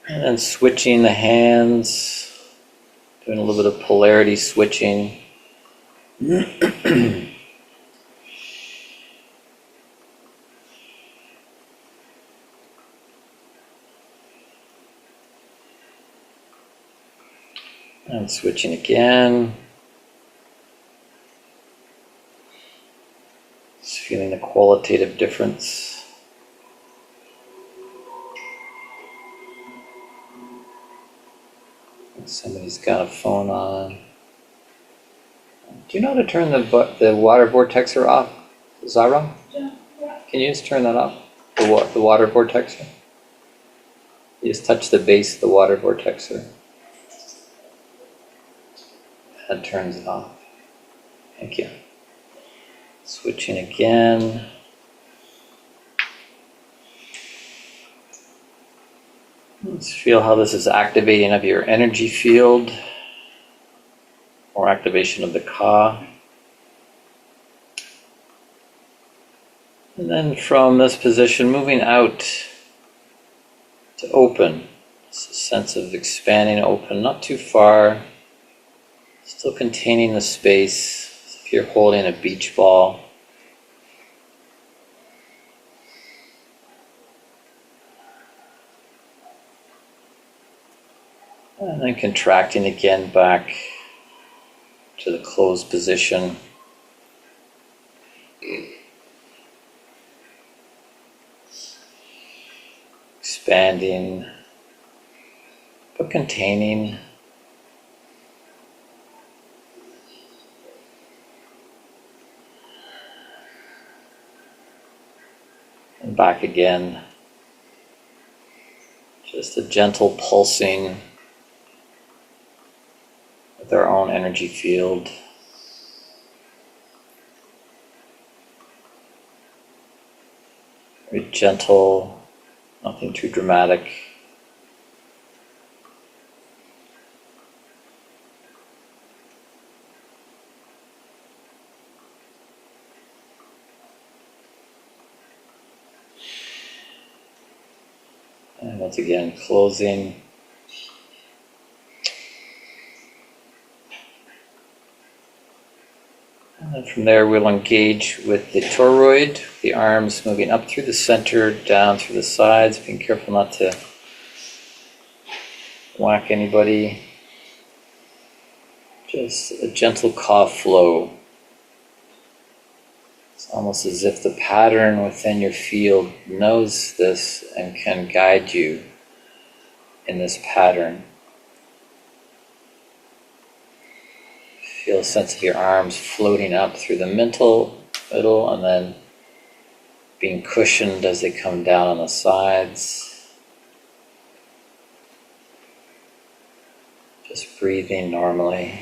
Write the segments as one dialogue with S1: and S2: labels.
S1: And then switching the hands, doing a little bit of polarity switching. And switching again. Just feeling the qualitative difference. Somebody's got a phone on. Do you know how to turn the water vortexer off, Zara?
S2: Yeah.
S1: Can you just turn that off? The water vortexer? You just touch the base of the water vortexer. That turns it off. Thank you. Switching again. Let's feel how this is activating of your energy field, or activation of the Ka. And then from this position, moving out to open. It's a sense of expanding open, not too far, still containing the space, as if you're holding a beach ball. And then contracting again back to the closed position. Expanding, but containing. And back again. Just a gentle pulsing with our own energy field. Very gentle, nothing too dramatic. And once again, closing. And then from there, we'll engage with the toroid, the arms moving up through the center, down through the sides, being careful not to whack anybody. Just a gentle Ka flow. It's almost as if the pattern within your field knows this and can guide you in this pattern. Feel a sense of your arms floating up through the middle, and then being cushioned as they come down on the sides. Just breathing normally.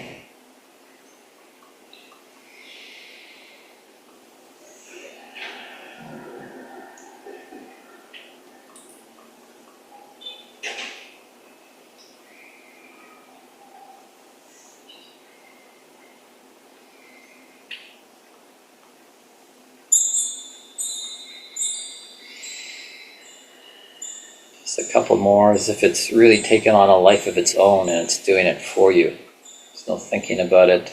S1: Just a couple more, as if it's really taken on a life of its own and it's doing it for you. There's no thinking about it.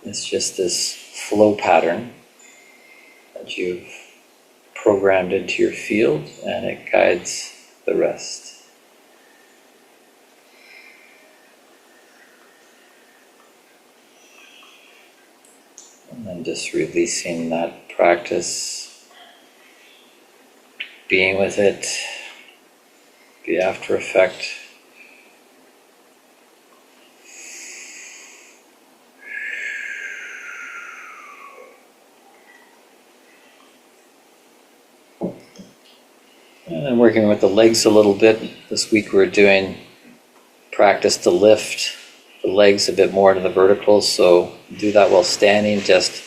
S1: It's just this flow pattern that you've programmed into your field, and it guides the rest. And then just releasing that practice. Being with it, the after effect. And then working with the legs a little bit. This week we're doing practice to lift the legs a bit more to the vertical, so do that while standing. Just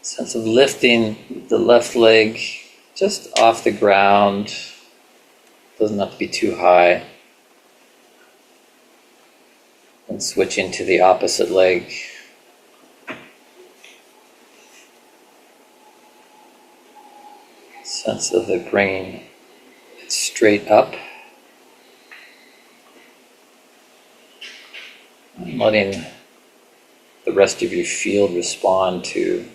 S1: a sense of lifting the left leg just off the ground. Doesn't have to be too high. And switching to the opposite leg. Sense of it bringing its straight up. And letting the rest of your field respond to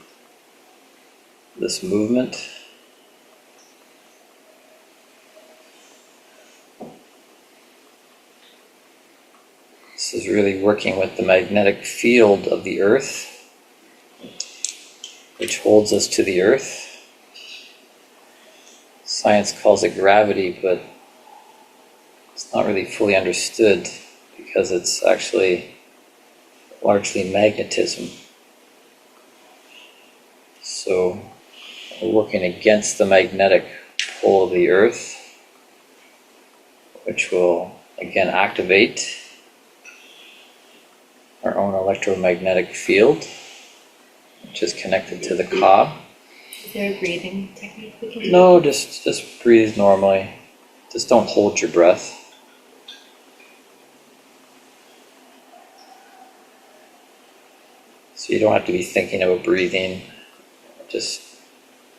S1: this movement. This is really working with the magnetic field of the earth, which holds us to the earth. Science calls it gravity, but it's not really fully understood because it's actually largely magnetism. So we're working against the magnetic pole of the earth, which will again activate our own electromagnetic field, which is connected to the Ka.
S2: Is there a breathing technique we can do?
S1: No, just breathe normally. Just don't hold your breath. So you don't have to be thinking about breathing. Just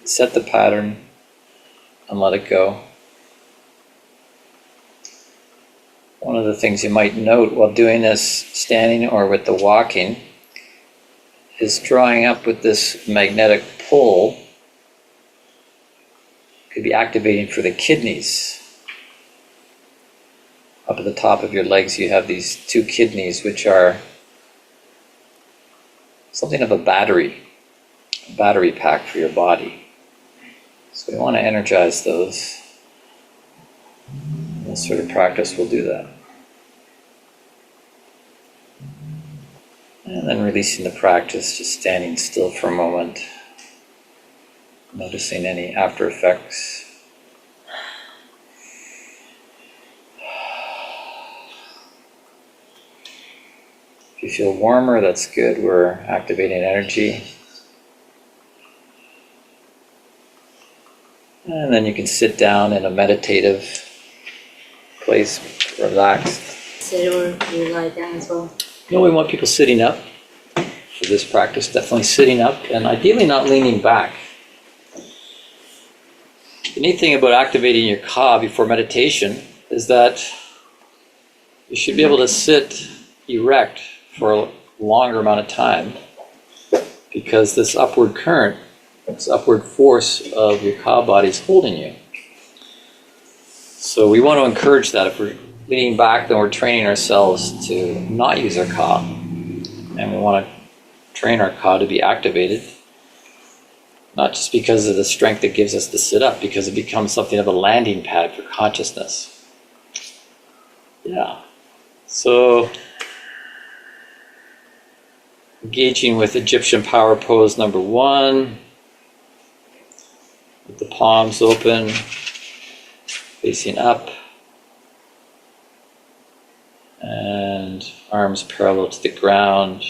S1: set the pattern and let it go. One of the things you might note while doing this standing or with the walking is drawing up with this magnetic pull. Could be activating for the kidneys. Up at the top of your legs you have these two kidneys, which are something of a battery pack for your body. So we want to energize those. This sort of practice will do that. And then releasing the practice, just standing still for a moment, noticing any after effects. If you feel warmer, that's good. We're activating energy. And then you can sit down in a meditative place, relaxed.
S2: Sit or you lie down as well?
S1: No, we want people sitting up for this practice, definitely sitting up, and ideally not leaning back. The neat thing about activating your Ka before meditation is that you should be able to sit erect for a longer amount of time, because this upward current, this upward force of your Ka body is holding you. So we want to encourage that. If we're leaning back, then we're training ourselves to not use our Ka. And we want to train our Ka to be activated, not just because of the strength it gives us to sit up, because it becomes something of a landing pad for consciousness. Yeah. So, engaging with Egyptian power pose number 1, with the palms open, facing up, and arms parallel to the ground.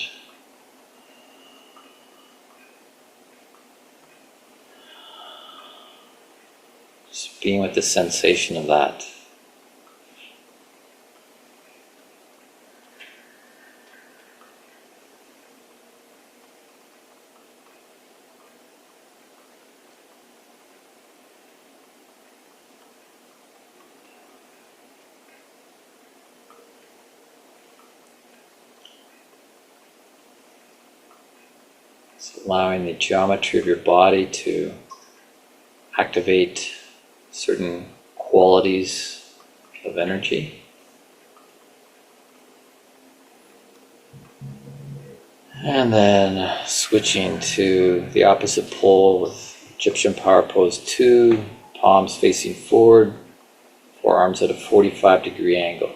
S1: Just being with the sensation of that. So allowing the geometry of your body to activate certain qualities of energy. And then switching to the opposite pole with Egyptian power pose 2, palms facing forward, forearms at a 45-degree angle.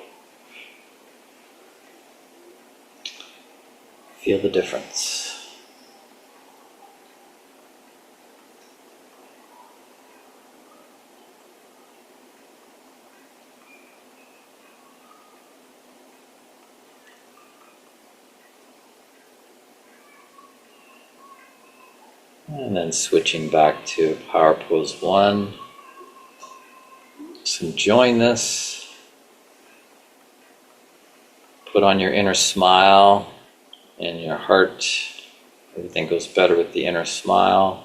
S1: Feel the difference. And then switching back to power pose 1. Just enjoying this. Put on your inner smile in your heart. Everything goes better with the inner smile.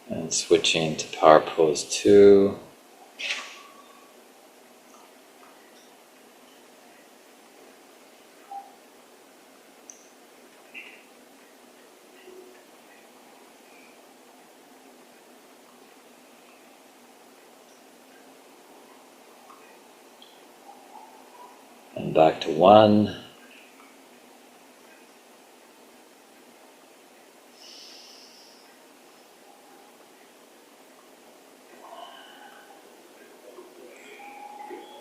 S1: And switching to Power Pose 2. And back to 1.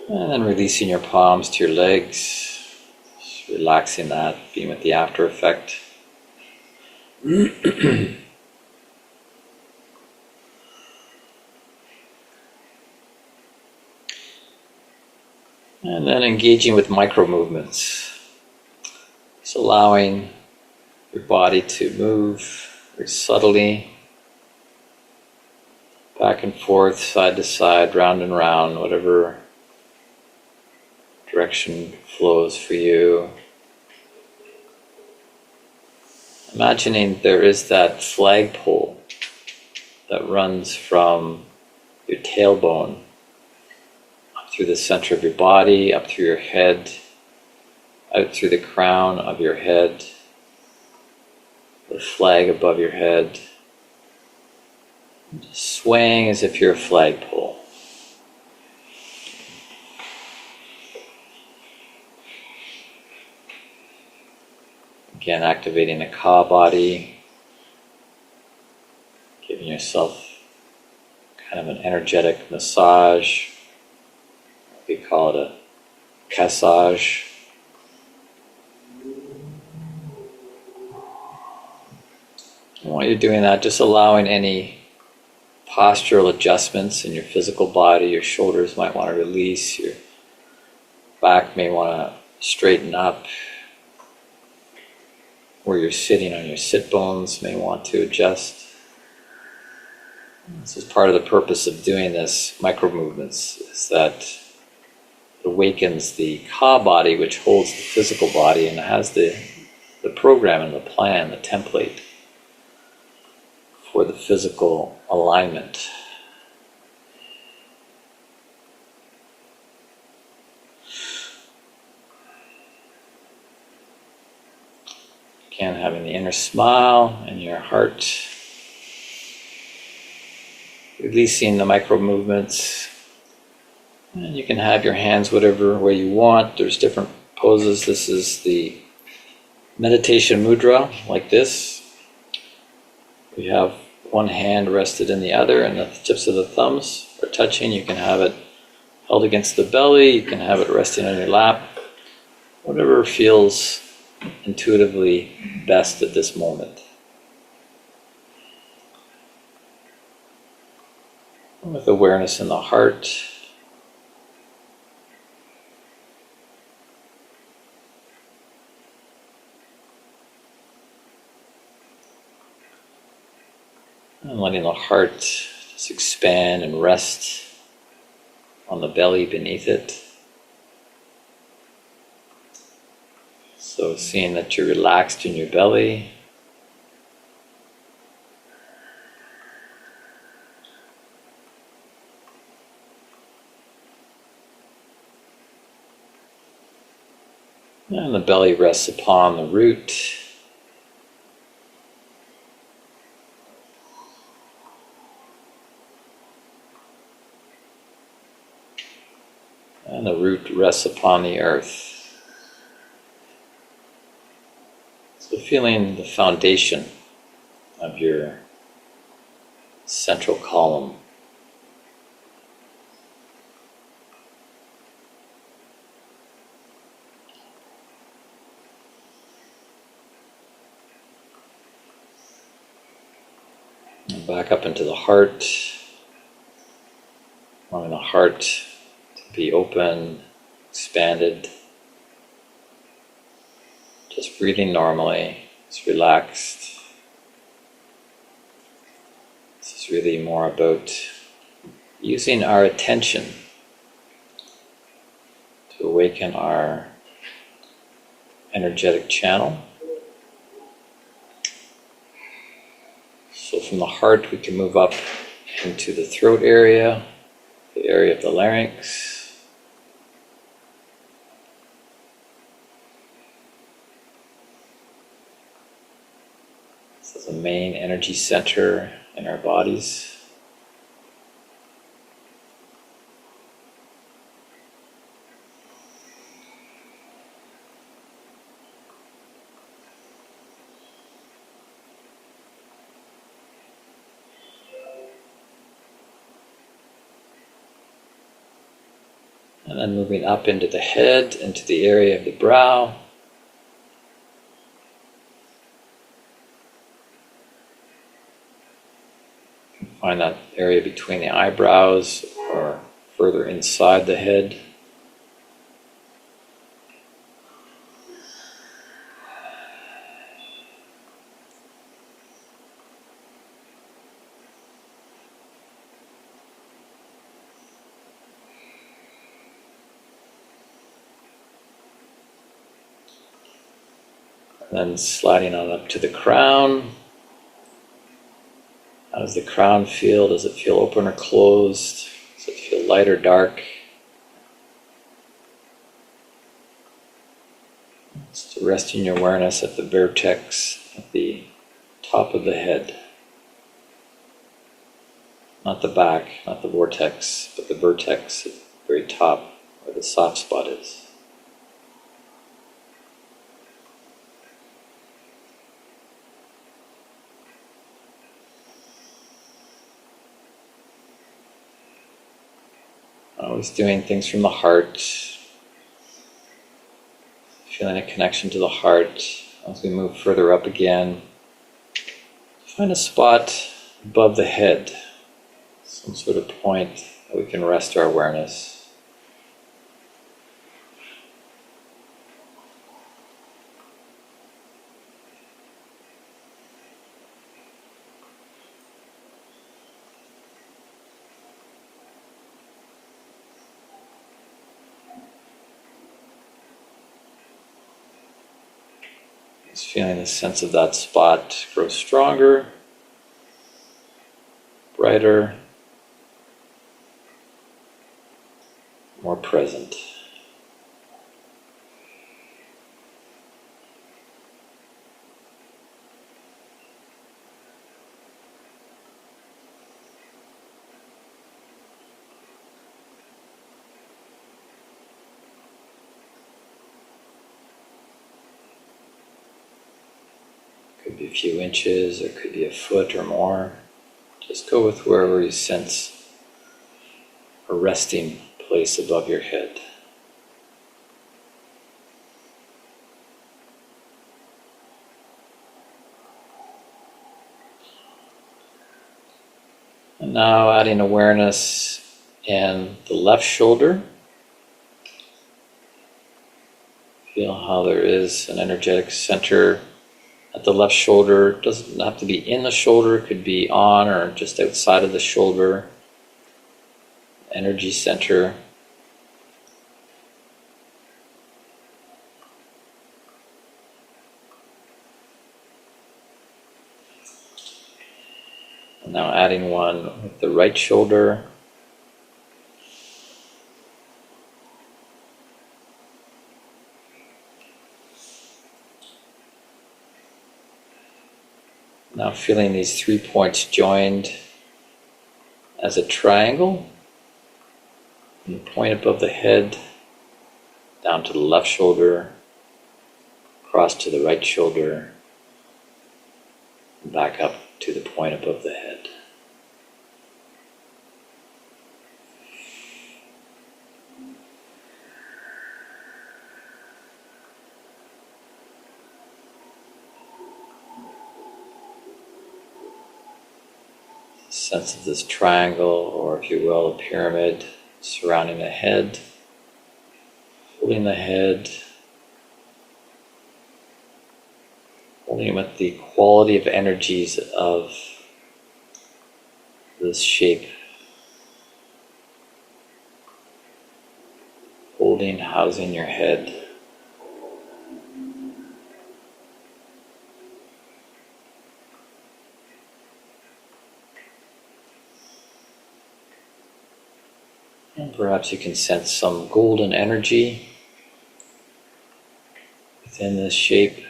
S1: And then releasing your palms to your legs, just relaxing that, being with the after effect. And then engaging with micro movements, just allowing your body to move very subtly, back and forth, side to side, round and round, whatever direction flows for you. Imagining there is that flagpole that runs from your tailbone up through the center of your body, up through your head, out through the crown of your head, the flag above your head, just swaying as if you're a flagpole. Again, activating the Ka body, giving yourself kind of an energetic massage. We call it a kassage. And while you're doing that, just allowing any postural adjustments in your physical body. Your shoulders might want to release, your back may want to straighten up. Where you're sitting on your sit bones may want to adjust. This is part of the purpose of doing this micro movements, is that it awakens the Ka body, which holds the physical body and has the program and the plan, the template for the physical alignment. Again, having the inner smile in your heart, releasing the micro movements. And you can have your hands whatever way you want. There's different poses. This is the meditation mudra, like this. We have one hand rested in the other, and the tips of the thumbs are touching. You can have it held against the belly. You can have it resting on your lap. Whatever feels intuitively best at this moment. With awareness in the heart. And letting the heart just expand and rest on the belly beneath it. So seeing that you're relaxed in your belly. And the belly rests upon the root. And the root rests upon the earth. So feeling the foundation of your central column. And back up into the heart. Wanting the heart to be open, expanded. Just breathing normally, just relaxed. This is really more about using our attention to awaken our energetic channel. So from from the heart, we can move up into the throat area, the area of the larynx. This is the main energy center in our bodies. And then moving up into the head, into the area of the brow. Find that area between the eyebrows or further inside the head. Then sliding on up to the crown. How does the crown feel? Does it feel open or closed? Does it feel light or dark? Just resting your awareness at the vertex, at the top of the head. Not the back, not the vortex, but the vertex at the very top where the soft spot is. Always doing things from the heart, feeling a connection to the heart. As we move further up again, find a spot above the head, some sort of point that we can rest our awareness. Just feeling the sense of that spot grow stronger, brighter, more present. Could be a few inches, or could be a foot or more. Just go with wherever you sense a resting place above your head. And now adding awareness in the left shoulder. Feel how there is an energetic center at the left shoulder. It doesn't have to be in the shoulder, it could be on or just outside of the shoulder. Energy center. And now adding one with the right shoulder. Now feeling these 3 points joined as a triangle. From the point above the head, down to the left shoulder, across to the right shoulder, and back up to the point above the head. Sense of this triangle, or if you will, a pyramid surrounding the head, holding the head, holding with the quality of energies of this shape, holding, housing your head. And perhaps you can sense some golden energy within this shape.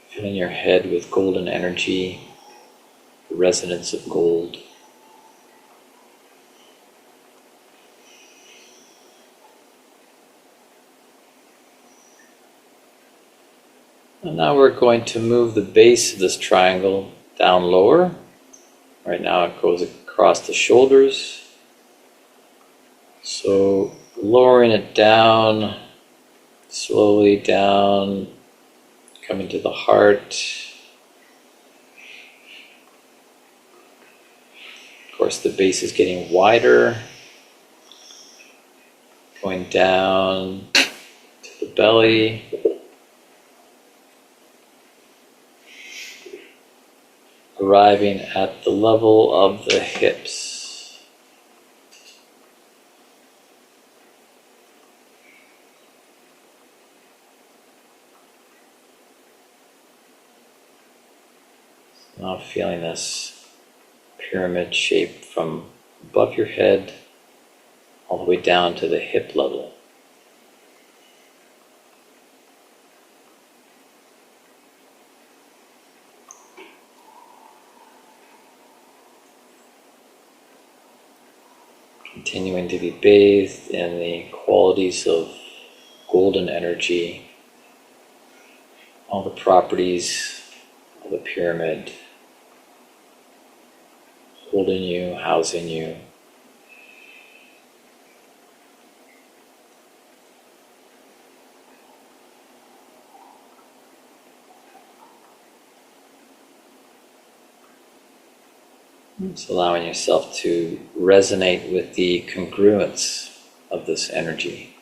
S1: Filling your head with golden energy, the resonance of gold. And now we're going to move the base of this triangle down lower. Right now it goes across the shoulders. So lowering it down, slowly down, coming to the heart. Of course, the base is getting wider, going down to the belly. Arriving at the level of the hips. Now feeling this pyramid shape from above your head all the way down to the hip level. Continuing to be bathed in the qualities of golden energy, all the properties of the pyramid, holding you, housing you. Just allowing yourself to resonate with the congruence of this energy.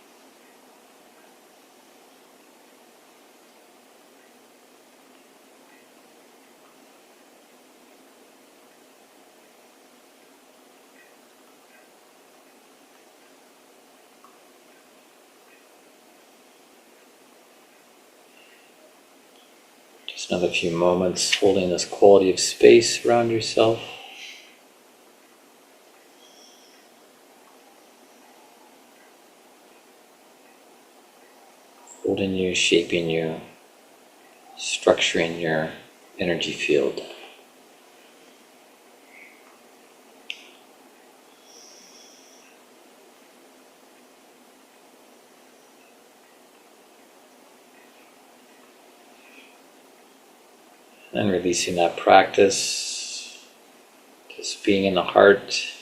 S1: Just another few moments holding this quality of space around yourself. Holding you, shaping you, structuring your energy field. And releasing that practice, just being in the heart,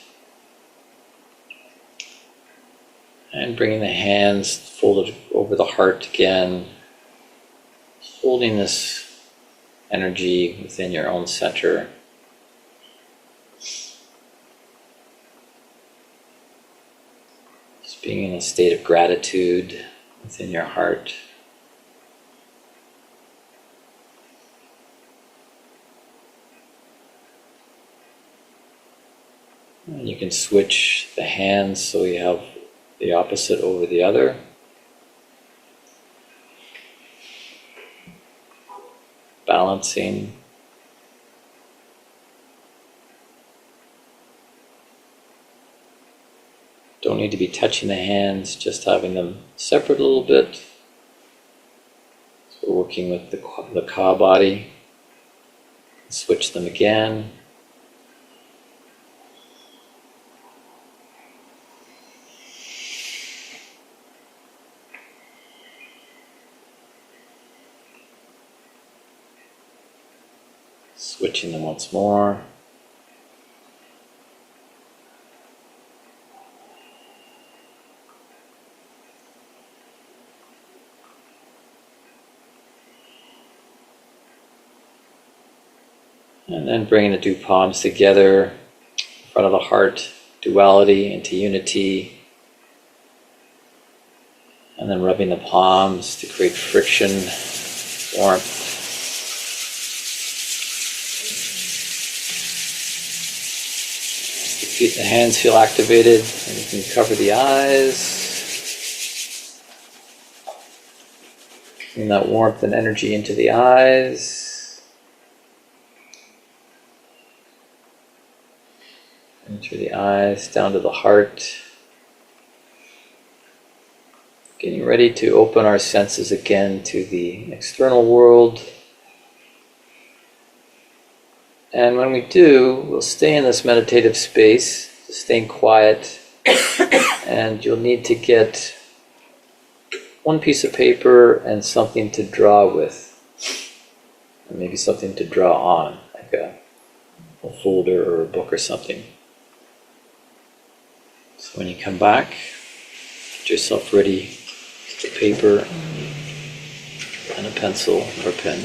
S1: and bringing the hands folded over the heart again, holding this energy within your own center. Just being in a state of gratitude within your heart. And you can switch the hands so you have the opposite over the other. Balancing. Don't need to be touching the hands, just having them separate a little bit. So working with the Ka body. Switch them again. Switching them once more. And then bringing the two palms together in front of the heart, duality into unity. And then rubbing the palms to create friction, warmth. The hands feel activated, and you can cover the eyes. Bring that warmth and energy into the eyes. In through the eyes, down to the heart. Getting ready to open our senses again to the external world. And when we do, we'll stay in this meditative space, staying quiet, and you'll need to get one piece of paper and something to draw with, or maybe something to draw on, like a folder or a book or something. So when you come back, get yourself ready with a paper and a pencil or a pen.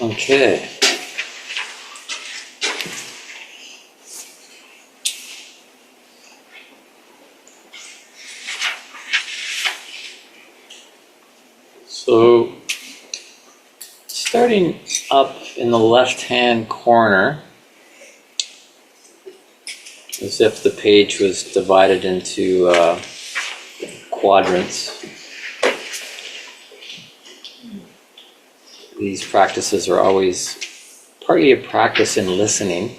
S1: Okay. So, starting up in the left-hand corner, as if the page was divided into quadrants. These practices are always partly a practice in listening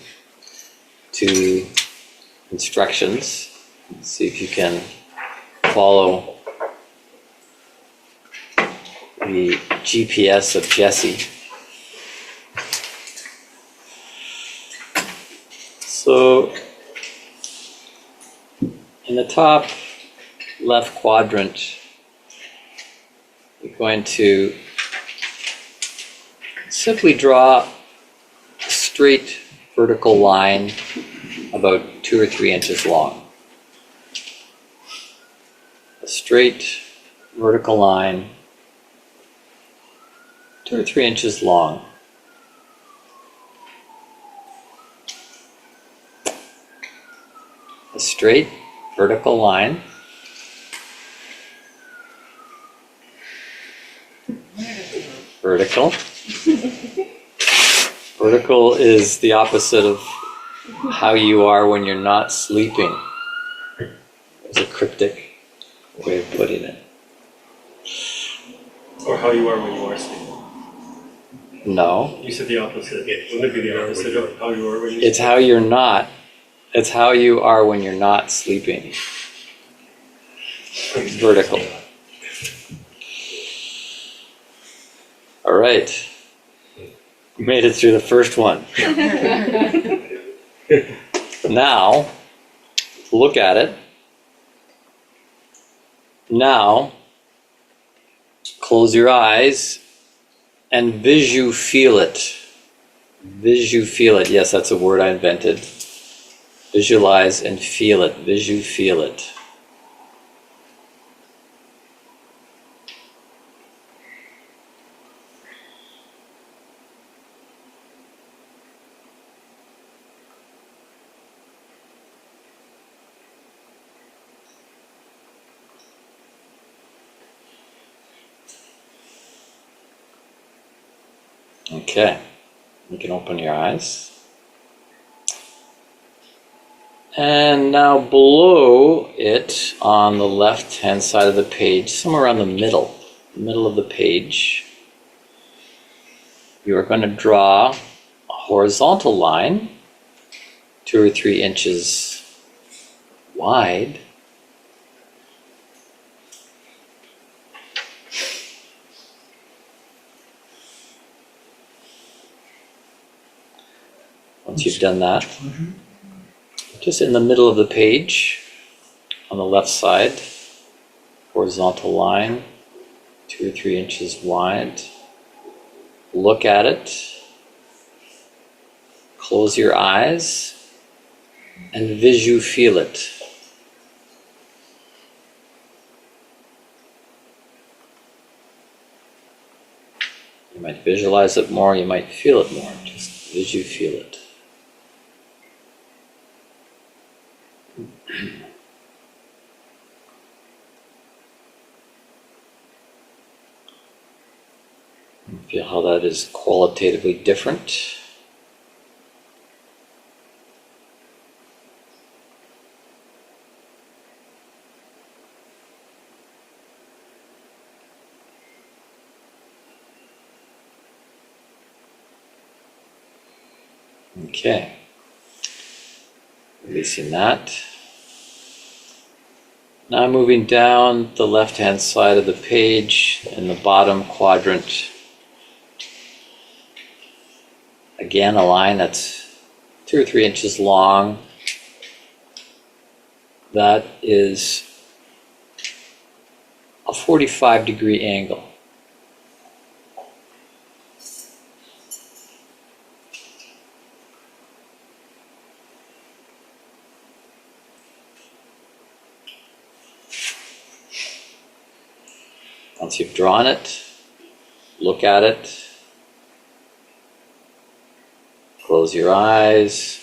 S1: to instructions. See if you can follow the GPS of Jesse. So, in the top left quadrant, you're going to simply draw a straight vertical line about 2 or 3 inches long. A straight vertical line 2 or 3 inches long. A straight vertical line. Vertical. Vertical is the opposite of how you are when you're not sleeping. It's a cryptic way of putting it.
S3: Or how you are when you are sleeping.
S1: No.
S3: You said the opposite. Wouldn't it be the opposite of how you are when you
S1: It's how you're not. It's how you are when you're not sleeping. Vertical. All right. We made it through the first one. Now, look at it. Now, close your eyes and visu-feel it. Visu-feel it. Yes, that's a word I invented. Visualize and feel it. Visu-feel it. Okay, you can open your eyes. And now below it, on the left-hand side of the page, somewhere around the middle of the page, you are going to draw a horizontal line 2 or 3 inches wide. Once you've done that, just in the middle of the page, on the left side, horizontal line, 2 or 3 inches wide. Look at it, close your eyes, and feel it. You might visualize it more, you might feel it more, just feel it. Feel how that is qualitatively different. Okay, releasing that. Now moving down the left-hand side of the page in the bottom quadrant. Again, a line that's 2 or 3 inches long. That is a 45-degree angle. Once you've drawn it, look at it, close your eyes,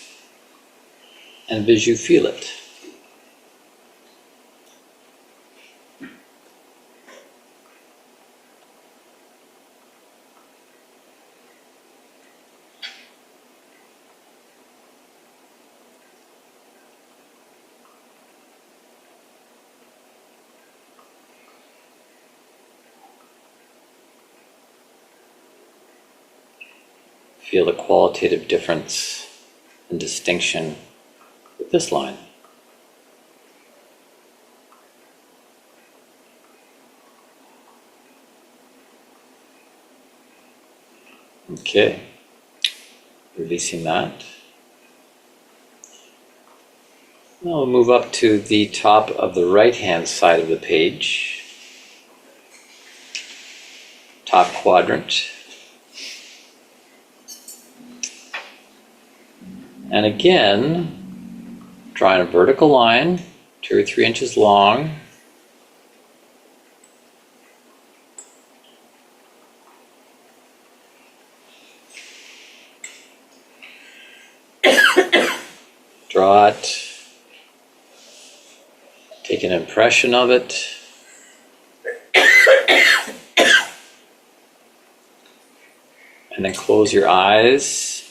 S1: and feel it. Feel the qualitative difference and distinction with this line. Okay, releasing that. Now we'll move up to the top of the right-hand side of the page, top quadrant. And again, drawing a vertical line, 2 or 3 inches long. Draw it. Take an impression of it. And then close your eyes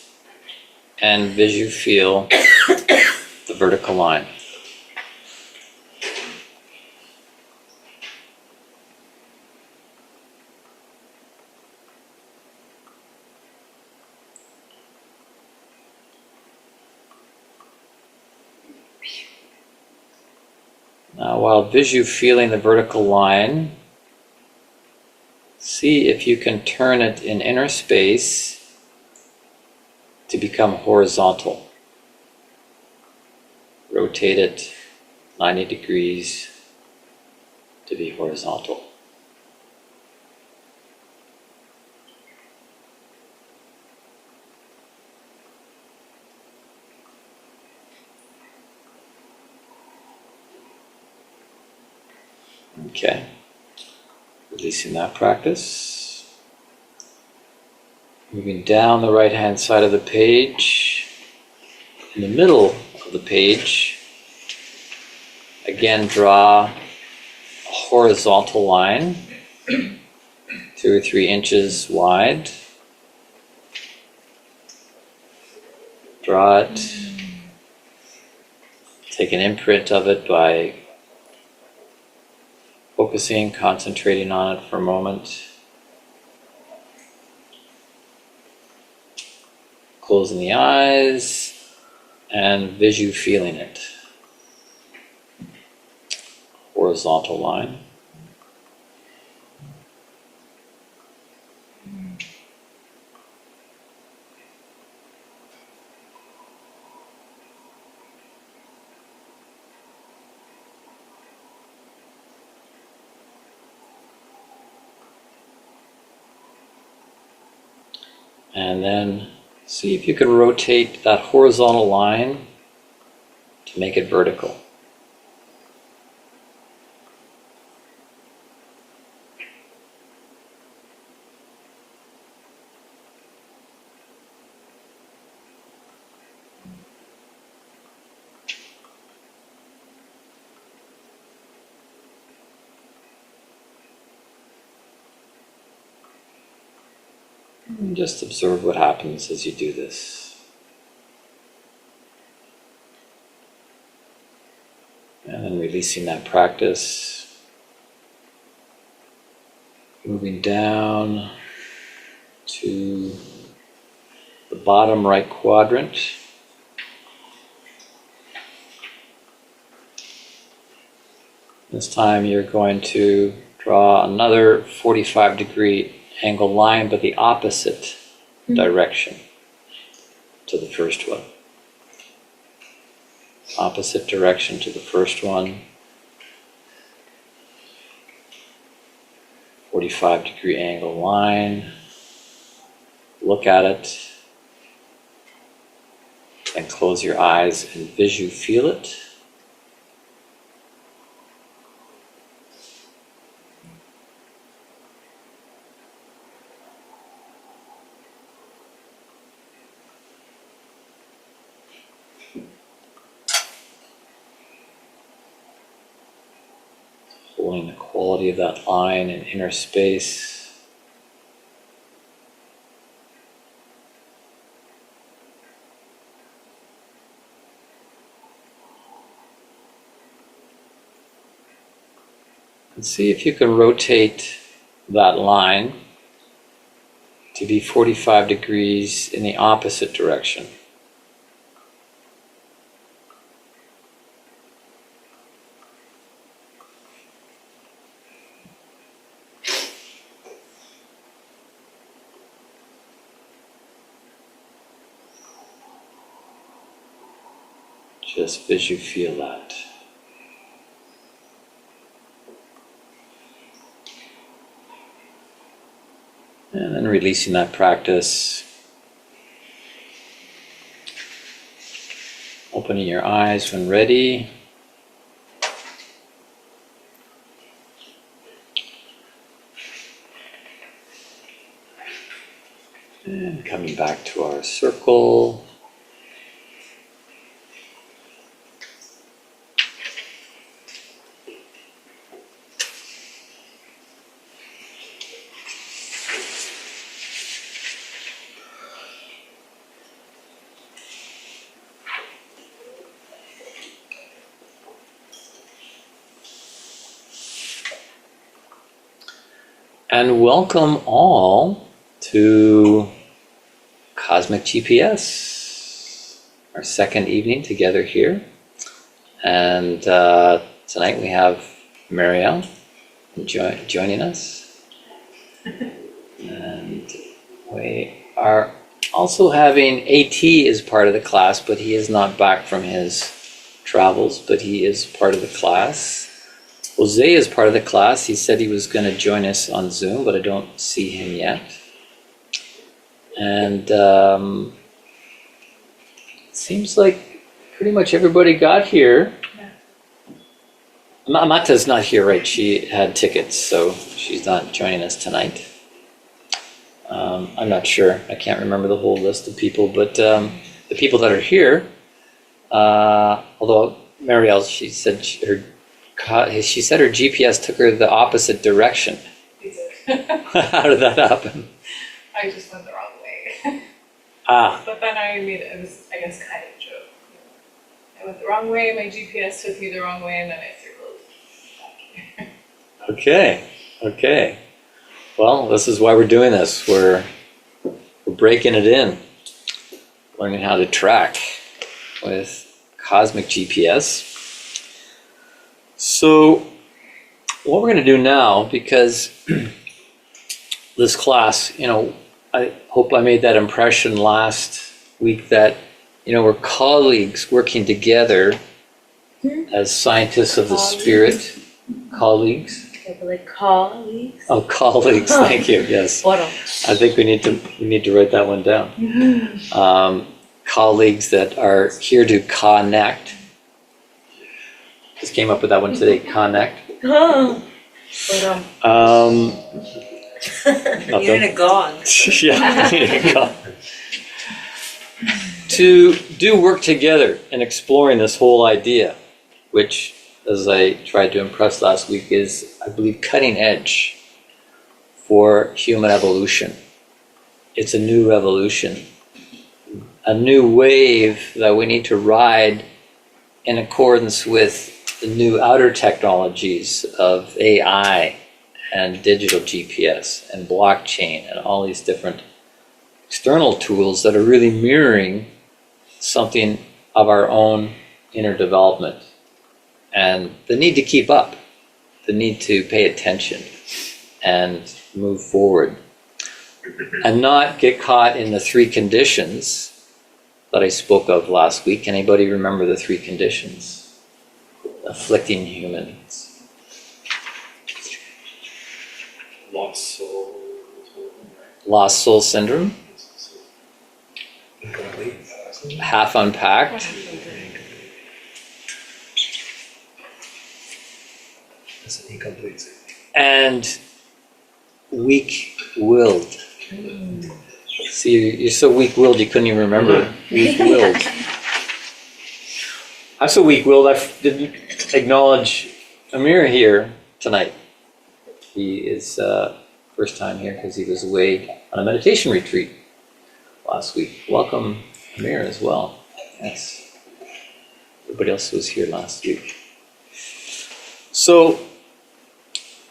S1: and feel the vertical line. Now, while feeling the vertical line, see if you can turn it in inner space to become horizontal. Rotate it 90 degrees to be horizontal. Okay, releasing that practice. Moving down the right-hand side of the page, in the middle of the page, again draw a horizontal line, 2 or 3 inches wide. Draw it. take an imprint of it by focusing, concentrating on it for a moment. Closing the eyes and visually feeling it. Horizontal line. And then see if you can rotate that horizontal line to make it vertical. And just observe what happens as you do this. And then releasing that practice. Moving down to the bottom right quadrant. This time you're going to draw another 45-degree angle line, but the opposite direction to the first one. Opposite direction to the first one. 45-degree angle line. Look at it. And close your eyes and visually feel it. Holding the quality of that line in inner space. And see if you can rotate that line to be 45 degrees in the opposite direction. Just visually feel that. And then releasing that practice. Opening your eyes when ready. And coming back to our circle. And welcome all to Cosmic GPS, our second evening together here. And tonight we have Marielle joining us. And we are also having AT as part of the class, but he is not back from his travels, but he is part of the class. Jose is part of the class. He said he was going to join us on Zoom, but I don't see him yet. And it seems like pretty much everybody got here. Yeah. Mata's not here, right? She had tickets, so she's not joining us tonight. I'm not sure. I can't remember the whole list of people, but the people that are here, although Marielle, she said her GPS took her the opposite direction. How did that happen?
S4: I just went the wrong way.
S1: Ah.
S4: But then I made it was, I guess, kind of a joke. I went the wrong way, my GPS took me the wrong way, and then I circled.
S1: Okay. Well, this is why we're doing this. We're breaking it in, learning how to track with Cosmic GPS. So what we're going to do now, because this class, I hope I made that impression last week that, we're colleagues working together as scientists of the spirit. Colleagues.
S2: Okay, but like colleagues.
S1: Oh, colleagues. Thank you. Yes.
S2: What
S1: I think we need to write that one down. Colleagues that are here to connect. Just came up with that one today. Connect.
S2: But
S1: Nothing.
S2: you're in a gong.
S1: Yeah. There you go. To do work together in exploring this whole idea, which, as I tried to impress last week, is, I believe, cutting edge for human evolution. It's a new revolution, a new wave that we need to ride in accordance with the new outer technologies of AI and digital GPS and blockchain and all these different external tools that are really mirroring something of our own inner development. And the need to keep up, the need to pay attention and move forward and not get caught in the three conditions that I spoke of last week. Anybody remember the three conditions afflicting humans?
S3: Lost soul.
S1: Lost soul syndrome, half unpacked, and weak-willed. See, you're so weak-willed you couldn't even remember weak-willed. I'm so weak-willed I didn't acknowledge Amir here tonight. He is first time here because he was away on a meditation retreat last week. Welcome, Amir, as well. Yes. Everybody else was here last week. So,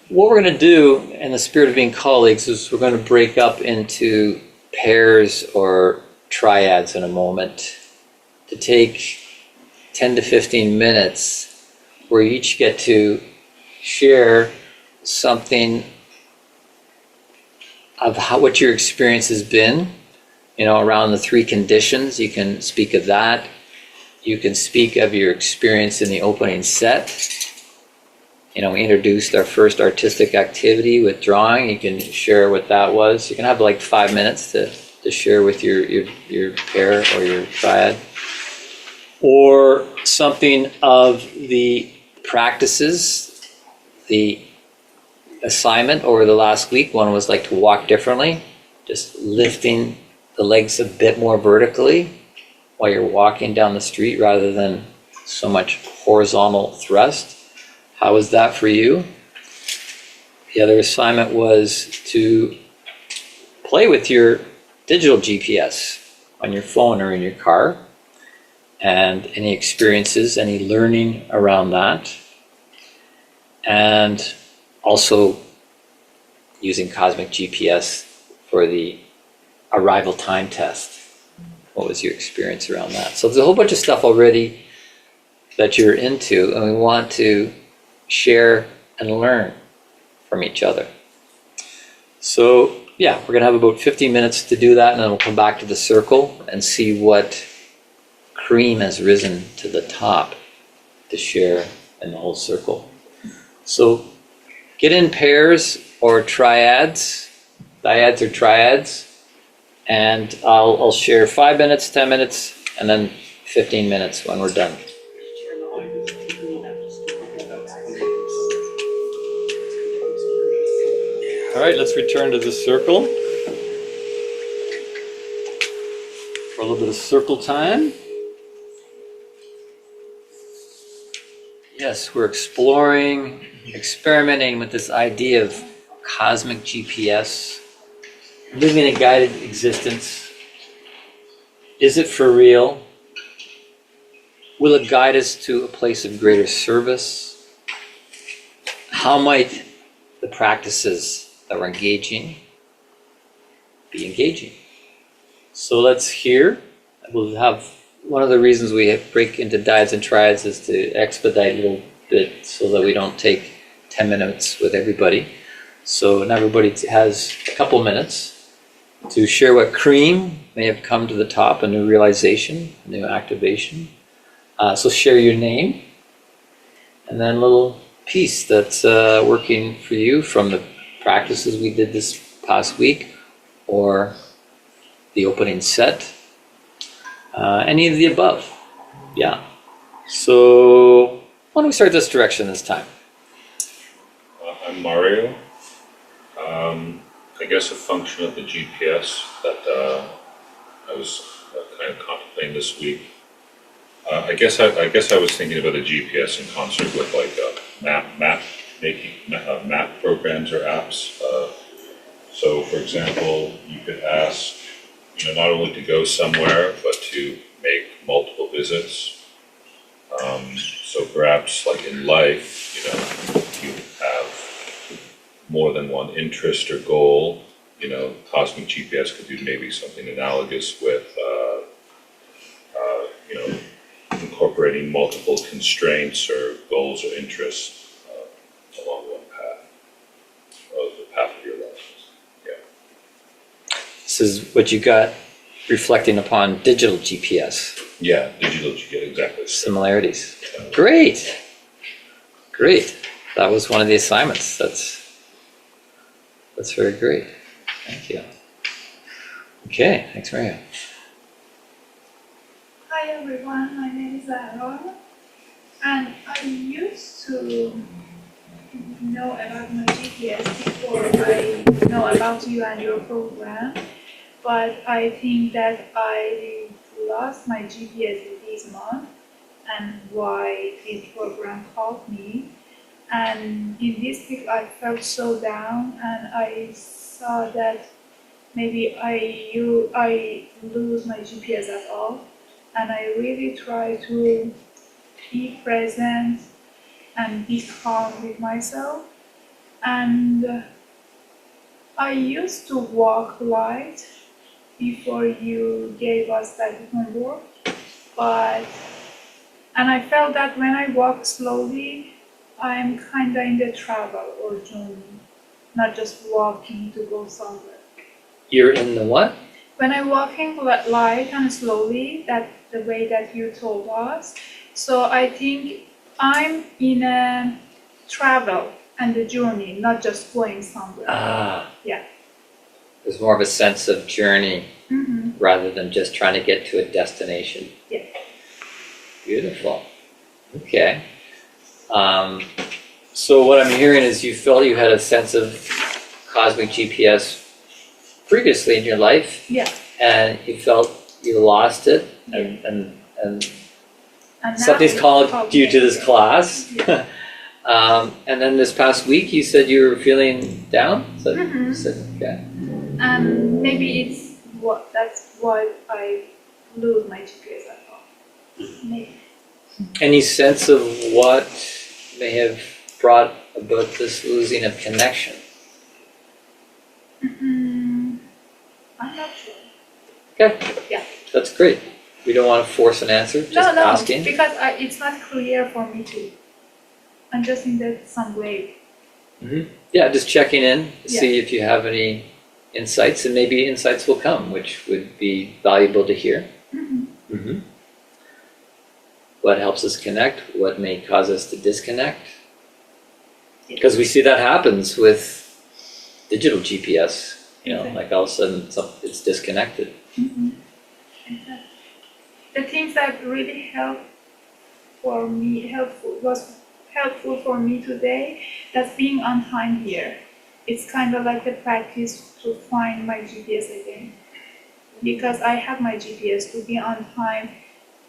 S1: what we're going to do in the spirit of being colleagues is we're going to break up into pairs or triads in a moment to take 10 to 15 minutes where you each get to share something of what your experience has been, around the three conditions. You can speak of that. You can speak of your experience in the opening set. We introduced our first artistic activity with drawing. You can share what that was. You can have like 5 minutes to share with your pair or your triad. Or something of the practices, the assignment over the last week. One was like to walk differently, just lifting the legs a bit more vertically while you're walking down the street rather than so much horizontal thrust. How was that for you? The other assignment was to play with your digital GPS on your phone or in your car, and any experiences, any learning around that, and also using Cosmic GPS for the arrival time test. What was your experience around that? So there's a whole bunch of stuff already that you're into, and we want to share and learn from each other. So yeah, we're going to have about 15 minutes to do that, and then we'll come back to the circle and see what cream has risen to the top to share in the whole circle. So get in pairs or triads, dyads or triads, and I'll share 5 minutes, 10 minutes, and then 15 minutes when we're done. All right, let's return to the circle for a little bit of circle time. Yes, we're exploring, experimenting with this idea of cosmic GPS, living a guided existence. Is it for real? Will it guide us to a place of greater service? How might the practices that we're engaging be engaging? So let's hear. We'll have, one of the reasons we break into dyads and triads is to expedite a little bit so that we don't take 10 minutes with everybody. So now everybody has a couple minutes to share what cream may have come to the top, a new realization, a new activation. So share your name and then a little piece that's working for you from the practices we did this past week or the opening set. Any of the above. Yeah. So why don't we start this direction this time?
S3: I'm Mario. I guess a function of the GPS that I was kind of contemplating this week. I guess I was thinking about a GPS in concert with like map programs or apps. So, for example, you could ask, not only to go somewhere but to make multiple visits. So perhaps like in life, you have more than one interest or goal. Cosmic GPS could do maybe something analogous with, incorporating multiple constraints or goals or interests along one path, or the path of your life. Yeah.
S1: This is what you got reflecting upon digital GPS.
S3: Yeah, digital GPS, exactly.
S1: Similarities. Great. Great. That was one of the assignments. That's very great. Thank you. Okay, thanks, Maria.
S5: Hi everyone, my name is Aaron, and I used to know about my GPS before I know about you and your program, but I think that I lost my GPS this month and why this program helped me. And in this week I felt so down and I saw that maybe I lose my GPS at all. And I really try to be present and be calm with myself. And I used to walk light before you gave us that homework, and I felt that when I walk slowly, I'm kinda in the travel or journey, not just walking to go somewhere.
S1: You're in the what?
S5: When I'm walking light and slowly, that's the way that you told us. So I think I'm in a travel and a journey, not just going somewhere.
S1: Yeah. There's more of a sense of journey rather than just trying to get to a destination.
S5: Yeah.
S1: Beautiful. Okay. So what I'm hearing is you felt you had a sense of cosmic GPS previously in your life.
S5: Yeah.
S1: And you felt you lost it, and something's called you to this class.
S5: Yeah.
S1: And then this past week you said you were feeling down? You said, okay.
S5: And maybe that's why I lose my GPS at all. Maybe.
S1: Any sense of what may have brought about this losing of connection?
S5: I'm not sure.
S1: Okay.
S5: Yeah.
S1: That's great. We don't want to force an answer, just asking.
S5: Because it's not clear for me too. I'm just in some way.
S1: Yeah, just checking in, see if you have any insights, and maybe insights will come, which would be valuable to hear. What helps us connect? What may cause us to disconnect? Because we see that happens with digital GPS. Like all of a sudden it's disconnected.
S5: Exactly. The things that really was helpful for me today, that's being on time here. It's kind of like the practice to find my GPS again. Because I have my GPS to be on time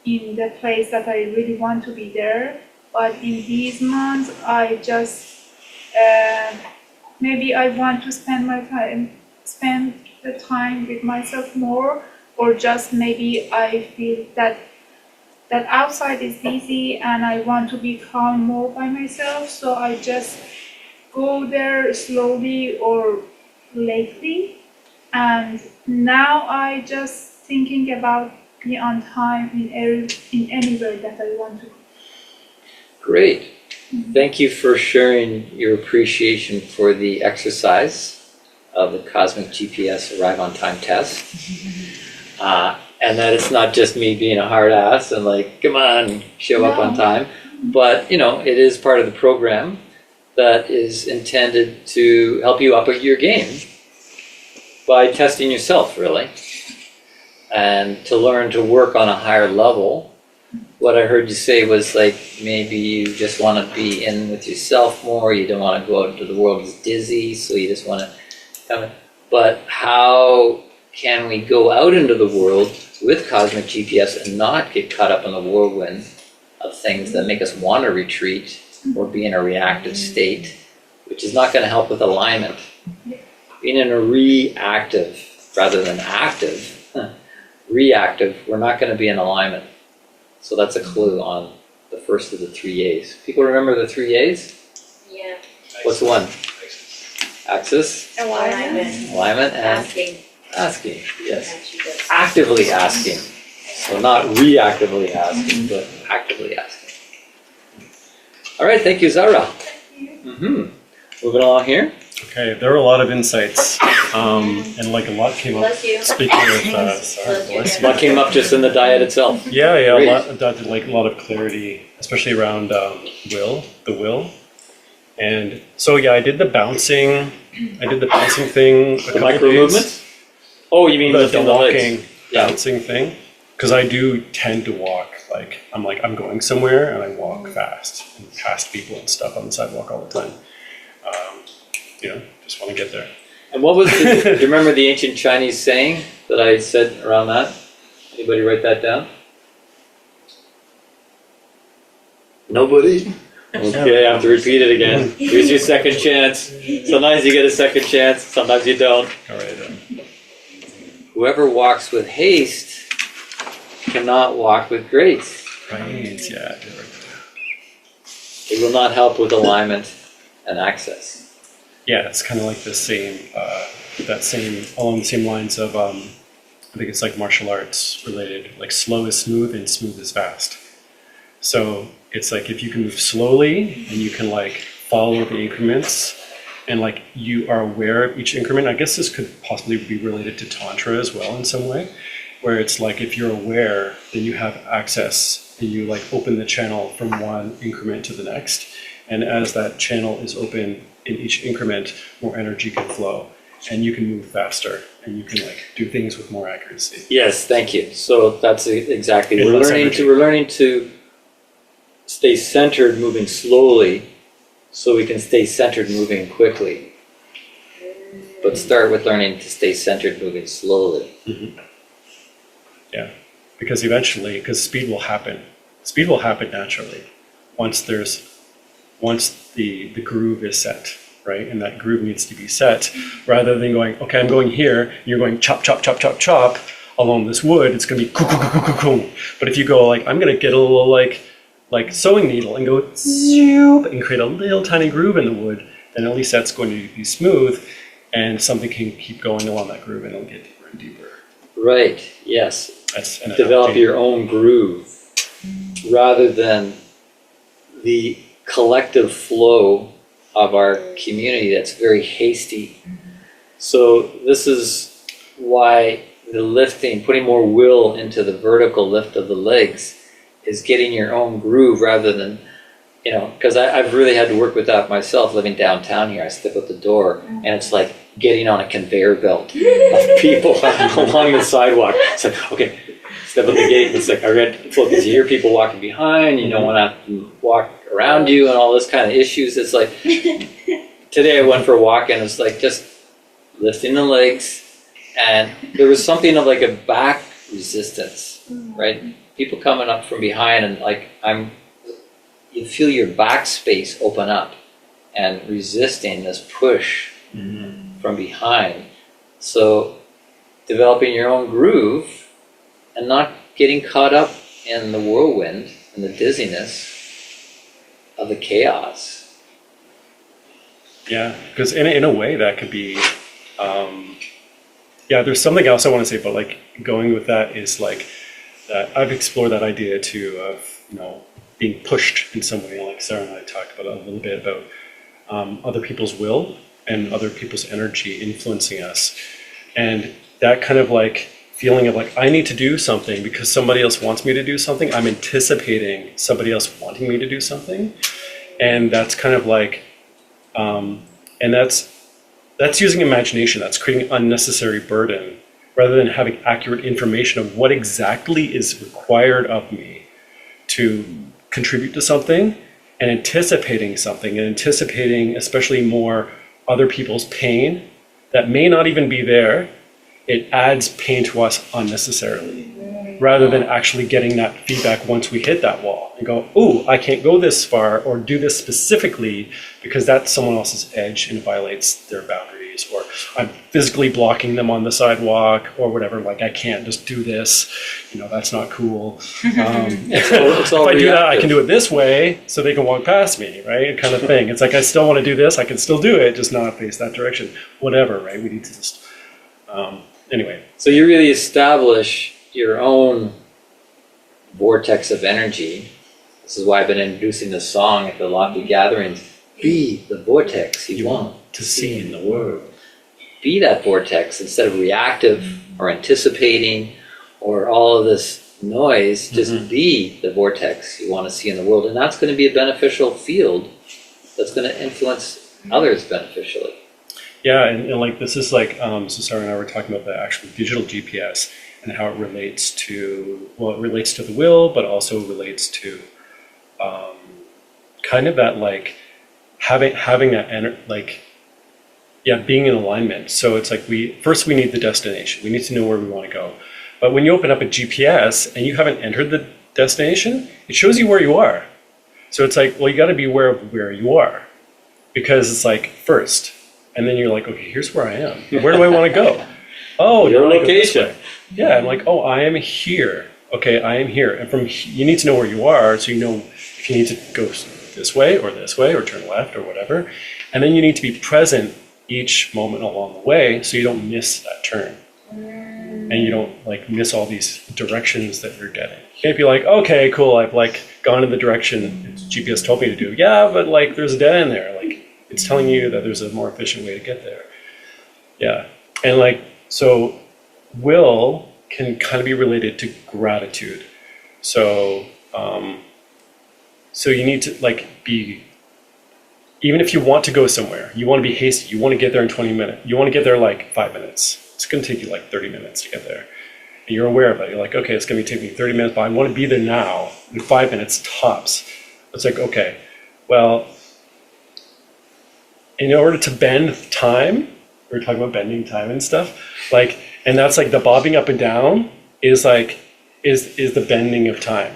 S5: in the place that I really want to be there. But in these months, I just, maybe I want to spend the time with myself more, or just maybe I feel that that outside is busy and I want to be calm more by myself, so I just go there slowly or lately. And now I just thinking about be on time in anywhere that I want to.
S1: Great. Thank you for sharing your appreciation for the exercise of the Cosmic GPS Arrive on Time test. And that it's not just me being a hard ass and like, come on, show up on time. But, you know, it is part of the program that is intended to help you up your game by testing yourself, really. And to learn to work on a higher level. What I heard you say was like, maybe you just want to be in with yourself more, you don't want to go out into the world as dizzy, so you just want to come in. But how can we go out into the world with Cosmic GPS and not get caught up in the whirlwind of things that make us want to retreat or be in a reactive state, which is not going to help with alignment. Being in a reactive rather than active, reactive, we're not going to be in alignment. So that's a clue on the first of the 3 A's. People remember the 3 A's?
S2: Yeah.
S1: What's one? Axis,
S2: Alignment.
S1: alignment, and
S2: Asking.
S1: asking. Yes.
S2: And she goes,
S1: Actively asking. So not reactively asking, but actively asking. All right, thank you, Zara. Mm-hmm. Moving along here.
S6: Okay, there were a lot of insights, and like a lot came up.
S2: Bless you.
S6: Speaking of, sorry, bless you.
S1: What came up just in the diet itself?
S6: Yeah,
S1: Great.
S6: a lot of clarity, especially around the will. And so yeah, I did the bouncing thing.
S1: The micro movements? Oh, you mean
S6: the
S1: lifting the legs?
S6: walking, bouncing thing. Because I do tend to walk, like, I'm going somewhere and I walk fast and past people and stuff on the sidewalk all the time. Just want to get there.
S1: And what was the, do you remember the ancient Chinese saying that I said around that? Anybody write that down? Nobody? Okay, I have to repeat it again. Here's your second chance. Sometimes you get a second chance, sometimes you don't.
S6: All right.
S1: Whoever walks with haste cannot walk with grace.
S6: Right, yeah.
S1: It will not help with alignment and access.
S6: Yeah, it's kind of like the same, along the same lines of, I think it's like martial arts related, like slow is smooth and smooth is fast. So it's like if you can move slowly and you can like follow the increments and like you are aware of each increment, I guess this could possibly be related to Tantra as well in some way, where it's like if you're aware, then you have access and you like open the channel from one increment to the next. And as that channel is open in each increment, more energy can flow and you can move faster and you can like do things with more accuracy.
S1: Yes, thank you. So that's exactly,
S6: And
S1: we're
S6: less
S1: learning to stay centered moving slowly so we can stay centered moving quickly. But start with learning to stay centered moving slowly.
S6: Mm-hmm. Yeah, because eventually, because speed will happen. Speed will happen naturally once the groove is set, right? And that groove needs to be set rather than going, okay, I'm going here, and you're going chop, chop, chop, chop, chop along this wood, it's gonna be coo, coo, coo, coo, coo. But if you go like, I'm gonna get a little like sewing needle and go zoop and create a little tiny groove in the wood, then at least that's going to be smooth and something can keep going along that groove and it'll get deeper and deeper.
S1: Right, yes.
S6: That's an
S1: Develop
S6: analogy.
S1: your own groove rather than the collective flow of our community that's very hasty. So this is why the lifting, putting more will into the vertical lift of the legs is getting your own groove rather than, because I've really had to work with that myself living downtown here. I step out the door and it's like getting on a conveyor belt of people along the sidewalk. It's like, okay, step out the gate. It's like, I got to flow because you hear people walking behind, you don't want to have to walk around you and all this kind of issues. It's like, today I went for a walk and it's like just lifting the legs and there was something of like a back resistance, right? People coming up from behind and like you feel your back space open up and resisting this push from behind. So developing your own groove and not getting caught up in the whirlwind and the dizziness of the chaos.
S6: Yeah, because in a way that could be, yeah, there's something else I want to say, but like going with that is like that I've explored that idea too of, being pushed in some way, like Sarah and I talked about a little bit about other people's will and other people's energy influencing us. And that kind of like feeling of like, I need to do something because somebody else wants me to do something. I'm anticipating somebody else wanting me to do something. And that's kind of like, and that's using imagination. That's creating unnecessary burden rather than having accurate information of what exactly is required of me to contribute to something, and anticipating something, and anticipating especially more other people's pain that may not even be there. It adds pain to us unnecessarily, rather than actually getting that feedback once we hit that wall and go, "Ooh, I can't go this far or do this specifically because that's someone else's edge and it violates their boundaries, or I'm physically blocking them on the sidewalk or whatever. Like I can't just do this, that's not cool.
S1: It's all
S6: If I do that, I
S1: reactive.
S6: can do it this way so they can walk past me, right? Kind of thing. It's like I still want to do this, I can still do it, just not face that direction. Whatever, right? We need to just anyway.
S1: So you really establish your own vortex of energy. This is why I've been introducing this song at the Lofty Gatherings. Be the vortex you want
S6: to see in the world.
S1: Be that vortex instead of reactive or anticipating or all of this noise. Just be the vortex you want to see in the world. And that's going to be a beneficial field that's going to influence others beneficially.
S6: Yeah, and like this is like, so Sarah and I were talking about the actual digital GPS and how it relates to, it relates to the will, but also relates to kind of that like having that being in alignment. So it's like we need the destination. We need to know where we want to go. But when you open up a GPS and you haven't entered the destination, it shows you where you are. So it's like, well, you got to be aware of where you are, because it's like first. And then you're like, okay, here's where I am. Where do I want to go? Oh,
S1: Your
S6: you wanna go this
S1: location.
S6: way. Yeah, I'm like, oh, I am here. Okay, I am here. And you need to know where you are, so you know if you need to go this way or turn left or whatever. And then you need to be present each moment along the way so you don't miss that turn. And you don't like miss all these directions that you're getting. You can't be like, okay, cool, I've like gone in the direction GPS told me to do. Yeah, but like there's a dead end there. Like it's telling you that there's a more efficient way to get there. Yeah. And like, so will can kind of be related to gratitude. So, so you need to like be, even if you want to go somewhere, you want to be hasty, you want to get there in 20 minutes, you want to get there like 5 minutes. It's going to take you like 30 minutes to get there. And you're aware of it. You're like, okay, it's going to take me 30 minutes, but I want to be there now in 5 minutes tops. It's like, okay, well, in order to bend time, we were talking about bending time and stuff, like, and that's like the bobbing up and down is like, is the bending of time,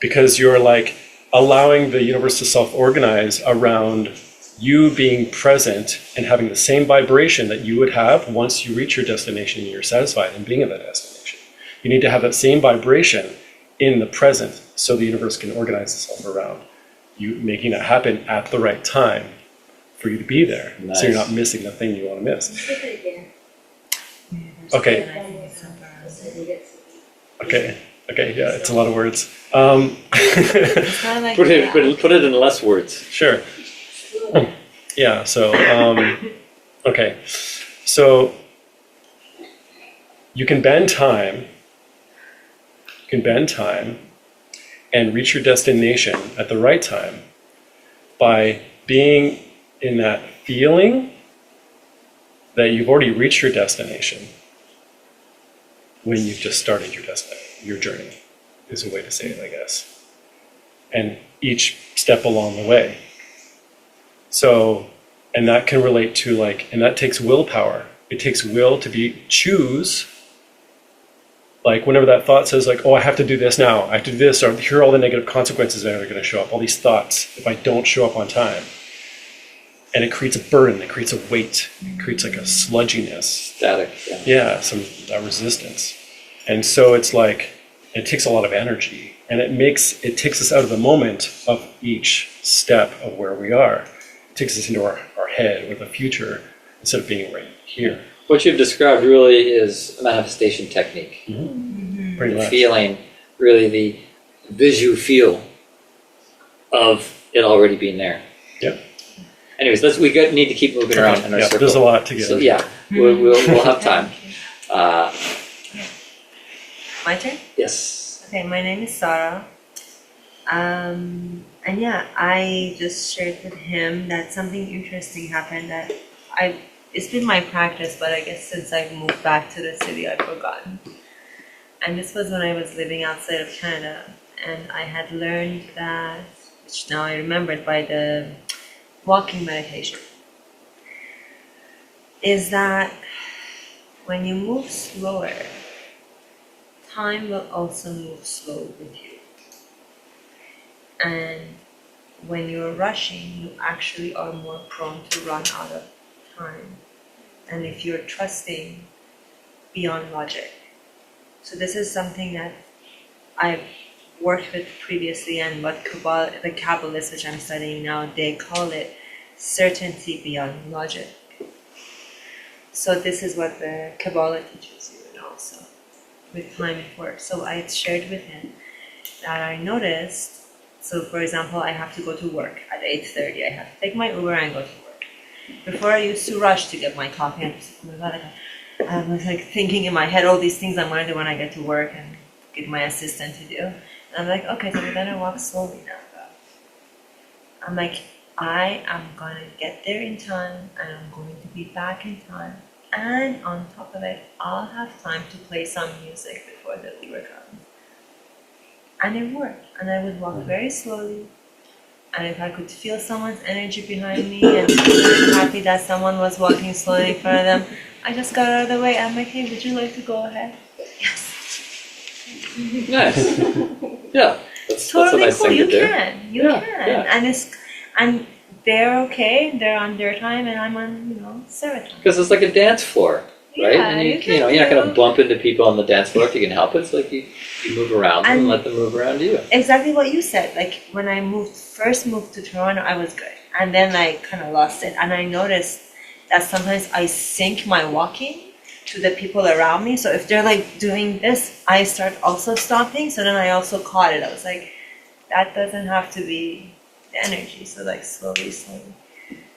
S6: because you're like allowing the universe to self-organize around you being present and having the same vibration that you would have once you reach your destination and you're satisfied in being at that destination. You need to have that same vibration in the present so the universe can organize itself around you, making that happen at the right time for you to be there.
S1: Nice.
S6: So you're not missing the thing you want to miss.
S2: Say it again.
S6: Okay. Okay, yeah, it's a lot of words.
S2: It's kind of like
S1: Put it in less words.
S6: Sure. Yeah, so, okay. So you can bend time and reach your destination at the right time by being in that feeling that you've already reached your destination when you've just started your journey, is a way to say it, I guess. And each step along the way. So, and that can relate to like, and that takes willpower. It takes will to choose, like whenever that thought says like, oh, I have to do this now, I have to do this, or here are all the negative consequences that are going to show up, all these thoughts, if I don't show up on time. And it creates a burden, it creates a weight, it creates like a sludginess.
S1: Static.
S6: Yeah, some resistance. And so it's like, It takes a lot of energy, and it takes us out of the moment of each step of where we are. It takes us into our head or the future instead of being right here.
S1: What you've described really is a manifestation technique.
S6: Pretty much.
S1: Feeling really the visual feel of it already being there.
S6: Yep.
S1: Anyways, need to keep moving around in our
S6: Yeah,
S1: circle.
S6: there's a lot to get
S1: So
S6: into.
S1: yeah, we'll have time.
S2: My turn?
S1: Yes.
S2: Okay, my name is Sarah. And yeah, I just shared with him that something interesting happened that it's been my practice, but I guess since I moved back to the city, I've forgotten. And this was when I was living outside of Canada, and I had learned that, which now I remembered by the walking meditation, is that when you move slower, time will also move slow with you. And when you're rushing, you actually are more prone to run out of time. And if you're trusting beyond logic. So this is something that I've worked with previously, and what the Kabbalists, which I'm studying now, they call it certainty beyond logic. So this is what the Kabbalah teaches you, and also with time and work. So I shared with him that I noticed, so for example, I have to go to work at 8:30. I have to take my Uber and go to work. Before I used to rush to get my coffee and I was like thinking in my head all these things I'm going to do when I get to work and get my assistant to do. And I'm like, okay, so we're gonna walk slowly now. I'm like, I am gonna get there in time, and I'm going to be back in time. And on top of it, I'll have time to play some music before the Uber comes. And it worked. And I would walk very slowly. And if I could feel someone's energy behind me and be really happy that someone was walking slowly in front of them, I just got out of the way. I'm like, hey, would you like to go ahead? Yes.
S1: Nice. Yeah, that's a
S2: Totally
S1: nice
S2: cool.
S1: thing
S2: You
S1: to do.
S2: can. You
S1: Yeah,
S2: can.
S1: yeah.
S2: And they're okay. They're on their time, and I'm on Sarah time.
S1: Because it's like a dance floor, right?
S2: Yeah,
S1: And
S2: you
S1: you're not
S2: can
S1: going to
S2: do-
S1: bump into people on the dance floor if you can help it. It's like you move around them and
S2: And-
S1: let them move around you.
S2: Exactly what you said. Like when I first moved to Toronto, I was good, and then I kind of lost it. And I noticed that sometimes I sync my walking to the people around me. So if they're like doing this, I start also stopping. So then I also caught it. I was like, that doesn't have to be the energy. So like slowly.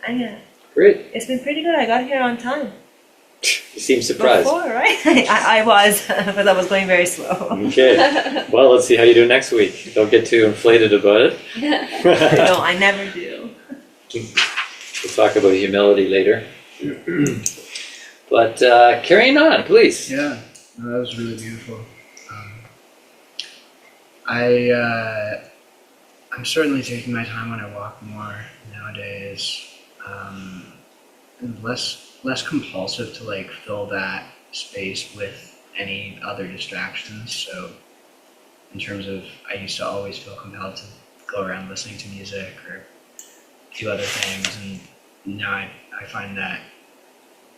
S2: And yeah,
S1: Great.
S2: it's been pretty good. I got here on time.
S1: You seem surprised.
S2: Before, right? I was, but I was going very slow.
S1: Okay. Well, let's see how you do next week. Don't get too inflated about it.
S2: No, I never do.
S1: We'll talk about humility later. But carrying on, please.
S7: Yeah, no, that was really beautiful. I'm certainly taking my time when I walk more nowadays, and less compulsive to like fill that space with any other distractions. So, in terms of, I used to always feel compelled to go around listening to music or do other things, and now I find that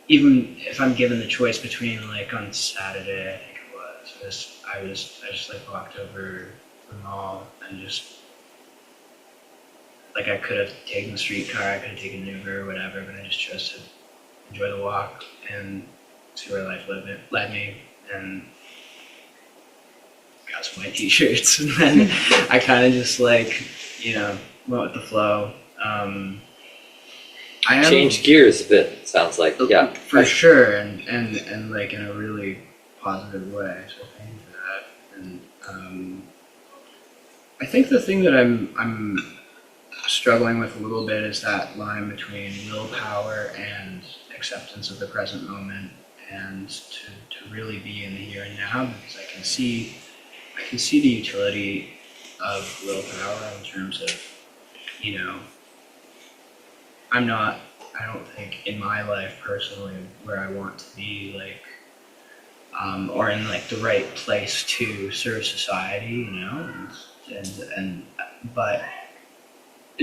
S7: even if I'm given the choice between, like on Saturday, I think it was, I just like walked over the mall and just, like I could have taken the streetcar, I could have taken an Uber or whatever, but I just chose to enjoy the walk and see where life led me, and got some white t-shirts, and then I kind of just like, went with the flow. I am,
S1: Change gears a bit, sounds like. Yeah.
S7: for sure, and like in a really positive way. So thank you for that. And I think the thing that I'm struggling with a little bit is that line between willpower and acceptance of the present moment, and to really be in the here and now, because I can see the utility of willpower in terms of, I don't think in my life personally where I want to be, like, or in like the right place to serve society, but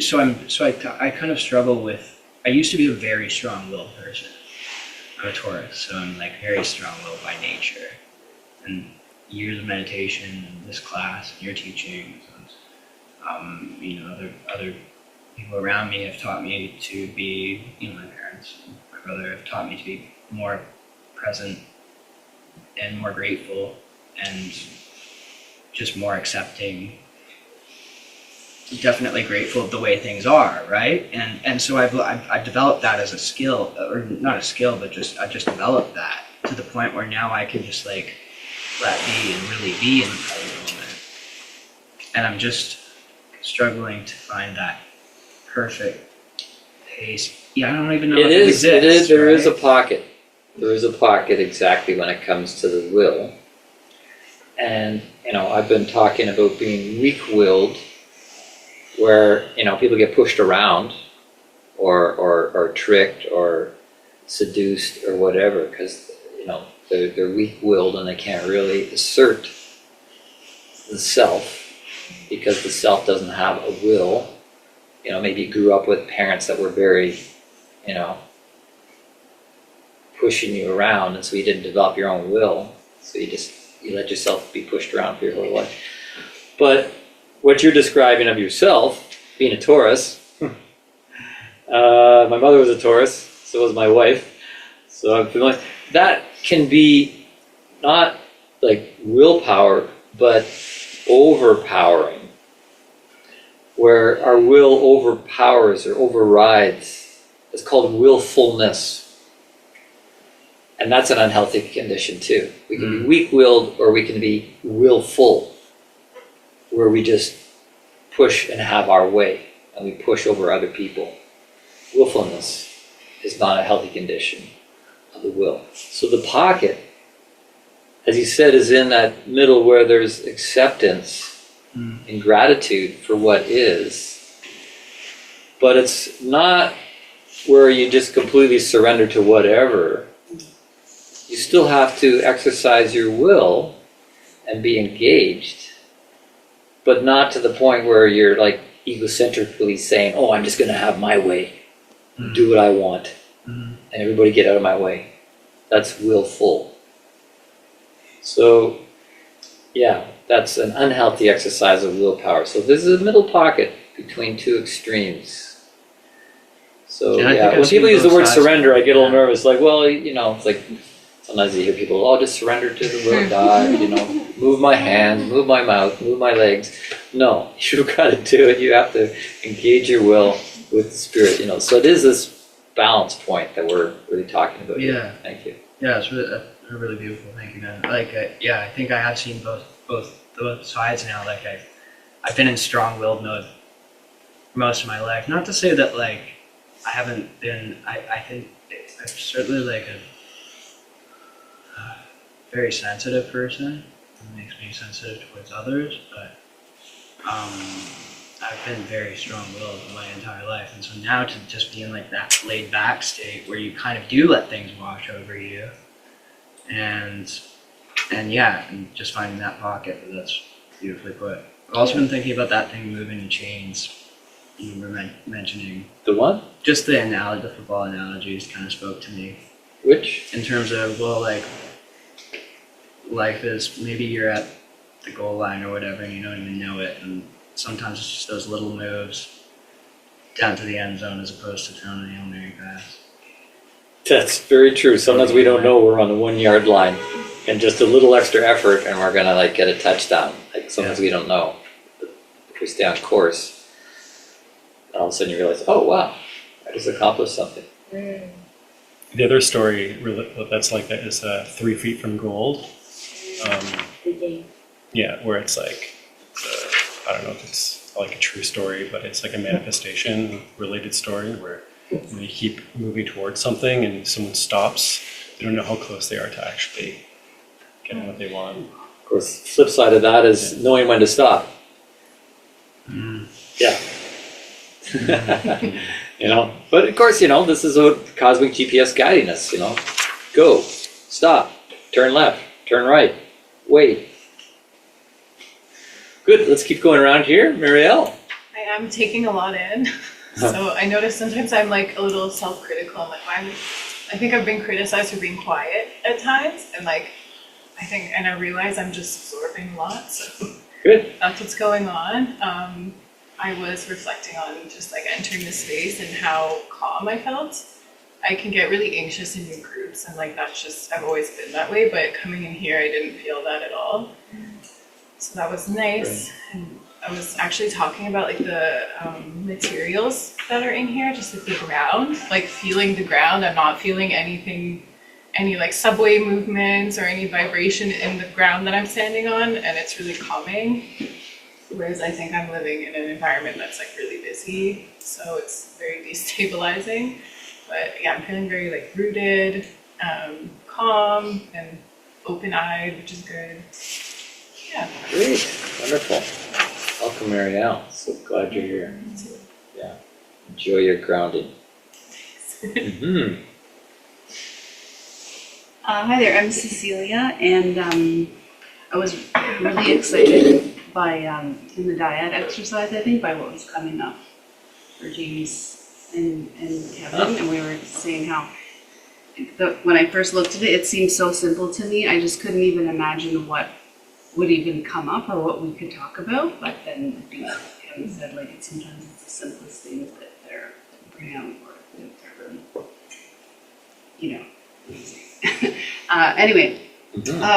S7: so I kind of struggle with, I used to be a very strong-willed person. I'm a Taurus, so I'm like very strong-willed by nature, and years of meditation and this class and your teaching. You know, other people around me have taught me to be, you know, my parents and my brother have taught me to be more present and more grateful and just more accepting. Definitely grateful of the way things are, right? And so I've developed that as a skill, or not a skill, but I've just developed that to the point where now I can just like let be and really be in the present moment. And I'm just struggling to find that perfect pace. Yeah, I don't even know if it exists.
S1: It is, there is a
S7: right?
S1: pocket. There is a pocket exactly when it comes to the will. And, you know, I've been talking about being weak-willed, where, you know, people get pushed around or tricked or seduced or whatever, because, you know, they're weak-willed and they can't really assert the self, because the self doesn't have a will. You know, maybe you grew up with parents that were very, you know, pushing you around, and so you didn't develop your own will. So you let yourself be pushed around for your whole life. But what you're describing of yourself, being a Taurus, my mother was a Taurus, so was my wife, so I'm familiar. That can be not like willpower, but overpowering, where our will overpowers or overrides. It's called willfulness. And that's an unhealthy condition too. We can be weak-willed, or we can be willful, where we just push and have our way, and we push over other people. Willfulness is not a healthy condition of the will. So the pocket, as you said, is in that middle where there's acceptance and gratitude for what is, but it's not where you just completely surrender to whatever. You still have to exercise your will and be engaged, but not to the point where you're like egocentrically saying, oh, I'm just going to have my way, do what I want, and everybody get out of my way. That's willful. So, yeah, that's an unhealthy exercise of willpower. So this is a middle pocket between two extremes. So yeah, when people use the word surrender, I get a little nervous. Like, well, you know, it's like sometimes you hear people, oh, just surrender to the will of God, you know, move my hands, move my mouth, move my legs. No, you've got to do it. You have to engage your will with the Spirit, you know. So it is this balance point that we're really talking about here. Thank you.
S7: Yeah, it's really beautiful. Thank you, man. Like, I think I have seen both sides now. Like, I've been in strong-willed mode for most of my life. Not to say that like I haven't been. I think I'm certainly like a very sensitive person. It makes me sensitive towards others, but I've been very strong-willed my entire life, and so now to just be in like that laid-back state where you kind of do let things wash over you, and just finding that pocket. That's beautifully put. I've also been thinking about that thing moving in chains you were mentioning.
S1: The one?
S7: Just the analogy, the football analogies kind of spoke to me.
S1: Which?
S7: In terms of, well, like, life is, maybe you're at the goal line or whatever and you don't even know it, and sometimes it's just those little moves down to the end zone as opposed to throwing a Hail Mary pass.
S1: That's very true. Sometimes we don't know we're on the 1 yard line, and just a little extra effort and we're gonna like get a touchdown. Like sometimes we don't know. But if we stay on course, all of a sudden you realize, oh wow, I just accomplished something.
S6: The other story that's like that is 3 Feet from Gold. Yeah, where it's like, I don't know if it's like a true story, but it's like a manifestation related story where when you keep moving towards something and someone stops, they don't know how close they are to actually getting what they want.
S1: Of course, the flip side of that is knowing when to stop. Yeah. You know, but of course, you know, this is a cosmic GPS guiding us, you know. Go, stop, turn left, turn right, wait. Good, let's keep going around here. Marielle.
S4: I am taking a lot in. So I notice sometimes I'm like a little self-critical. I'm like, I think I've been criticized for being quiet at times. And like, I I think, and I realize I'm just absorbing a lot, so
S1: Good.
S4: that's what's going on. I was reflecting on just like entering the space and how calm I felt. I can get really anxious in new groups, and like that's just, I've always been that way, but coming in here, I didn't feel that at all. So that was nice. And I was actually talking about like the materials that are in here, just like the ground, like feeling the ground. I'm not feeling anything, any like subway movements or any vibration in the ground that I'm standing on, and it's really calming. Whereas I think I'm living in an environment that's like really busy, so it's very destabilizing. But yeah, I'm feeling very like rooted, calm, and open-eyed, which is good. Yeah.
S1: Great. Wonderful. Welcome, Marielle. So glad you're here. Yeah. Enjoy your grounding. Mm-hmm.
S8: Hi there, I'm Cecilia, and I was really excited by, in the diet exercise, I think, by what was coming up for James and Kevin, and we were saying how when I first looked at it, it seemed so simple to me. I just couldn't even imagine what would even come up or what we could talk about. But then I think Kevin said, like, sometimes it's the simplest things that they're bring out or that they're really, you know, amazing. Anyway,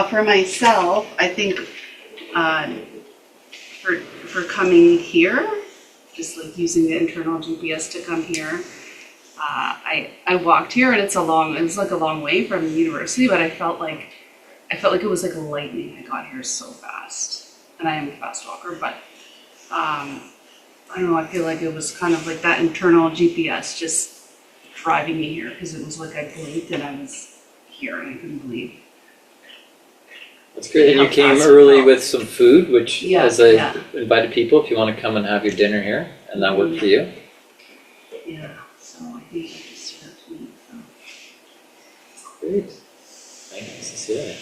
S8: for myself, I think for coming here, just like using the internal GPS to come here, I walked here, and it was like a long way from university, but I felt like it was like lightning. I got here so fast, and I am a fast walker, but I don't know, I feel like it was kind of like that internal GPS just driving me here, because it was like I blinked and I was here and I couldn't believe.
S1: That's great. And you
S8: How
S1: came
S8: fast
S1: early
S8: it felt.
S1: with some food, which,
S8: Yeah,
S1: as I
S8: yeah.
S1: invited people, if you want to come and have your dinner here, and that worked for you.
S8: Yeah, so I think I just stood up to me, so.
S1: Great. Thank you, Cecilia.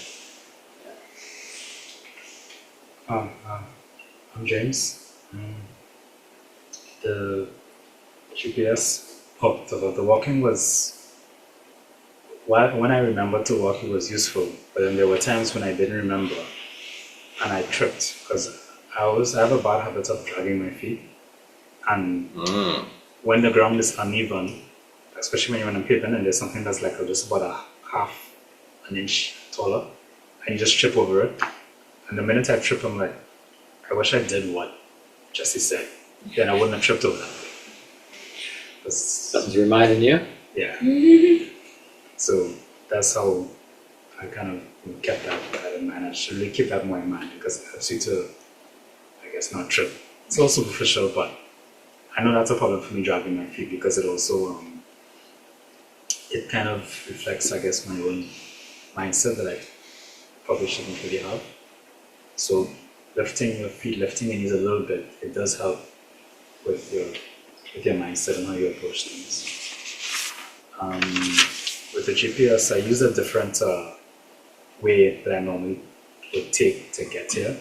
S9: I'm James. The GPS, the walking was, when I remembered to walk, it was useful. But then there were times when I didn't remember and I tripped, because I have a bad habit of dragging my feet. And when the ground is uneven, especially when you're on a pavement and there's something that's like just about a half an inch taller, and you just trip over it. And the minute I trip, I'm like, I wish I did what Jesse said. Then I wouldn't have tripped over that.
S1: Something's reminding you?
S9: Yeah. So that's how I kind of kept that in mind. I should really keep that more in mind, because it helps you to, I guess, not trip. It's all superficial, but I know that's a problem for me, dragging my feet, because it also, it kind of reflects, I guess, my own mindset that I probably shouldn't really have. So lifting your feet, lifting your knees a little bit, it does help with your mindset and how you approach things. With the GPS, I use a different way that I normally would take to get here.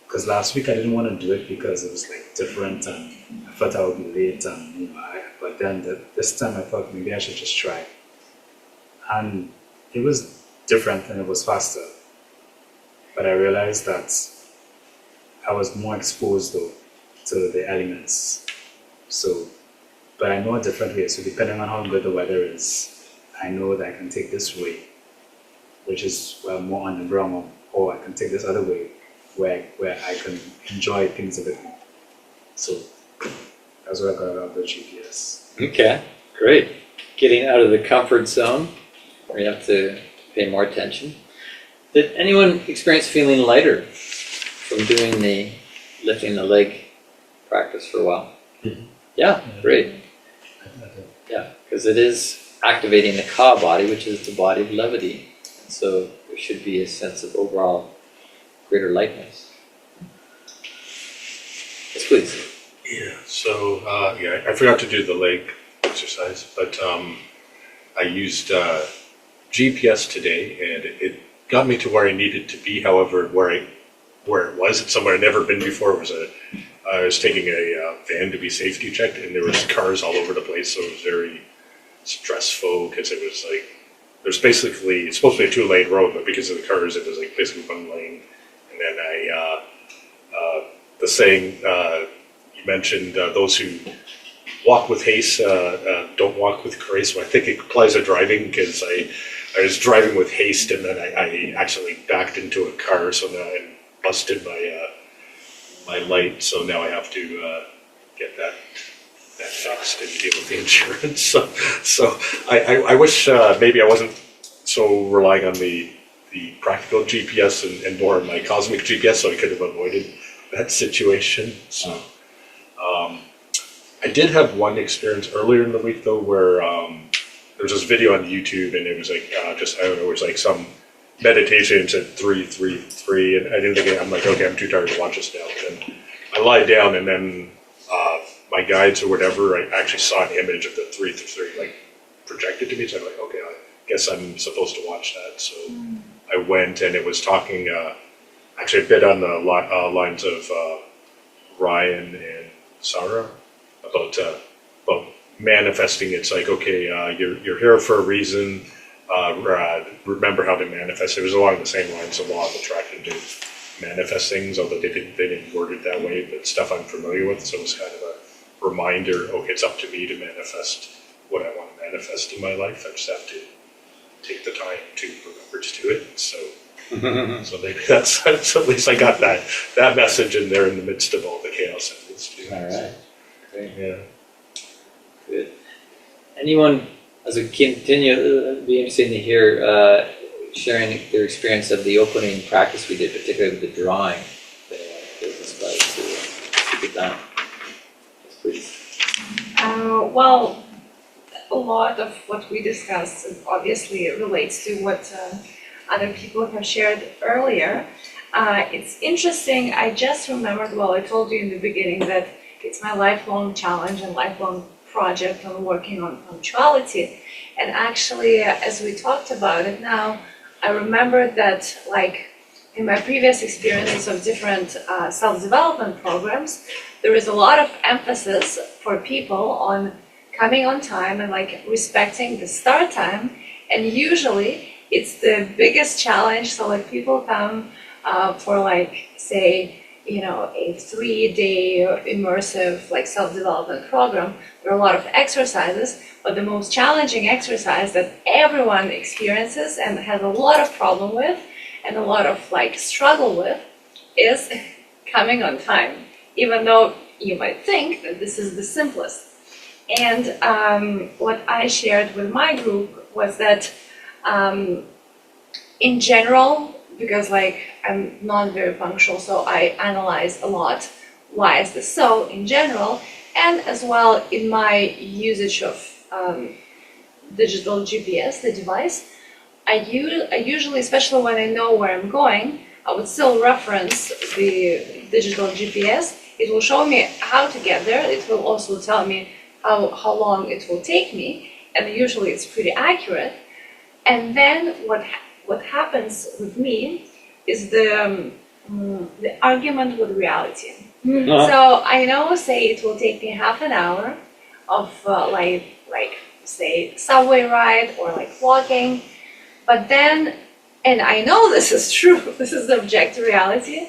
S9: Because last week I didn't want to do it because it was like different, and I thought I would be late, and but then this time I thought maybe I should just try. And it was different and it was faster. But I realized that I was more exposed though to the elements. So, but I know a different way. So depending on how good the weather is, I know that I can take this way, which is more on the ground, or I can take this other way, where I can enjoy things a bit more. So that's what I got out of the GPS.
S1: Okay, great. Getting out of the comfort zone, where you have to pay more attention. Did anyone experience feeling lighter from doing the lifting the leg practice for a while?
S9: Mm-hmm.
S1: Yeah, great. Yeah, because it is activating the Ka body, which is the body of levity. And so there should be a sense of overall greater lightness. Yes, please.
S10: Yeah, so, I forgot to do the leg exercise, but I used GPS today, and it got me to where I needed to be. However, where it was, somewhere I'd never been before, I was taking a van to be safety checked, and there was cars all over the place, so it was very stressful, because it was like there's basically, it's supposed to be a 2-lane road, but because of the cars, it was like basically 1 lane. And then the saying, you mentioned, those who walk with haste, don't walk with grace. So I think it applies to driving, because I was driving with haste and then I actually backed into a car, so now I busted my light, so now I have to get that fixed and deal with the insurance. So I wish maybe I wasn't so relying on the practical GPS and more on my cosmic GPS, so I could have avoided that situation. So I did have one experience earlier in the week though, where there was this video on YouTube, and it was like just, I don't know, it was like some meditation. It said 3, 3, 3, and I didn't think I'm like, okay, I'm too tired to watch this now. And I lied down, and then my guides or whatever, I actually saw an image of the 3, 3, 3 like projected to me. So I'm like, okay, I guess I'm supposed to watch that. So I went, and it was talking actually a bit on the lines of Ryan and Sarah about manifesting. It's like, okay, you're here for a reason. Remember how to manifest. It was along the same lines of law of attraction to manifest things, although they didn't word it that way, but stuff I'm familiar with. So it was kind of a reminder, okay, it's up to me to manifest what I want to manifest in my life. I just have to take the time to remember to do it. So maybe that's at least I got that message in there in the midst of all the chaos that was too.
S1: All right. Great.
S10: Yeah.
S1: Good. Anyone, as we continue, it'd be interesting to hear sharing their experience of the opening practice we did, particularly with the drawing. The business guys to get done. Yes, please.
S11: Well, a lot of what we discussed obviously relates to what other people have shared earlier. It's interesting, I just remembered, well, I told you in the beginning that it's my lifelong challenge and lifelong project on working on punctuality. And actually, as we talked about it now, I remembered that, like, in my previous experiences of different self-development programs, there is a lot of emphasis for people on coming on time and like respecting the start time. And usually it's the biggest challenge. So like people come for like, say, you know, a 3-day immersive like self-development program. There are a lot of exercises, but the most challenging exercise that everyone experiences and has a lot of problem with and a lot of like struggle with is coming on time, even though you might think that this is the simplest. And what I shared with my group was that in general, because like I'm not very punctual, so I analyze a lot, why is this so in general, and as well in my usage of digital GPS, the device, I usually, especially when I know where I'm going, I would still reference the digital GPS. It will show me how to get there. It will also tell me how long it will take me, and usually it's pretty accurate. And then what happens with me is the argument with reality. So I know, say it will take me half an hour of like say subway ride or like walking, but then, and I know this is true, this is the objective reality,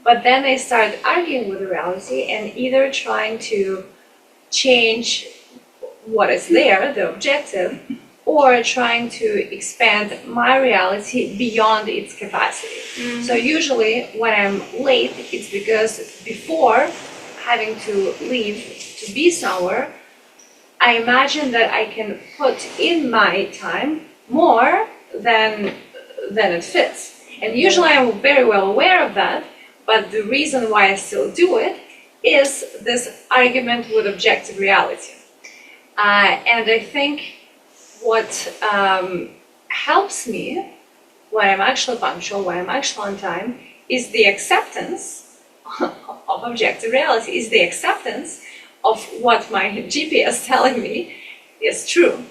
S11: but then I start arguing with the reality and either trying to change what is there, the objective, or trying to expand my reality beyond its capacity. So usually when I'm late, it's because before having to leave to be somewhere, I imagine that I can put in my time more than it fits. And usually I'm very well aware of that, but the reason why I still do it is this argument with objective reality. And I think what helps me when I'm actually punctual, when I'm actually on time, is the acceptance of objective reality, is the acceptance of what my GPS is telling me is true.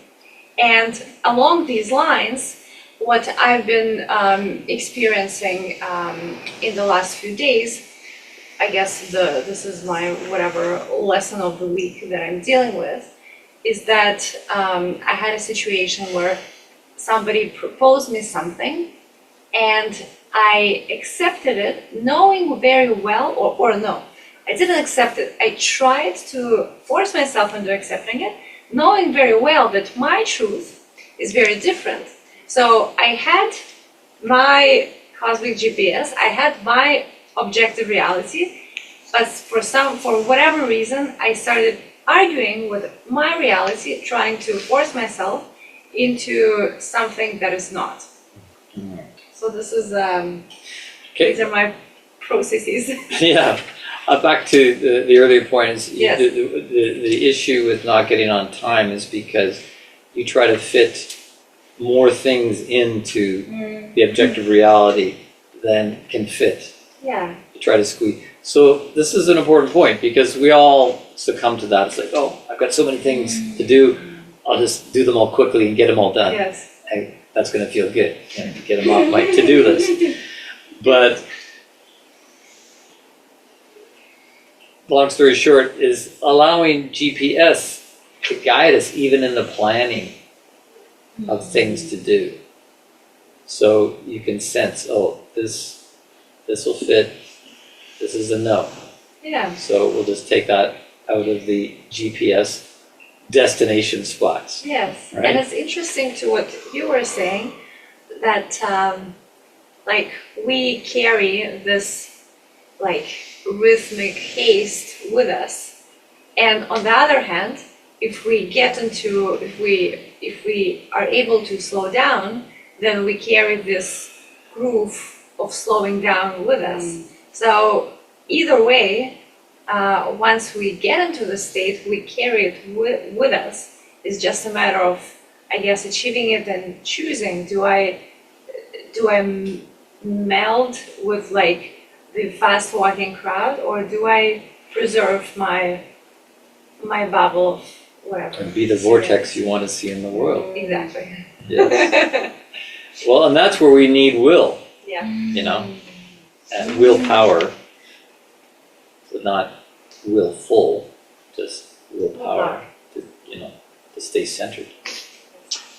S11: And along these lines, what I've been experiencing in the last few days, I guess this is my whatever lesson of the week that I'm dealing with, is that I had a situation where somebody proposed me something and I accepted it knowing very well, or no, I didn't accept it. I tried to force myself into accepting it, knowing very well that my truth is very different. So I had my cosmic GPS, I had my objective reality, but for whatever reason, I started arguing with my reality, trying to force myself into something that is not. So this is,
S1: Okay.
S11: these are my processes.
S1: Yeah, back to the earlier point is
S11: Yes.
S1: the issue with not getting on time is because you try to fit more things into the objective reality than can fit.
S11: Yeah,
S1: You try to squeeze. So this is an important point because we all succumb to that. It's like, oh, I've got so many things to do. I'll just do them all quickly and get them all done.
S11: yes.
S1: Hey, that's going to feel good. Get them off my to-do list. But long story short is allowing GPS to guide us even in the planning of things to do. So you can sense, oh, this will fit, this is a no.
S11: Yeah,
S1: So we'll just take that out of the GPS destination spots.
S11: yes.
S1: Right.
S11: And it's interesting to what you were saying, that like we carry this like rhythmic haste with us. And on the other hand, if we are able to slow down, then we carry this groove of slowing down with us. So either way, once we get into the state, we carry it with us. It's just a matter of, I guess, achieving it and choosing. Do I meld with like the fast walking crowd, or do I preserve my bubble of whatever?
S1: And be the vortex you want to see in the world.
S11: Exactly.
S1: Yes. Well, and that's where we need will,
S11: Yeah.
S1: you know, and willpower. So not willful, just willpower to, to stay centered.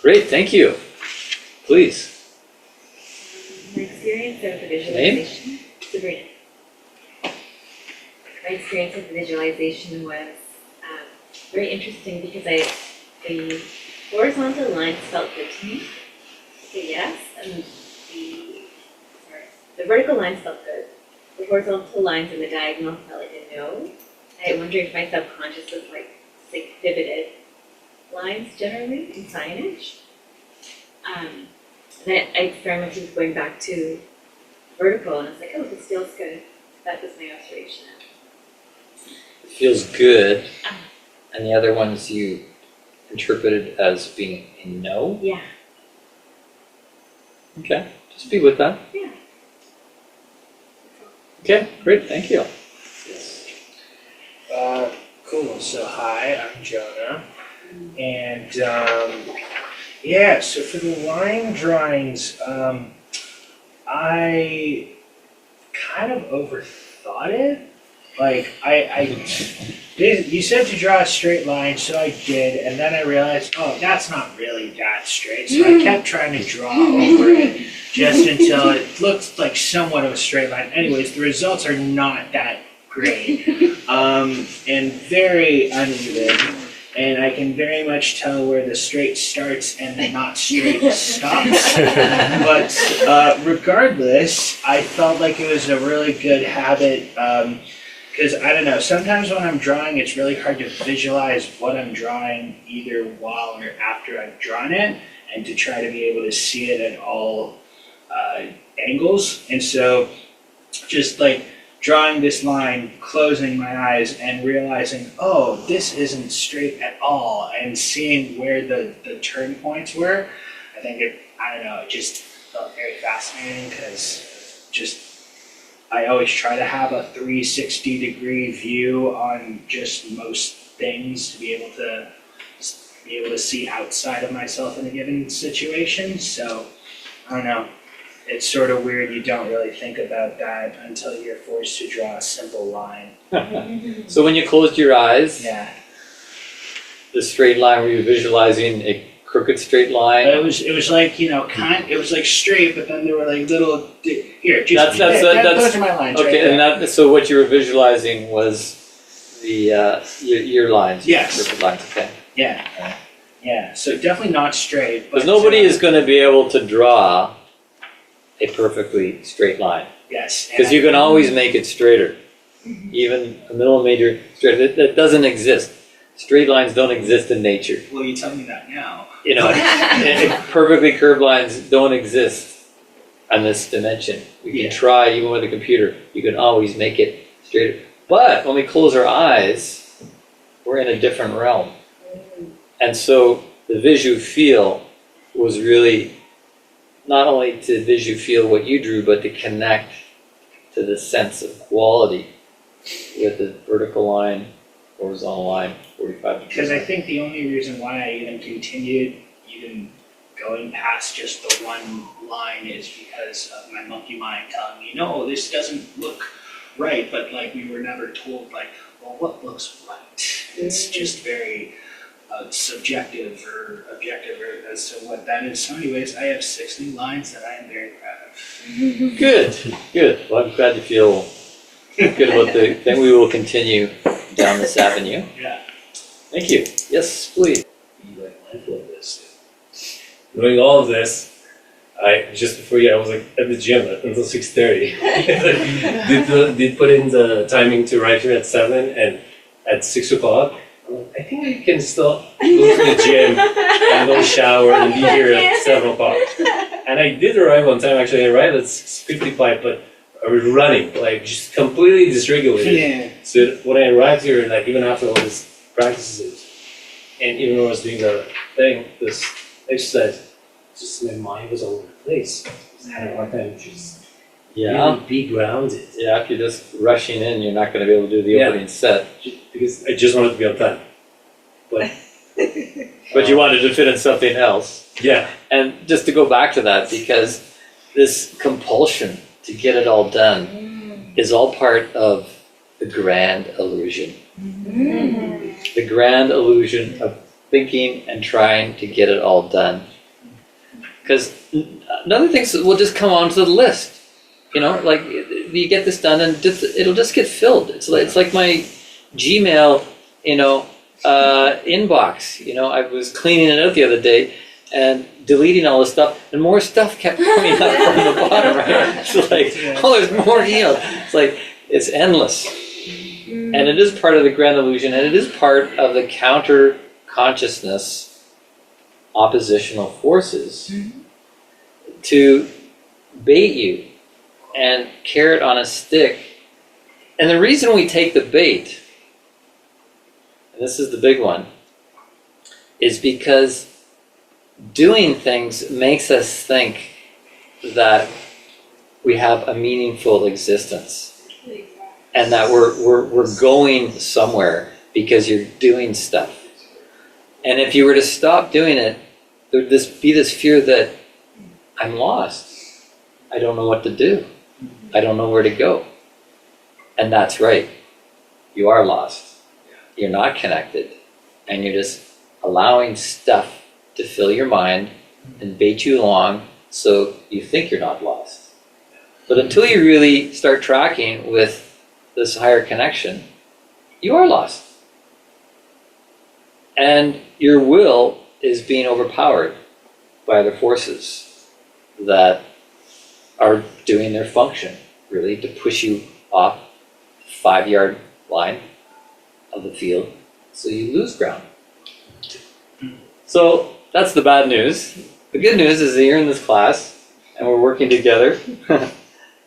S1: Great, thank you. Please.
S12: My experience of the
S1: Name?
S12: visualization, Sabrina. My experience of the visualization was very interesting because the horizontal lines felt good to me, so yes, and the vertical lines felt good. The horizontal lines and the diagonal felt like a no. I wonder if my subconscious was like pivoted lines generally in signage. And then I experimented with going back to vertical, and I was like, oh, this feels good. That was my observation.
S1: It feels good. And the other ones you interpreted as being a no?
S12: Yeah.
S1: Okay, just be with that.
S12: Yeah.
S1: Okay, great, thank you.
S13: Cool. So hi, I'm Jonah, and yeah. So for the line drawings, I kind of overthought it. Like you said to draw a straight line, so I did, and then I realized, oh, that's not really that straight. So I kept trying to draw over it just until it looked like somewhat of a straight line. Anyways, the results are not that great, and very uneven. And I can very much tell where the straight starts and the not straight stops. But regardless, I felt like it was a really good habit. Because I don't know, sometimes when I'm drawing, it's really hard to visualize what I'm drawing either while or after I've drawn it, and to try to be able to see it at all angles. And so just like drawing this line, closing my eyes and realizing, oh, this isn't straight at all, and seeing where the turn points were, I think it just felt very fascinating, because I always try to have a 360-degree view on just most things to be able to see outside of myself in a given situation. So I don't know. It's sort of weird. You don't really think about that until you're forced to draw a simple line.
S1: So when you closed your eyes,
S13: Yeah.
S1: the straight line, were you visualizing a crooked straight line.
S13: But it was like, you know, it was like straight, but then there were like little, here, just,
S1: That's
S13: those are my lines right
S1: Okay,
S13: there.
S1: and so what you were visualizing was the, your lines.
S13: Yes.
S1: Crooked lines, okay.
S13: Yeah, yeah, so definitely not straight, but.
S1: Because nobody is gonna be able to draw a perfectly straight line.
S13: Yes. and
S1: Because you can always make it straighter. Even a millimeter straight, that doesn't exist. Straight lines don't exist in nature.
S13: Well, you tell me that now.
S1: You know, perfectly curved lines don't exist on this dimension. We
S13: Yeah.
S1: can try, even with a computer, you can always make it straighter. But when we close our eyes, we're in a different realm. And so the visual feel was really not only to visual feel what you drew, but to connect to the sense of quality with the vertical line, horizontal line, 45 degrees.
S13: Because I think the only reason why I even continued even going past just the one line is because of my monkey mind telling me, no, this doesn't look right, but like we were never told like, well, what looks right? It's just very subjective or objective as to what that is. So anyways, I have 6 new lines that I am very proud of.
S1: Good. Well, I'm glad you feel good about then we will continue down this avenue.
S13: Yeah.
S1: Thank you. Yes, please.
S14: Be like mindful of this. Knowing all of this, I just before I was like at the gym until 6:30. did put in the timing to arrive here at 7 and at 6 o'clock. I'm like, I think I can still go to the gym and go shower and be here at 7 o'clock. And I did arrive on time. Actually, I arrived at 6:55, but I was running, like just completely dysregulated.
S13: Yeah.
S14: So when I arrived here, like even after all these practices, and even when I was doing the thing, this exercise, just my mind was all over the place. I had a hard time just really be grounded.
S1: Yeah, if you're just rushing in, you're not going to be able to do the
S14: Yeah.
S1: opening set.
S14: Because I just wanted to be on time. But
S1: But you wanted to fit in something else.
S14: yeah,
S1: And just to go back to that, because this compulsion to get it all done is all part of the grand illusion. The grand illusion of thinking and trying to get it all done. Because another thing will just come onto the list. You know, like you get this done and it'll just get filled. It's like my Gmail, inbox. You know, I was cleaning it out the other day and deleting all this stuff, and more stuff kept coming up from the bottom. Right? It's like, oh, there's more emails. It's like it's endless, and it is part of the grand illusion, and it is part of the counter consciousness oppositional forces to bait you and carrot on a stick. And the reason we take the bait, and this is the big one, is because doing things makes us think that we have a meaningful existence and that we're going somewhere because you're doing stuff. And if you were to stop doing it, there'd be this fear that I'm lost. I don't know what to do. I don't know where to go. And that's right. You are lost. You're not connected. And you're just allowing stuff to fill your mind and bait you along so you think you're not lost. But until you really start tracking with this higher connection, you are lost. And your will is being overpowered by other forces that are doing their function, really, to push you off the 5-yard line of the field so you lose ground. So that's the bad news. The good news is that you're in this class and we're working together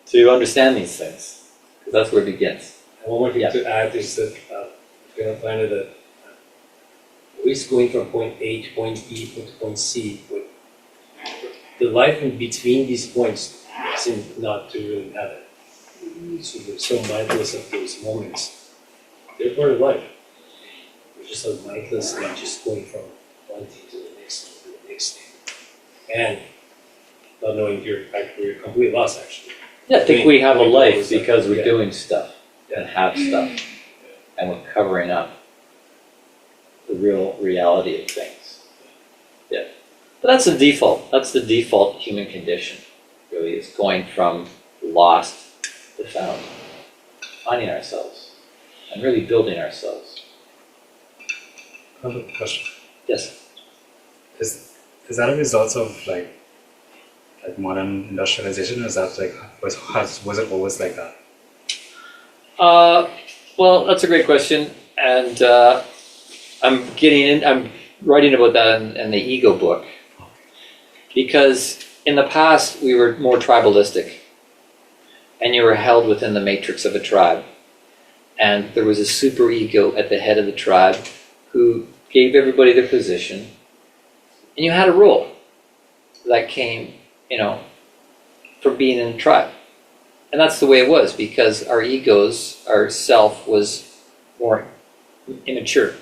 S1: to understand these things, because that's where it begins.
S14: and one more thing to add is that you're gonna find that always going from point A to point B to point C, but the life in between these points seems not to really have it. So we're so mindless of those moments. They're part of life. We're just so mindless and just going from one thing to the next thing to the next thing. And not knowing you're completely lost actually.
S1: Yeah, I think we have a
S14: Doing
S1: life
S14: stuff.
S1: because we're
S14: Yeah.
S1: doing stuff and have stuff, and we're covering up the real reality of things. Yeah. But that's the default. That's the default human condition, really, is going from lost to found, finding ourselves, and really building ourselves.
S9: I have a question.
S1: Yes.
S9: Is that a result of like modern industrialization, or is that like was it always like that?
S1: Well, that's a great question, and I'm writing about that in the ego book, because in the past we were more tribalistic, and you were held within the matrix of a tribe, and there was a super ego at the head of the tribe who gave everybody their position, and you had a role that came, from being in the tribe. And that's the way it was, because our egos, our self was more immature,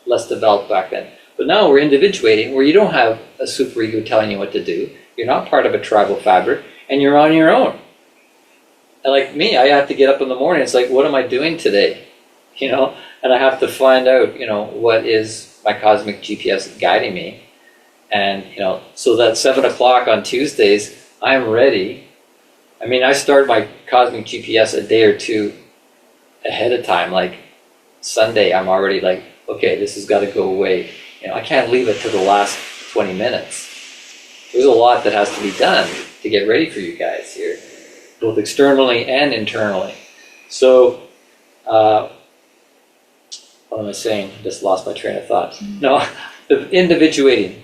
S1: less developed back then. But now we're individuating, where you don't have a superego telling you what to do. You're not part of a tribal fabric, and you're on your own. And like me, I have to get up in the morning. It's like, what am I doing today? And I have to find out, what is my cosmic GPS guiding me. And, so that 7 o'clock on Tuesdays, I'm ready. I mean, I start my cosmic GPS a day or two ahead of time. Like Sunday, I'm already like, okay, this has got to go away. I can't leave it to the last 20 minutes. There's a lot that has to be done to get ready for you guys here, both externally and internally. So, what am I saying? Just lost my train of thought. No, the individuating.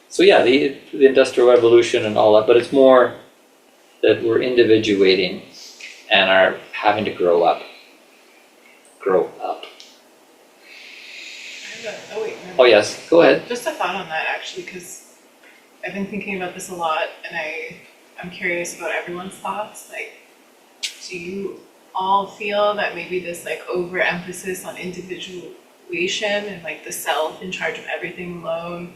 S1: So yeah, the Industrial Revolution and all that, but it's more that we're individuating and are having to grow up. Grow up. Oh yes, go ahead.
S4: Just a thought on that actually, because I've been thinking about this a lot, and I'm curious about everyone's thoughts. Like, do you all feel that maybe this overemphasis on individuation and the self in charge of everything alone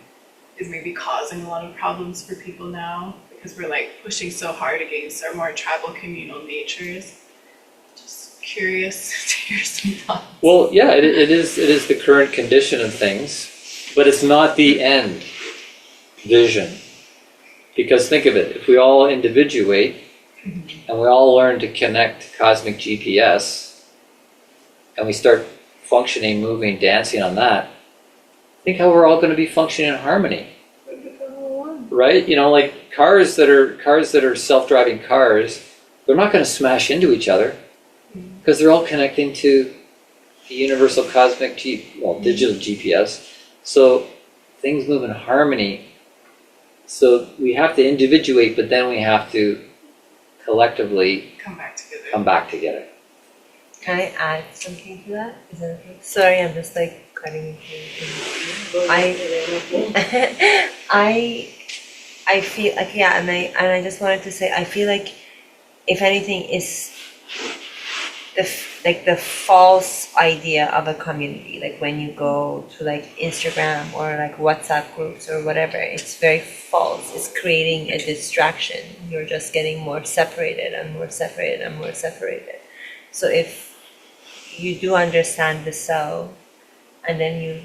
S4: is maybe causing a lot of problems for people now, because we're pushing so hard against our more tribal communal natures? Just curious to hear some thoughts.
S1: Well, yeah, it is the current condition of things, but it's not the end vision. Because think of it, if we all individuate and we all learn to connect cosmic GPS and we start functioning, moving, dancing on that, think how we're all going to be functioning in harmony. Right? Cars that are self-driving cars, they're not going to smash into each other because they're all connecting to the universal cosmic digital GPS. So things move in harmony. So we have to individuate, but then we have to collectively
S4: come back together.
S2: Can I add something to that? Is that okay? Sorry, I'm just cutting into I feel and I just wanted to say, I feel like if anything is the false idea of a community, when you go to Instagram or WhatsApp groups or whatever, it's very false. It's creating a distraction. You're just getting more separated and more separated and more separated. So if you do understand the self, and then you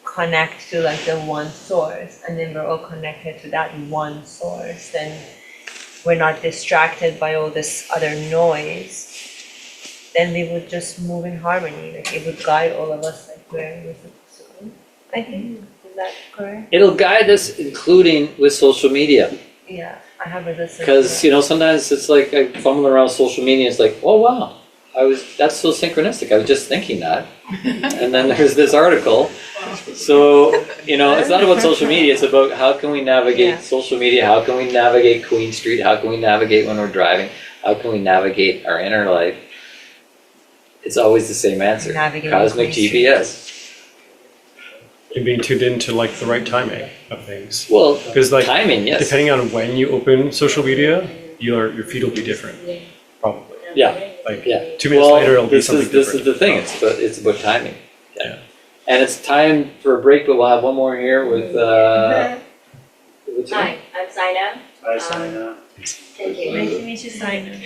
S2: connect to the one source, and then we're all connected to that one source, then we're not distracted by all this other noise, then we would just move in harmony. It would guide all of us where we're supposed to go. I think, is that correct?
S1: It'll guide us, including with social media.
S2: Yeah, I have a listen.
S1: Because, sometimes it's I fumble around social media, it's oh wow, that's so synchronistic, I was just thinking that. And then there's this article. So, it's not about social media, it's about how can we navigate social media, how can we navigate Queen Street, how can we navigate when we're driving, how can we navigate our inner life. It's always the same answer.
S2: Navigating
S1: Cosmic
S2: Queen
S1: GPS.
S6: And being tuned into the right timing of things.
S1: Well,
S6: because
S1: timing, yes.
S6: Depending on when you open social media, your feed will be different, probably.
S1: Yeah.
S6: 2 minutes later, it'll be something
S1: This
S6: different.
S1: is the thing. It's about timing. Yeah. And it's time for a break, but we'll have one more here with. What's your name?
S12: Hi, I'm Saina.
S9: Hi, Saina.
S12: Thank you.
S2: Nice to meet you, Simon.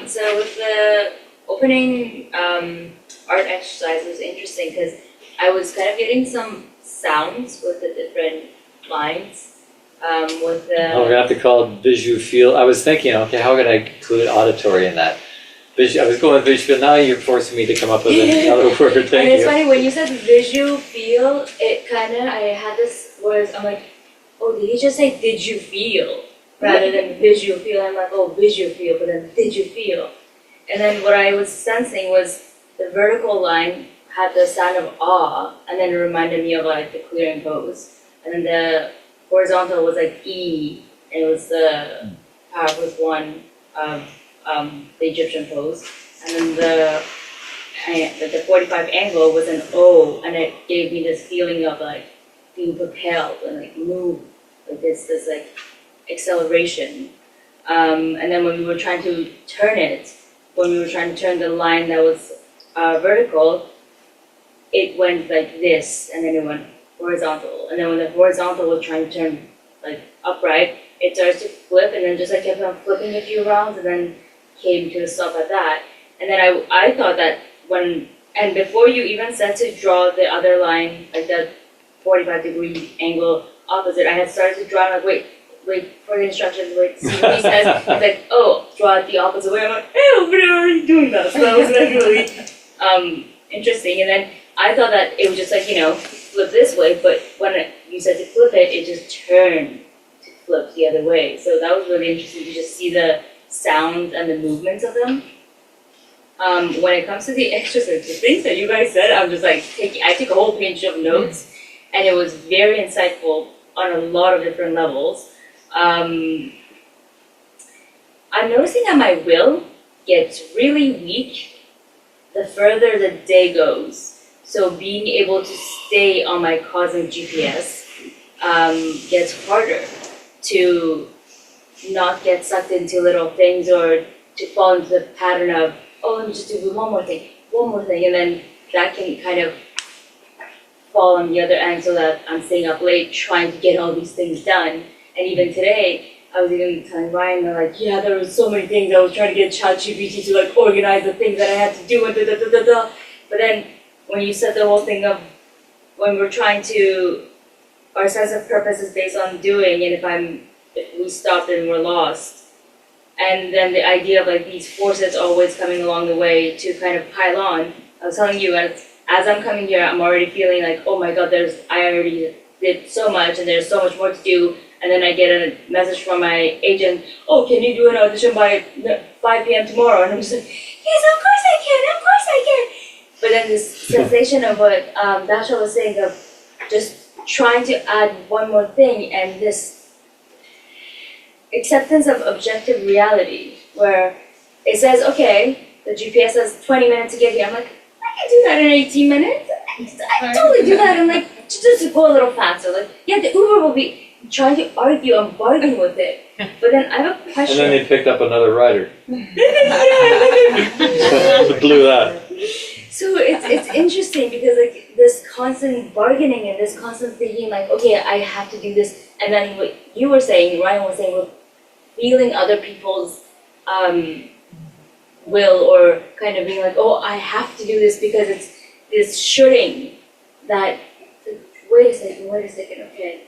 S12: So with the opening art exercise, it was interesting because I was kind of getting some sounds with the different lines, with
S1: Oh, we're
S12: the,
S1: gonna have to call it visual field. I was thinking, okay, how could I include auditory in that? I was going with visual field, now you're forcing me to come up with another word,
S12: and
S1: thank
S12: it's
S1: you.
S12: funny, when you said visual feel, it kinda, I had this words, I'm like, oh, did he just say did you feel? Rather than visual feel, I'm like, oh, visual feel, but then did you feel? And then what I was sensing was the vertical line had the sound of awe, and then it reminded me of like the clearing pose. And then the horizontal was like E, and it was the power pose one of the Egyptian pose. And then the 45 angle was an O, and it gave me this feeling of like being propelled and like move, like this like acceleration. And then when we were trying to turn it, when we were trying to turn the line that was vertical, it went like this, and then it went horizontal. And then when the horizontal was trying to turn like upright, it started to flip, and then just like kept on flipping a few rounds, and then came to a stop at that. And then I thought that and before you even said to draw the other line, like the 45-degree angle opposite, I had started to draw, like, wait for the instructions, wait, see what he says. It's like, oh, draw it the opposite way. I'm like, hey, over there already doing that. So that was like really interesting. And then I thought that it was just like, flip this way, but when you said to flip it, it just turned to flip the other way. So that was really interesting to just see the sounds and the movements of them. When it comes to the exercise, the things that you guys said, I'm just like I took a whole page of notes, and it was very insightful on a lot of different levels. I'm noticing that my will gets really weak the further the day goes. So being able to stay on my cosmic GPS gets harder, to not get sucked into little things or to fall into the pattern of, oh, let me just do one more thing, and then that can kind of fall on the other end, so that I'm staying up late trying to get all these things done. And even today, I was even telling Ryan, they're like, yeah, there were so many things. I was trying to get ChatGPT to like organize the things that I had to do and da. But then when you said the whole thing of when we're trying to, our sense of purpose is based on doing, and if we stop then we're lost. And then the idea of like these forces always coming along the way to kind of pile on. I was telling you, as I'm coming here, I'm already feeling like, oh my God, I already did so much, and there's so much more to do. And then I get a message from my agent, oh, can you do an audition by 5 p.m. tomorrow? And I'm just like, yes, of course I can. But then this sensation of what Dasha was saying of just trying to add one more thing, and this acceptance of objective reality, where it says, okay, the GPS says 20 minutes to get here. I'm like, I can do that in 18 minutes. I can totally do that in like, just to go a little faster. Like, yeah, the Uber will be trying to argue and bargain with it. But then I have a question.
S1: And then they picked up another rider. Blew that.
S12: So it's interesting because like this constant bargaining and this constant thinking like, okay, I have to do this. And then what you were saying, Ryan was saying, well, feeling other people's will, or kind of being like, oh, I have to do this because it's this shoulding that, wait a second, okay.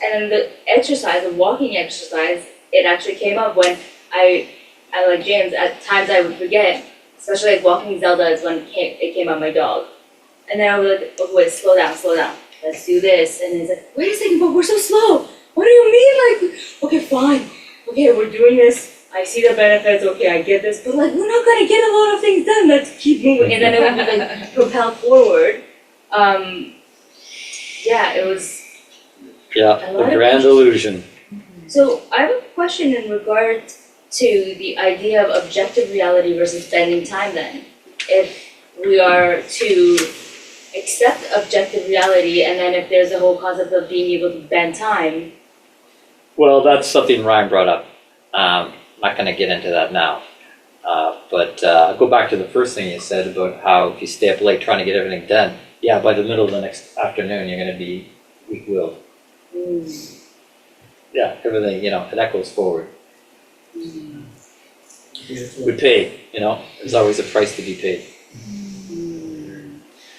S12: And the exercise, the walking exercise, it actually came up when I like James, at times I would forget, especially like walking Zelda is when it came out my dog. And then I was like, oh, wait, slow down, let's do this. And he's like, wait a second, but we're so slow. What do you mean? Like, okay, fine. Okay, we're doing this. I see the benefits. Okay, I get this. But like, we're not going to get a lot of things done. Let's keep moving. And then it would be like propelled forward. Yeah, it was.
S1: Yeah, the grand illusion.
S12: So I have a question in regard to the idea of objective reality versus bending time then. If we are to accept objective reality, and then if there's a whole concept of being able to bend time.
S1: Well, that's something Ryan brought up. I'm not going to get into that now. But I'll go back to the first thing you said about how if you stay up late trying to get everything done, yeah, by the middle of the next afternoon, you're going to be weak-willed. Yeah, everything, it echoes forward. We pay, there's always a price to be paid.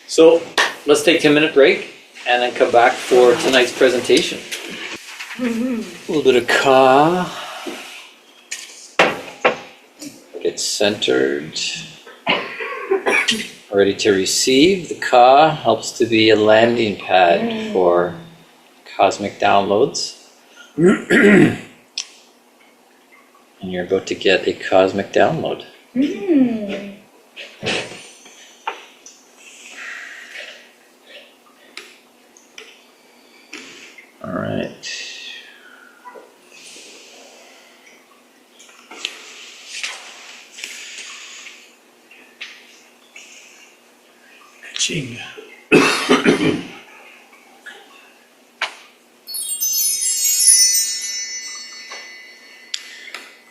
S1: So let's take a 10-minute break and then come back for tonight's presentation. A little bit of Ka. Get centered. Ready to receive. The Ka helps to be a landing pad for cosmic downloads. And you're about to get a cosmic download. All right.
S6: Ching.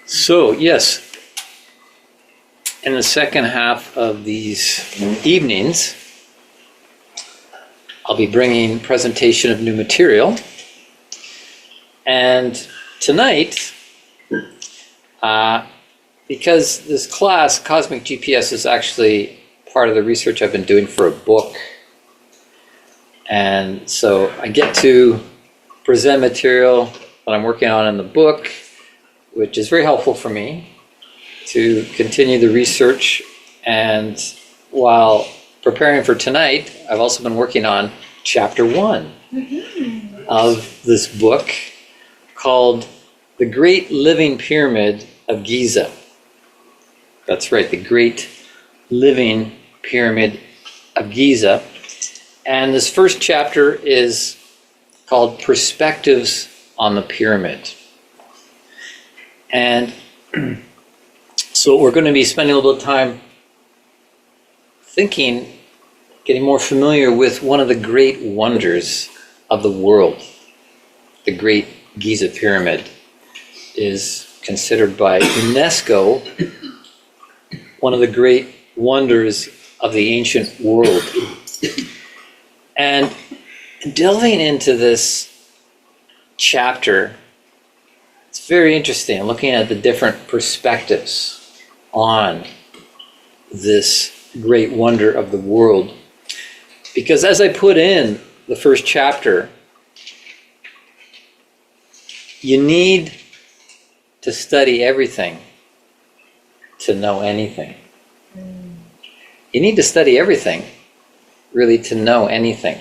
S1: So, yes, in the second half of these evenings, I'll be bringing presentation of new material. And tonight, because this class, Cosmic GPS, is actually part of the research I've been doing for a book. And so I get to present material that I'm working on in the book, which is very helpful for me to continue the research. And while preparing for tonight, I've also been working on chapter 1 of this book called The Great Living Pyramid of Giza. That's right, the Great Living Pyramid of Giza. And this first chapter is called Perspectives on the Pyramid. And so we're going to be spending a little bit of time thinking, getting more familiar with one of the great wonders of the world. The Great Giza Pyramid is considered by UNESCO one of the great wonders of the ancient world. And delving into this chapter, it's very interesting looking at the different perspectives on this great wonder of the world. Because as I put in the first chapter, you need to study everything to know anything. You need to study everything, really, to know anything.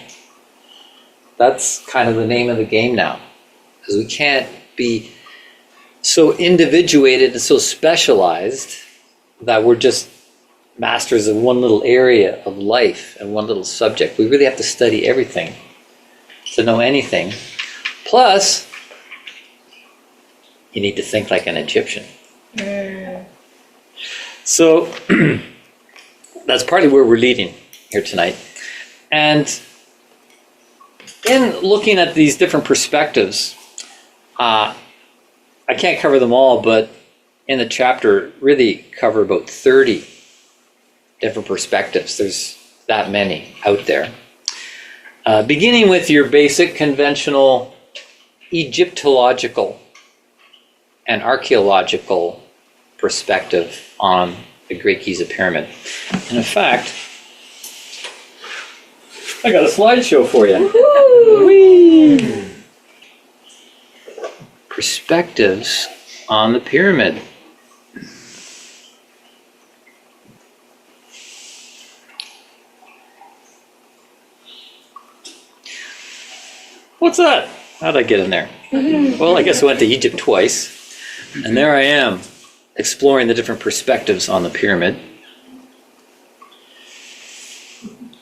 S1: That's kind of the name of the game now. Because we can't be so individuated and so specialized that we're just masters of one little area of life and one little subject. We really have to study everything to know anything. Plus, you need to think like an Egyptian. So, that's partly where we're leading here tonight. And in looking at these different perspectives, I can't cover them all, but in the chapter, really cover about 30 different perspectives. There's that many out there. Beginning with your basic conventional Egyptological and archaeological perspective on the Great Giza Pyramid. And in fact, I got a slideshow for you. Whee! Perspectives on the pyramid. What's that? How'd I get in there? Well, I guess I went to Egypt twice. And there I am, exploring the different perspectives on the pyramid.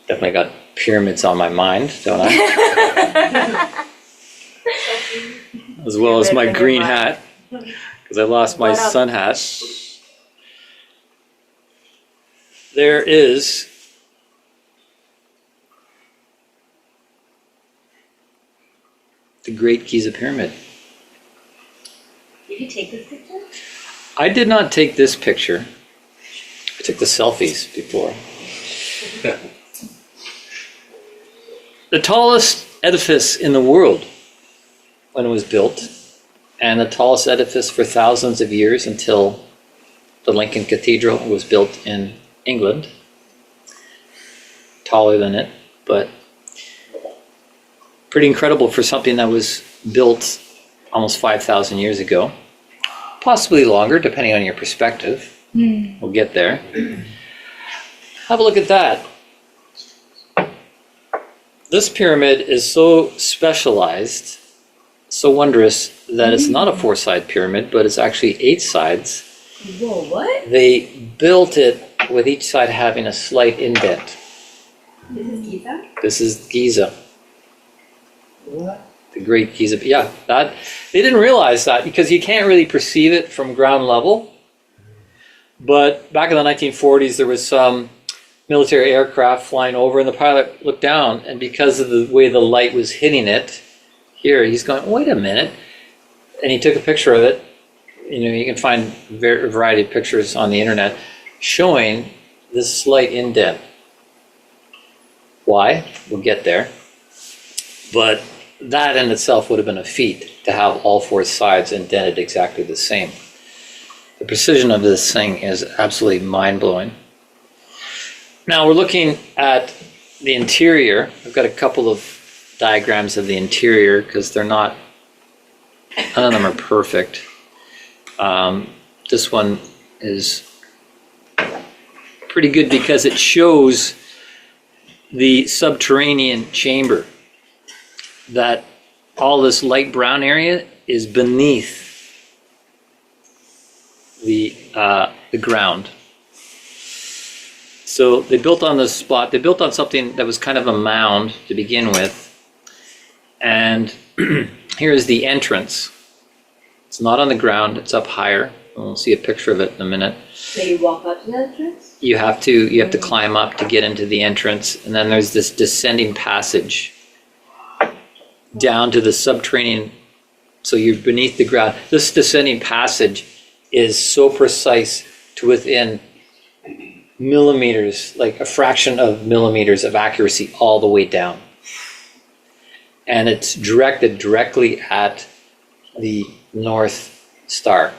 S1: Definitely got pyramids on my mind, don't I? As well as my green hat, because I lost my sun hat. There is the Great Giza Pyramid.
S12: Did you take this picture?
S1: I did not take this picture. I took the selfies before. The tallest edifice in the world when it was built, and the tallest edifice for thousands of years until the Lincoln Cathedral was built in England. Taller than it, but pretty incredible for something that was built almost 5,000 years ago, possibly longer, depending on your perspective. We'll get there. Have a look at that. This pyramid is so specialized, so wondrous, that it's not a 4-side pyramid, but it's actually 8 sides.
S12: Whoa, what?
S1: They built it with each side having a slight indent.
S12: This is Giza?
S1: This is Giza,
S12: What?
S1: the Great Giza. Yeah, that they didn't realize that because you can't really perceive it from ground level. But back in the 1940s, there was some military aircraft flying over, and the pilot looked down, and because of the way the light was hitting it, here he's going, wait a minute, and he took a picture of it. You know, you can find a variety of pictures on the internet showing this slight indent. Why? We'll get there. But that in itself would have been a feat to have all 4 sides indented exactly the same. The precision of this thing is absolutely mind-blowing. Now we're looking at the interior. I've got a couple of diagrams of the interior because none of them are perfect. This one is pretty good because it shows the subterranean chamber, that all this light brown area is beneath the ground. So they built on this spot. They built on something that was kind of a mound to begin with. And here's the entrance. It's not on the ground, it's up higher. We'll see a picture of it in a minute.
S12: So you walk up to the entrance?
S1: You have to climb up to get into the entrance, and then there's this descending passage down to the subterranean. So you're beneath the ground. This descending passage is so precise to within millimeters, like a fraction of millimeters of accuracy all the way down. And it's directed directly at the North Star.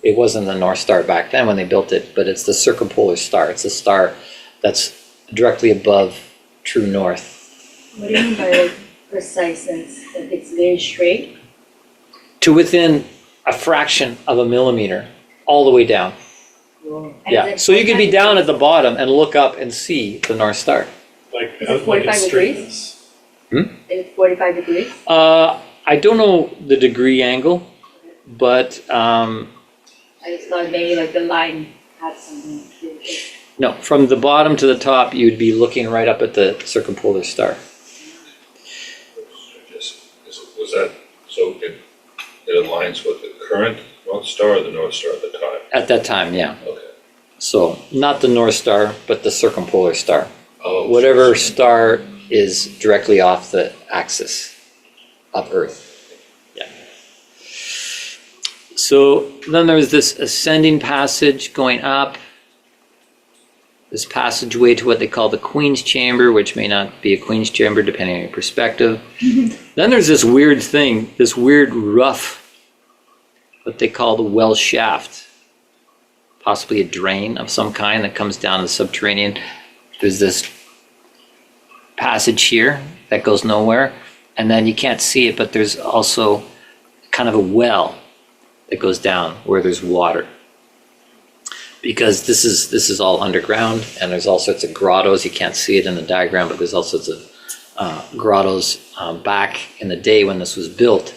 S1: It wasn't the North Star back then when they built it, but it's the circumpolar star. It's a star that's directly above true north.
S12: What do you mean by precise sense? That it's very straight?
S1: To within a fraction of a millimeter, all the way down.
S12: Whoa.
S1: Yeah, so you could be down at the bottom and look up and see the North Star.
S6: Like,
S12: Is it 45 degrees? Is it 45 degrees?
S1: I don't know the degree angle, but
S12: I just thought maybe like the line had something to do with it.
S1: no, from the bottom to the top, you'd be looking right up at the circumpolar star.
S3: Was that, so it aligns with the current North Star or the North Star at the time?
S1: At that time, yeah.
S3: Okay.
S1: So not the North Star, but the circumpolar star.
S3: Oh.
S1: Whatever star is directly off the axis of Earth. Yeah. So then there's this ascending passage going up. This passageway to what they call the Queen's Chamber, which may not be a Queen's Chamber depending on your perspective. Then there's this weird thing, this weird rough, what they call the well shaft. Possibly a drain of some kind that comes down the subterranean. There's this passage here that goes nowhere, and then you can't see it, but there's also kind of a well that goes down where there's water. Because this is all underground, and there's all sorts of grottos. You can't see it in the diagram, but there's all sorts of grottos back in the day when this was built.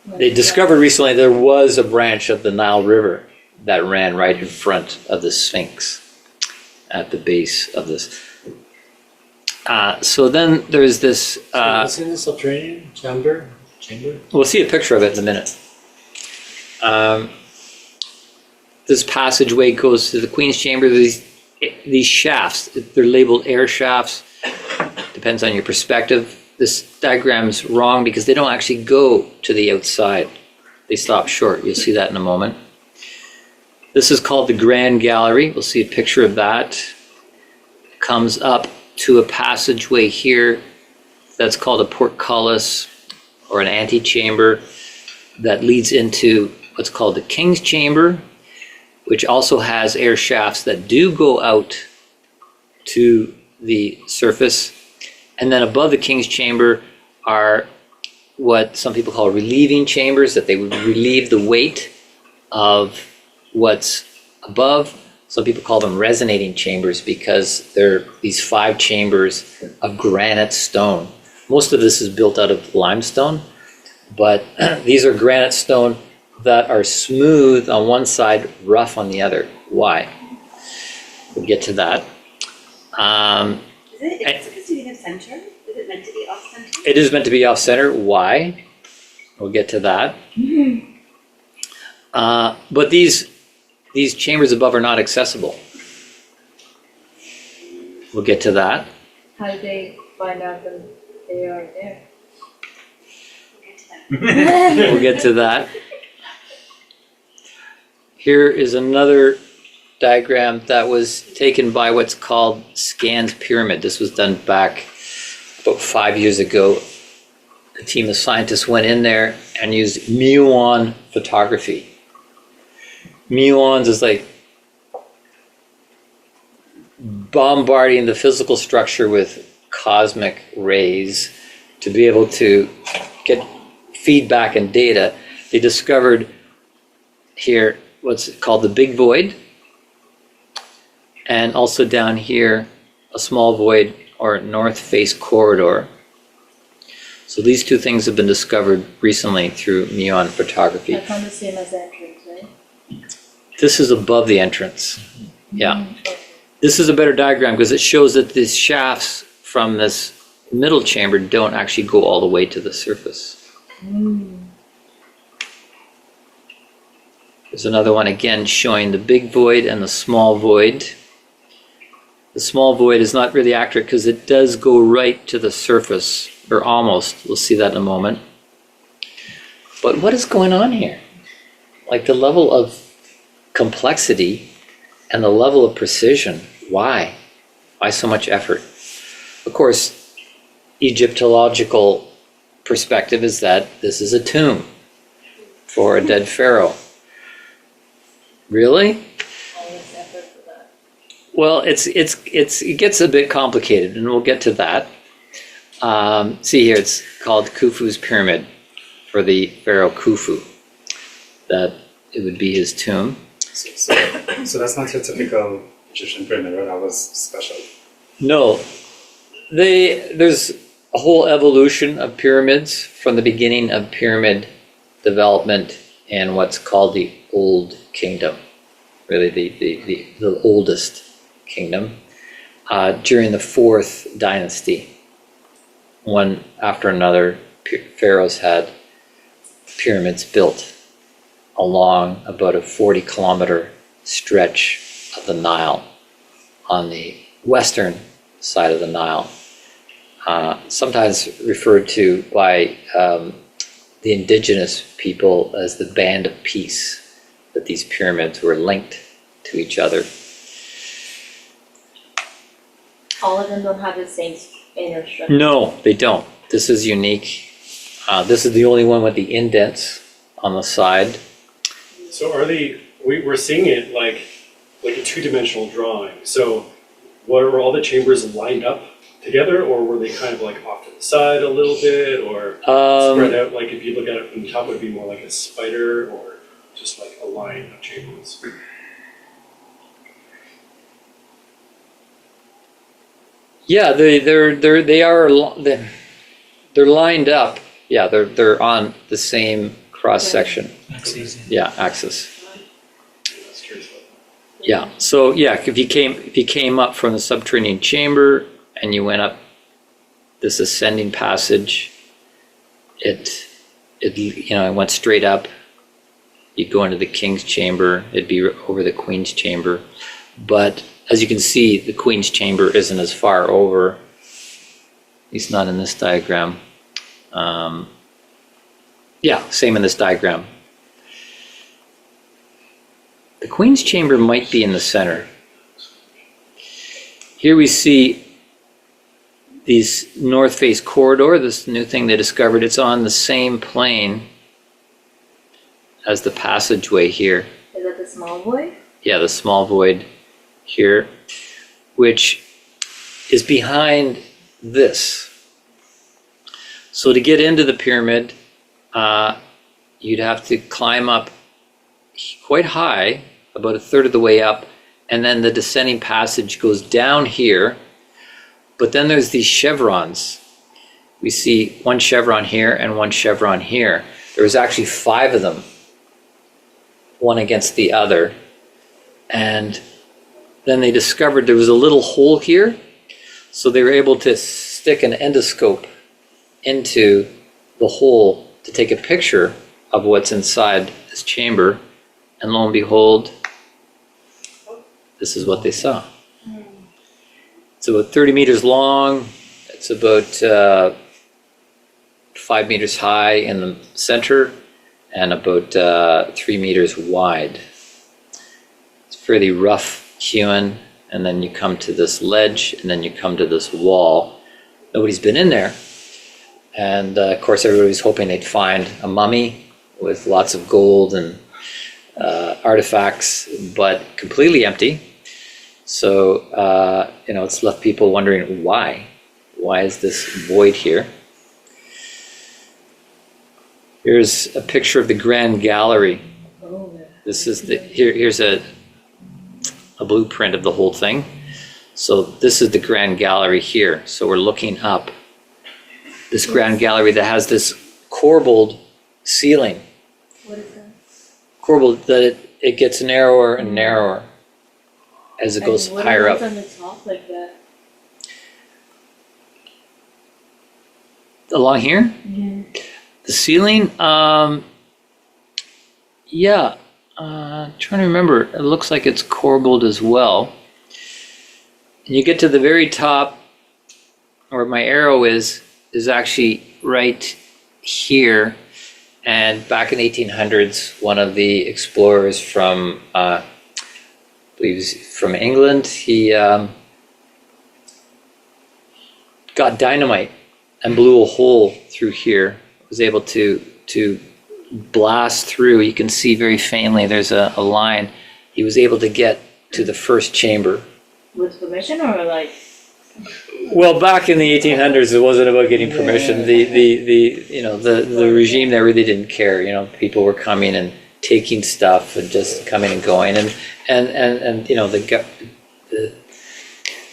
S1: They discovered recently there was a branch of the Nile River that ran right in front of the Sphinx at the base of this. So then there's this.
S14: What's in the subterranean chamber?
S1: We'll see a picture of it in a minute. This passageway goes to the Queen's Chamber. These shafts, they're labeled air shafts. Depends on your perspective. This diagram's wrong because they don't actually go to the outside. They stop short. You'll see that in a moment. This is called the Grand Gallery. We'll see a picture of that. It comes up to a passageway here that's called a portcullis or an antechamber that leads into what's called the King's Chamber, which also has air shafts that do go out to the surface. And then above the King's Chamber are what some people call relieving chambers, that they would relieve the weight of what's above. Some people call them resonating chambers because they're these 5 chambers of granite stone. Most of this is built out of limestone, but these are granite stone that are smooth on one side, rough on the other. Why? We'll get to that.
S12: Is it supposed to be in the center? Is it meant to be off center?
S1: It is meant to be off center. Why? We'll get to that. But these chambers above are not accessible. We'll get to that.
S11: How did they find out that they are there?
S1: We'll get to that. Here is another diagram that was taken by what's called Scans Pyramid. This was done back about 5 years ago. A team of scientists went in there and used muon photography. Muons is like bombarding the physical structure with cosmic rays to be able to get feedback and data. They discovered here what's called the big void, and also down here a small void or north face corridor. So these 2 things have been discovered recently through muon photography.
S11: That's not the same as the entrance, right?
S1: This is above the entrance. Yeah. This is a better diagram because it shows that these shafts from this middle chamber don't actually go all the way to the surface. There's another one again showing the big void and the small void. The small void is not really accurate because it does go right to the surface, or almost. We'll see that in a moment. But what is going on here? Like the level of complexity and the level of precision. Why? Why so much effort? Of course, Egyptological perspective is that this is a tomb for a dead pharaoh. Really? Well, it gets a bit complicated, and we'll get to that. See here, it's called Khufu's pyramid for the pharaoh Khufu. That it would be his tomb.
S9: So that's not your typical Egyptian pyramid, right? That was special.
S1: No, there's a whole evolution of pyramids from the beginning of pyramid development in what's called the Old Kingdom, really the oldest kingdom, during the 4th dynasty. One after another, pharaohs had pyramids built along about a 40-kilometer stretch of the Nile on the western side of the Nile, sometimes referred to by the indigenous people as the Band of Peace, that these pyramids were linked to each other.
S12: All of them don't have the same inner structure.
S1: No, they don't. This is unique. This is the only one with the indents on the side.
S6: So we're seeing it like a 2-dimensional drawing. So were all the chambers lined up together, or were they kind of like off to the side a little bit, or spread out? Like if you look at it from the top, it would be more like a spider, or just like a line of chambers.
S1: Yeah, they're lined up. Yeah, they're on the same cross section. Yeah, axis. Yeah. So yeah, if you came up from the subterranean chamber and you went up this ascending passage, it went straight up. You'd go into the king's chamber. It'd be over the queen's chamber, but as you can see, the queen's chamber isn't as far over. At least not in this diagram. Yeah, same in this diagram. The queen's chamber might be in the center. Here we see these north face corridor, this new thing they discovered. It's on the same plane as the passageway here.
S12: Is that the small void?
S1: Yeah, the small void here, which is behind this. So to get into the pyramid, you'd have to climb up quite high, about a third of the way up, and then the descending passage goes down here. But then there's these chevrons. We see one chevron here and one chevron here. There was actually 5 of them, one against the other. And then they discovered there was a little hole here, so they were able to stick an endoscope into the hole to take a picture of what's inside this chamber, and lo and behold, this is what they saw. It's about 30 meters long, it's about 5 meters high in the center, and about 3 meters wide. It's fairly rough hewn, and then you come to this ledge, and then you come to this wall. Nobody's been in there. And of course, everybody was hoping they'd find a mummy with lots of gold and artifacts, but completely empty. So, it's left people wondering why. Why is this void here? Here's a picture of the Grand Gallery. This is here's a blueprint of the whole thing. So this is the Grand Gallery here. So we're looking up this Grand Gallery that has this corbelled ceiling.
S12: What is that?
S1: Corbelled, that it gets narrower and narrower as it goes higher up.
S12: On the top like that?
S1: Along here?
S12: Yeah.
S1: The ceiling, trying to remember, it looks like it's corbelled as well. And you get to the very top, where my arrow is actually right here. And back in the 1800s, one of the explorers from, I believe he's from England, he got dynamite and blew a hole through here. Was able to blast through. You can see very faintly there's a line. He was able to get to the first chamber.
S12: With permission or like?
S1: Well, back in the 1800s, it wasn't about getting permission. The regime there really didn't care. People were coming and taking stuff and just coming and going, and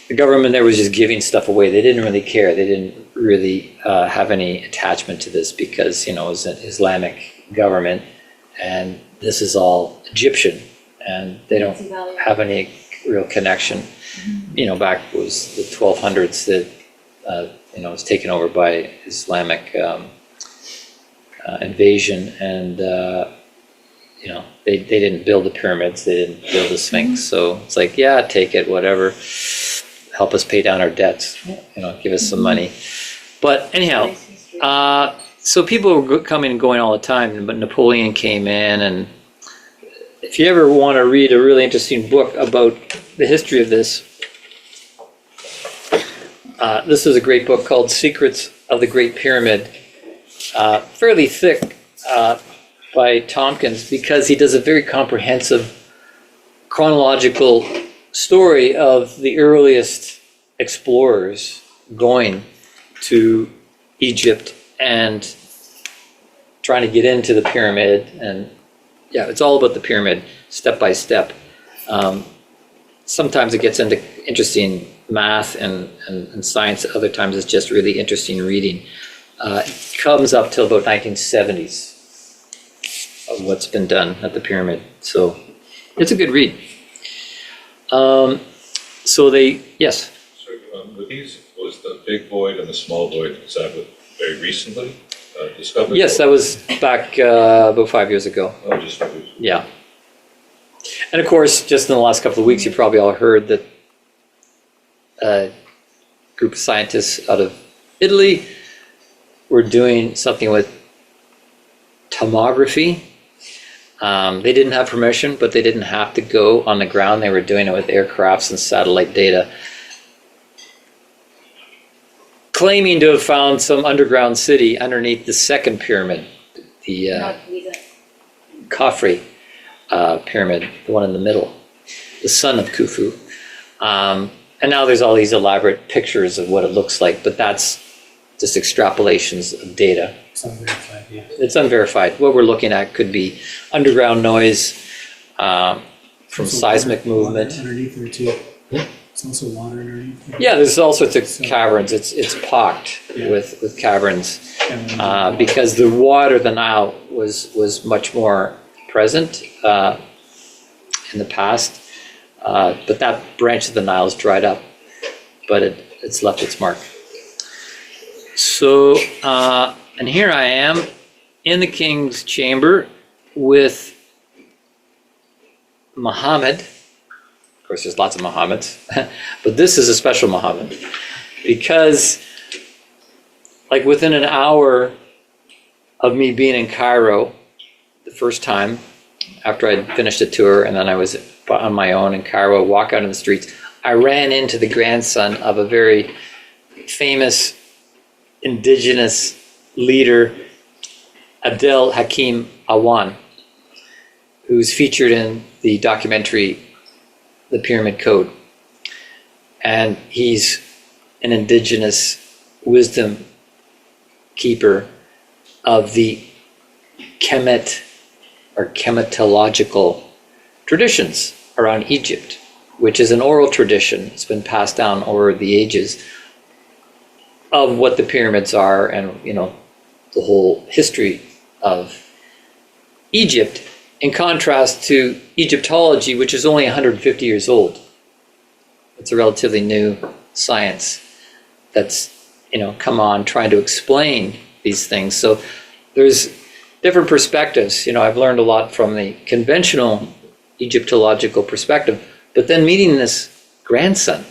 S1: the government there was just giving stuff away. They didn't really care. They didn't really have any attachment to this because, it was an Islamic government and this is all Egyptian and they don't have any real connection. Back was the 1200s that, was taken over by Islamic invasion and, they didn't build the pyramids, they didn't build the Sphinx. So it's like, yeah, take it, whatever. Help us pay down our debts, give us some money. But anyhow, so people were coming and going all the time, but Napoleon came in, and if you ever want to read a really interesting book about the history of this, this is a great book called Secrets of the Great Pyramid, fairly thick by Tompkins, because he does a very comprehensive chronological story of the earliest explorers going to Egypt and trying to get into the pyramid. And yeah, it's all about the pyramid, step by step. Sometimes it gets into interesting math and science. Other times it's just really interesting reading. It comes up till about 1970s of what's been done at the pyramid. So it's a good read. Yes.
S3: So, with these, was the big void and the small void, was that very recently discovered?
S1: Yes, that was back about 5 years ago.
S3: Oh, just 5 years.
S1: Yeah. And of course, just in the last couple of weeks, you probably all heard that a group of scientists out of Italy were doing something with tomography. They didn't have permission, but they didn't have to go on the ground. They were doing it with aircrafts and satellite data, claiming to have found some underground city underneath the second pyramid, the Khafre pyramid, the one in the middle, the son of Khufu. And now there's all these elaborate pictures of what it looks like, but that's just extrapolations of data.
S6: It's unverified, yeah.
S1: It's unverified. What we're looking at could be underground noise from
S6: Also
S1: seismic
S6: water
S1: movement.
S6: underneath there too. It's also water underneath there.
S1: Yeah, there's all sorts of caverns. It's pocked
S6: Yeah.
S1: with caverns
S6: And then
S1: because the water, the Nile, was much more present in the past. But that branch of the Nile is dried up, but it's left its mark. So, and here I am in the king's chamber with Muhammad. Of course, there's lots of Muhammads, but this is a special Muhammad because, like, within an hour of me being in Cairo the first time, after I'd finished a tour and then I was on my own in Cairo, walk out in the streets, I ran into the grandson of a very famous indigenous leader, Abdel Hakim Awan, who's featured in the documentary The Pyramid Code. And he's an indigenous wisdom keeper of the Kemet or Kemetological traditions around Egypt, which is an oral tradition. It's been passed down over the ages of what the pyramids are and, you know, the whole history of Egypt, in contrast to Egyptology, which is only 150 years old. It's a relatively new science that's, you know, come on trying to explain these things. So there's different perspectives. You know, I've learned a lot from the conventional Egyptological perspective, but then meeting this grandson,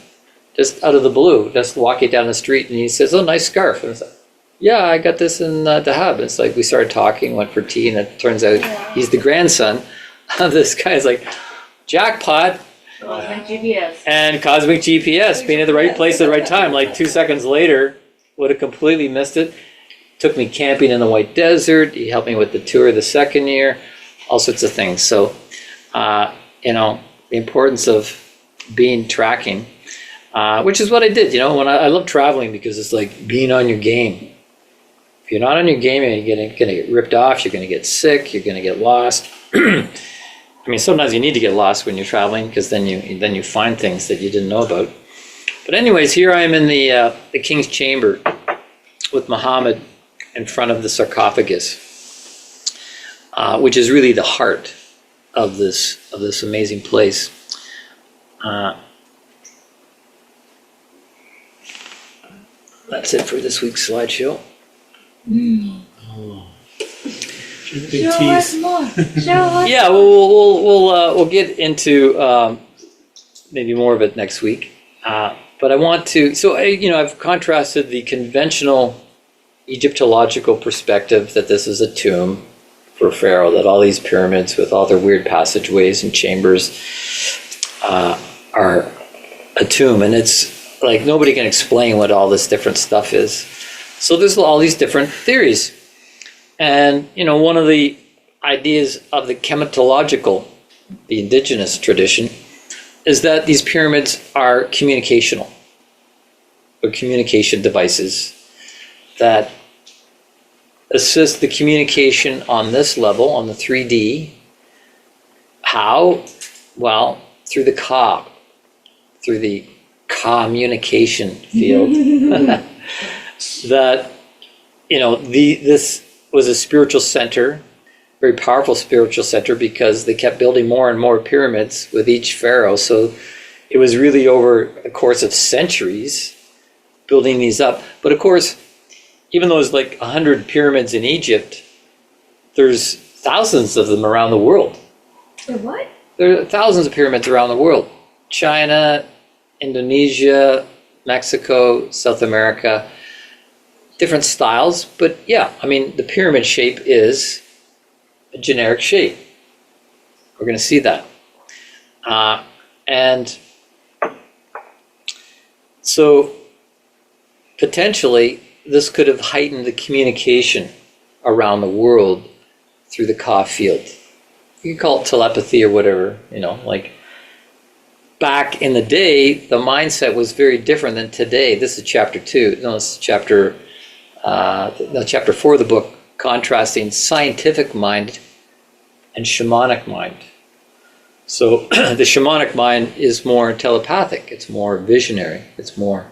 S1: just out of the blue, just walking down the street, and he says, "Oh, nice scarf." And I was like, "Yeah, I got this in Dahab." It's like we started talking, went for tea, and it turns out he's the grandson of this guy. It's like, jackpot.
S12: Cosmic GPS.
S1: And Cosmic GPS, being at the right place at the right time. Like 2 seconds later, would have completely missed it. Took me camping in the White Desert. He helped me with the tour the second year, all sorts of things. So, you know, the importance of tracking, which is what I did. You know, when I love traveling because it's like being on your game. If you're not on your game, you're gonna get ripped off. You're gonna get sick. You're gonna get lost. I mean, sometimes you need to get lost when you're traveling because then you find things that you didn't know about. But anyways, here I am in the king's chamber with Muhammad in front of the sarcophagus, which is really the heart of this amazing place. That's it for this week's slideshow.
S5: Show us more. Show us
S1: Yeah, we'll get into maybe more of it next week. But I want to. So I've contrasted the conventional Egyptological perspective that this is a tomb for Pharaoh, that all these pyramids with all their weird passageways and chambers are a tomb, and it's like nobody can explain what all this different stuff is. So there's all these different theories. And, one of the ideas of the Kemetological, the indigenous tradition, is that these pyramids are communicational, or communication devices that assist the communication on this level, on the 3D. How? Well, through the Ka, through the communication field. That, this was a spiritual center, very powerful spiritual center, because they kept building more and more pyramids with each pharaoh. So it was really over a course of centuries building these up. But of course, even though there's like 100 pyramids in Egypt, there's thousands of them around the world.
S11: What?
S1: There are thousands of pyramids around the world. China, Indonesia, Mexico, South America. Different styles, but yeah, the pyramid shape is a generic shape. We're going to see that. And so potentially this could have heightened the communication around the world through the Ka field. You can call it telepathy or whatever, like back in the day, the mindset was very different than today. This is chapter 2. No, this is chapter chapter 4 of the book, contrasting scientific mind and shamanic mind. So the shamanic mind is more telepathic, it's more visionary, it's more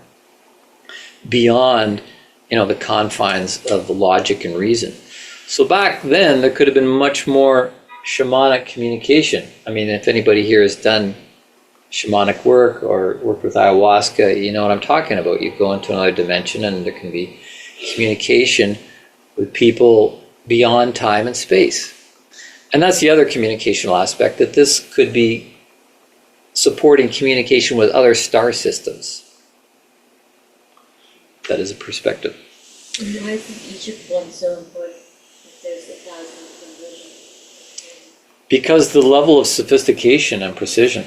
S1: beyond, the confines of logic and reason. So back then, there could have been much more shamanic communication. I mean, if anybody here has done shamanic work or worked with ayahuasca, you know what I'm talking about. You go into another dimension and there can be communication with people beyond time and space. And that's the other communicational aspect, that this could be supporting communication with other star systems. That is a perspective.
S12: And why is Egypt one so important if there's 1,000 conversions?
S1: Because the level of sophistication and precision.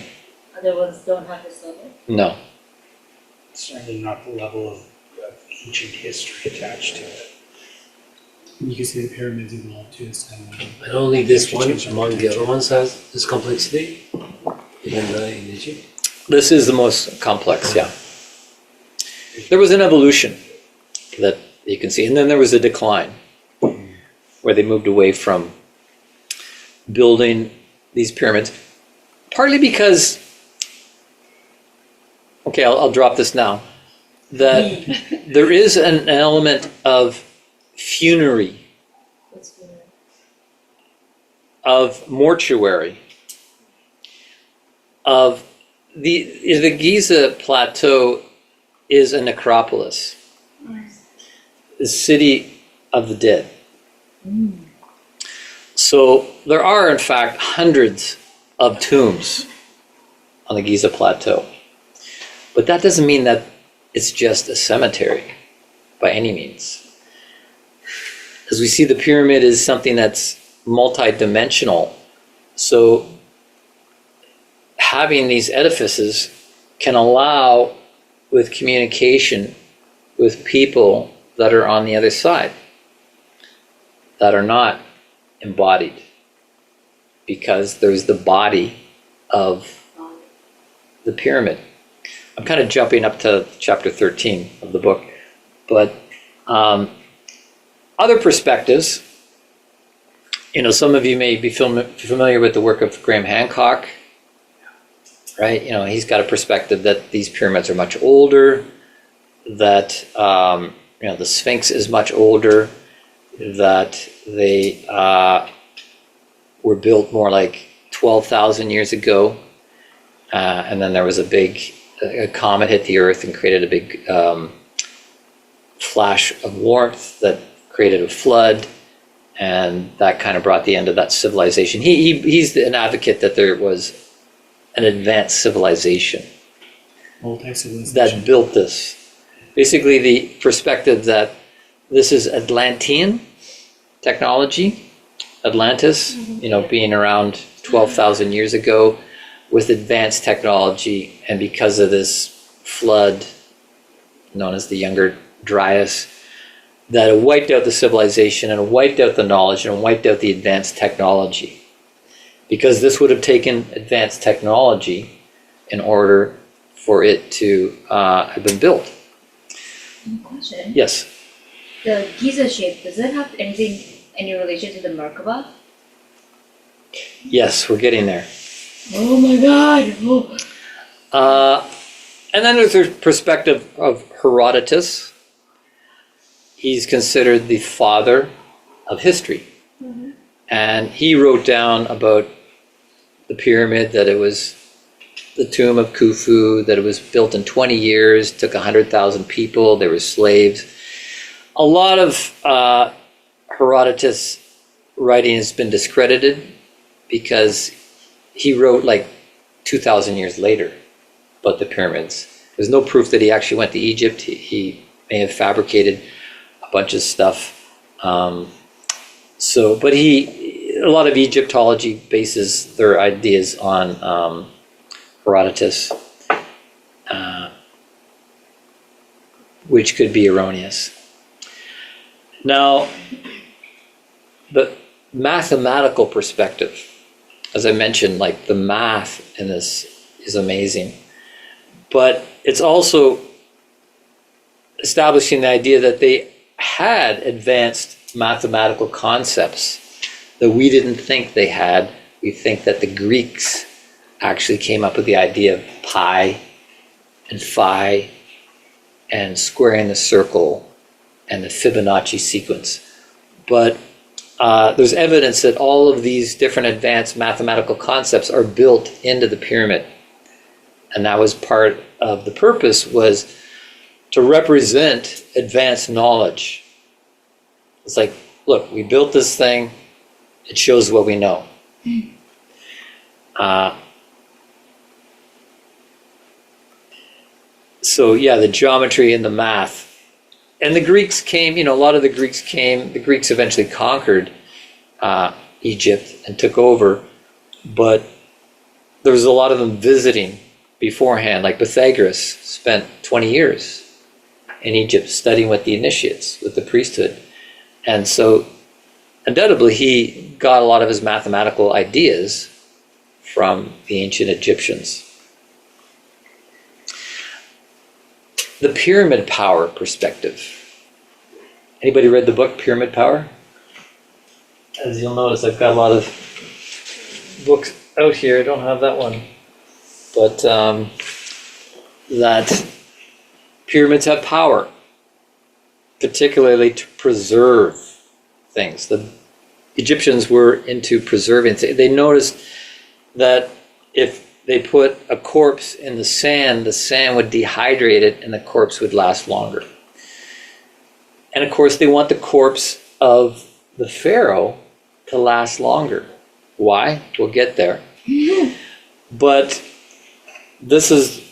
S12: Other ones don't have this level?
S1: No.
S13: Certainly not the level of ancient history attached to it.
S6: You can see the pyramids evolved to this time.
S14: And only this one among the other ones has this complexity, even in Egypt.
S1: This is the most complex, yeah. There was an evolution that you can see, and then there was a decline where they moved away from building these pyramids, partly because, okay, I'll drop this now, that there is an element of funerary,
S12: What's the
S1: of mortuary, of the Giza Plateau is a necropolis, the city of the dead. So there are, in fact, hundreds of tombs on the Giza Plateau. But that doesn't mean that it's just a cemetery by any means. As we see, the pyramid is something that's multi-dimensional. So having these edifices can allow with communication with people that are on the other side, that are not embodied, because there's the body of the pyramid. I'm kind of jumping up to chapter 13 of the book, but other perspectives, some of you may be familiar with the work of Graham Hancock, right? He's got a perspective that these pyramids are much older, that the Sphinx is much older, that they were built more like 12,000 years ago, and then there was a comet hit the Earth and created a big flash of warmth that created a flood, and that kind of brought the end of that civilization. He's an advocate that there was an advanced civilization that built this. Basically, the perspective that this is Atlantean technology, Atlantis, being around 12,000 years ago with advanced technology, and because of this flood known as the Younger Dryas, that it wiped out the civilization and wiped out the knowledge and wiped out the advanced technology. Because this would have taken advanced technology in order for it to have been built.
S12: Question.
S1: Yes.
S12: The Giza shape, does it have any relation to the Merkaba?
S1: Yes, we're getting there.
S12: Oh my god! Oh.
S1: And then there's the perspective of Herodotus. He's considered the father of history. Mm-hmm. And he wrote down about the pyramid, that it was the tomb of Khufu, that it was built in 20 years, took 100,000 people, they were slaves. A lot of Herodotus writing has been discredited because he wrote like 2,000 years later about the pyramids. There's no proof that he actually went to Egypt. He may have fabricated a bunch of stuff. But a lot of Egyptology bases their ideas on Herodotus, which could be erroneous. Now, the mathematical perspective, as I mentioned, like the math in this is amazing, but it's also establishing the idea that they had advanced mathematical concepts that we didn't think they had. We think that the Greeks actually came up with the idea of pi and phi and squaring the circle and the Fibonacci sequence. But there's evidence that all of these different advanced mathematical concepts are built into the pyramid. And that was part of the purpose, was to represent advanced knowledge. It's like, look, we built this thing, it shows what we know. So yeah, the geometry and the math. And the Greeks came, a lot of the Greeks came, the Greeks eventually conquered Egypt and took over, but there was a lot of them visiting beforehand, like Pythagoras spent 20 years in Egypt studying with the initiates, with the priesthood. And so undoubtedly he got a lot of his mathematical ideas from the ancient Egyptians. The pyramid power perspective. Anybody read the book Pyramid Power? As you'll notice, I've got a lot of books out here. I don't have that one. But that pyramids have power, particularly to preserve things. The Egyptians were into preserving things. They noticed that if they put a corpse in the sand would dehydrate it and the corpse would last longer. And of course, they want the corpse of the pharaoh to last longer. Why? We'll get there. But this is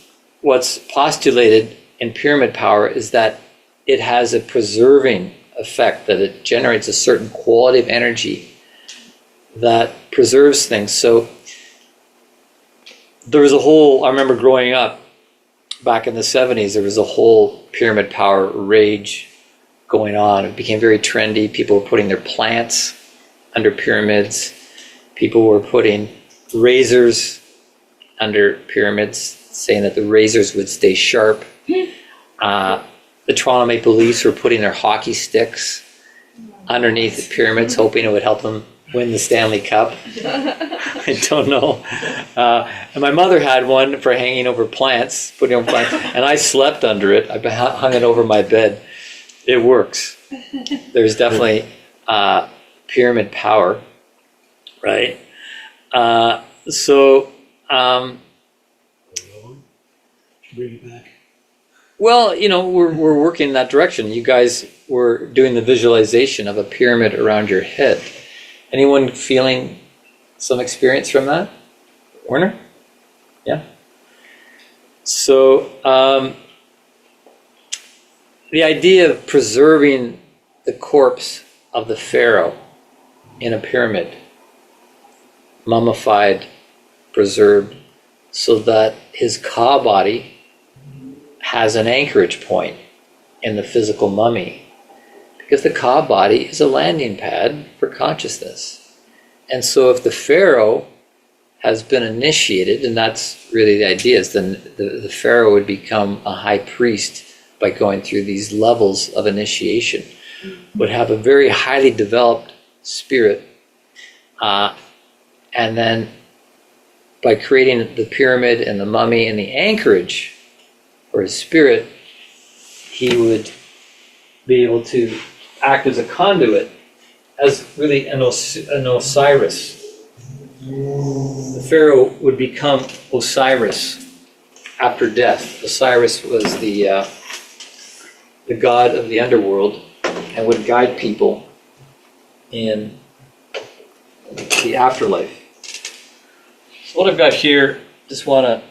S1: what's postulated in pyramid power, is that it has a preserving effect, that it generates a certain quality of energy that preserves things. So there was a whole, I remember growing up back in the 70s, there was a whole pyramid power rage going on. It became very trendy. People were putting their plants under pyramids. People were putting razors under pyramids, saying that the razors would stay sharp. The Toronto Maple Leafs were putting their hockey sticks underneath the pyramids, hoping it would help them win the Stanley Cup. I don't know. And my mother had one for hanging over plants, putting over plants, and I slept under it. I hung it over my bed. It works. There's definitely pyramid power, right?
S6: Bring it back.
S1: Well, we're working in that direction. You guys were doing the visualization of a pyramid around your head. Anyone feeling some experience from that? Werner? Yeah? So, the idea of preserving the corpse of the pharaoh in a pyramid, mummified, preserved, so that his ka body has an anchorage point in the physical mummy, because the ka body is a landing pad for consciousness. And so if the pharaoh has been initiated, and that's really the idea, is then the pharaoh would become a high priest by going through these levels of initiation, would have a very highly developed spirit, and then by creating the pyramid and the mummy and the anchorage for his spirit, he would be able to act as a conduit, as really an Osiris. The pharaoh would become Osiris after death. Osiris was the god of the underworld and would guide people in the afterlife. So what I've got here, just want to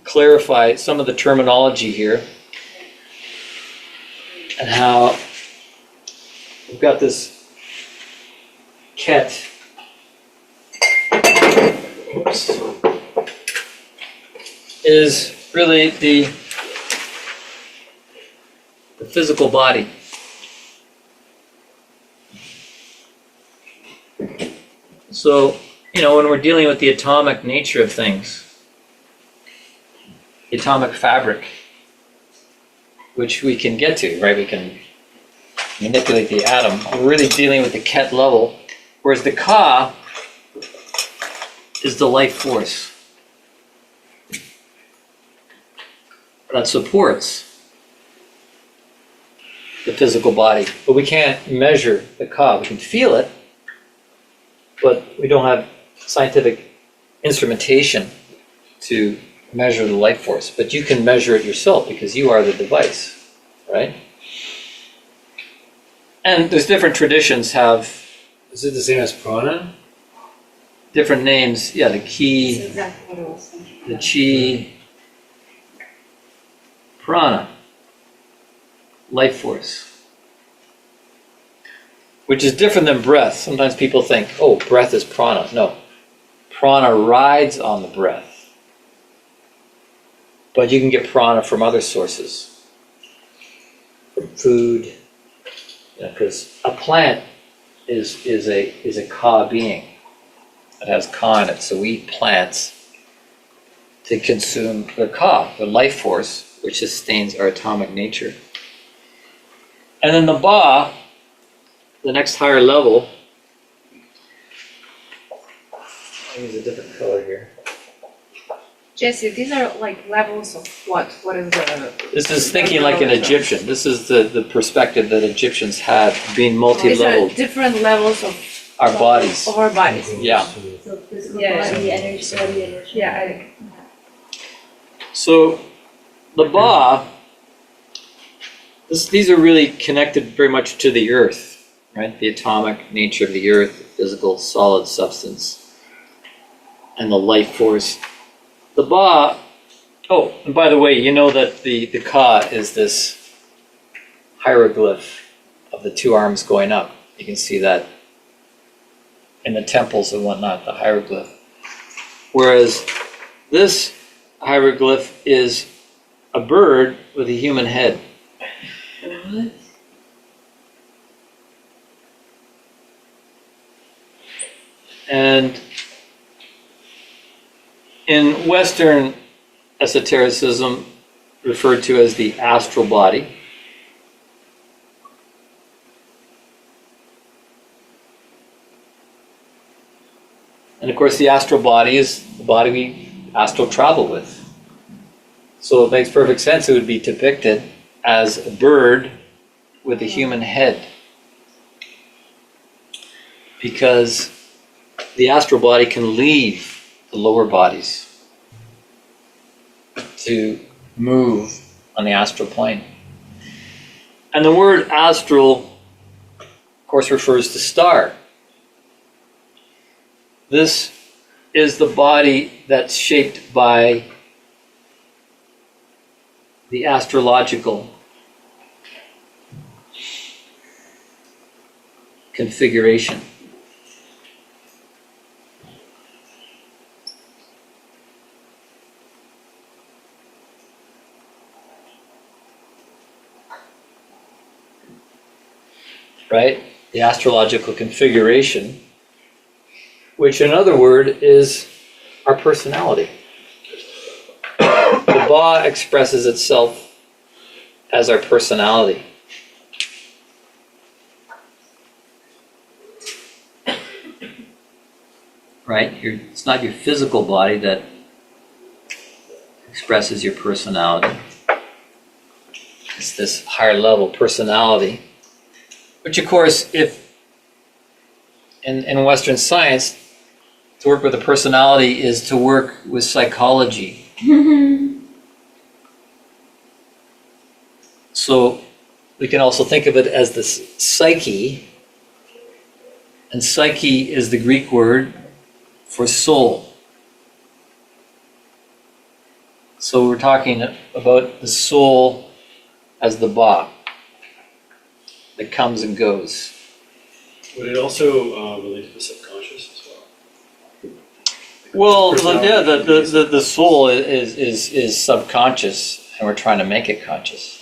S1: clarify some of the terminology here and how we've got this ket. Oops. Is really the physical body. So, when we're dealing with the atomic nature of things, the atomic fabric, which we can get to, right? We can manipulate the atom. We're really dealing with the ket level, whereas the ka is the life force that supports the physical body. But we can't measure the ka. We can feel it, but we don't have scientific instrumentation to measure the life force. But you can measure it yourself because you are the device, right? And there's different traditions have
S14: Is it the same as prana?
S1: different names. Yeah, the ki,
S8: That's exactly what I was thinking.
S1: the chi, prana, life force, which is different than breath. Sometimes people think, oh, breath is prana. No, prana rides on the breath. But you can get prana from other sources, from food, because a plant is a ka being. It has ka in it, so we eat plants to consume the ka, the life force, which sustains our atomic nature. And then the ba, the next higher level, I'll use a different color here.
S11: Jesse, these are like levels of what? What is the?
S1: This is thinking like an Egyptian. This is the perspective that Egyptians had, being
S11: These are
S1: multi-leveled,
S11: different levels of
S1: our bodies.
S11: our bodies.
S1: Yeah.
S12: So physical
S11: Yeah.
S12: body, energy body, emotional.
S11: Yeah,
S1: So the ba, these are really connected very much to the earth, right? The atomic nature of the earth, the physical solid substance, and the life force. The ba, oh, and by the way, you know that the ka is this hieroglyph of the two arms going up. You can see that in the temples and whatnot, the hieroglyph. Whereas this hieroglyph is a bird with a human head.
S8: What?
S1: And in Western esotericism, referred to as the astral body, and of course the astral body is the body we astral travel with. So it makes perfect sense it would be depicted as a bird with a human head. Because the astral body can leave the lower bodies to move on the astral plane. And the word astral, of course, refers to star. This is the body that's shaped by the astrological configuration. Right? The astrological configuration, which in other word is our personality. The ba expresses itself as our personality. Right? It's not your physical body that expresses your personality. It's this higher level personality. Which, of course, if in Western science, to work with a personality is to work with psychology. So we can also think of it as the psyche, and psyche is the Greek word for soul. So we're talking about the soul as the ba that comes and goes.
S6: Would it also relate to the subconscious as well?
S1: Well,
S6: Personality
S1: yeah,
S6: can be
S1: the soul is subconscious, and we're trying to make it conscious.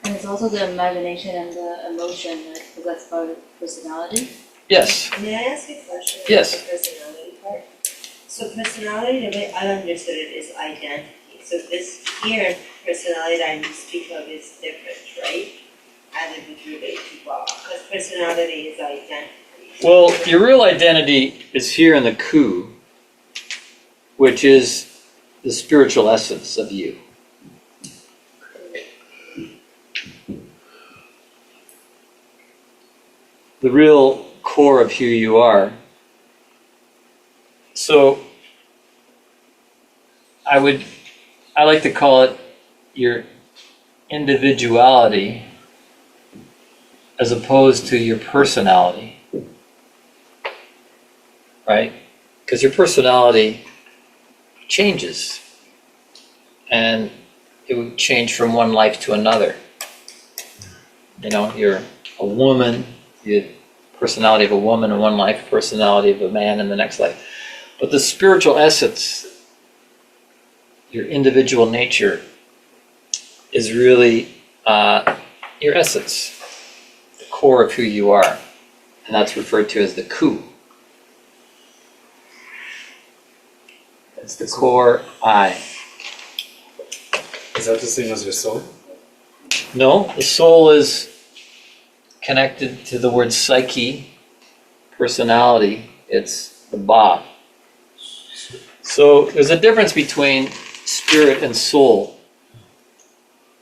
S12: And it's also the imagination and the emotion, right? Because that's part of personality.
S1: Yes,
S15: May I ask a question? about
S1: Yes.
S15: The personality part. So personality, the way I understood it, is identity. So this here,
S12: personality that you speak of is different, right? As it would relate to Bob, because personality is identity.
S1: Well, your real identity is here in the coup, which is the spiritual essence of you. The real core of who you are. So I like to call it your individuality as opposed to your personality, right? Because your personality changes, and it would change from one life to another. You know, you're a woman, the personality of a woman in one life, personality of a man in the next life. But the spiritual essence, your individual nature, is really your essence, the core of who you are. And that's referred to as the coup. It's the core I.
S9: Is that the same as your soul?
S1: No, the soul is connected to the word psyche, personality. It's the ba. So there's a difference between spirit and soul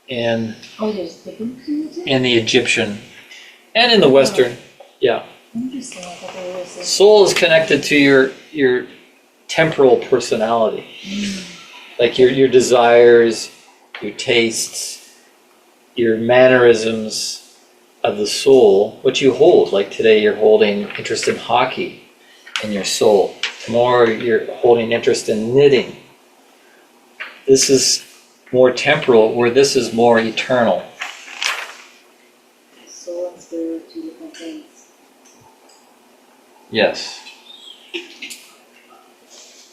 S1: in
S8: there's a difference in the two?
S1: in the Egyptian and in the Western. Yeah.
S8: Interesting, I thought there was a...
S1: Soul is connected to your temporal personality. Like your desires, your tastes, your mannerisms of the soul, what you hold. Like today you're holding interest in hockey in your soul. Tomorrow you're holding interest in knitting. This is more temporal, where this is more eternal.
S8: Soul and spirit are two different things.
S1: Yes.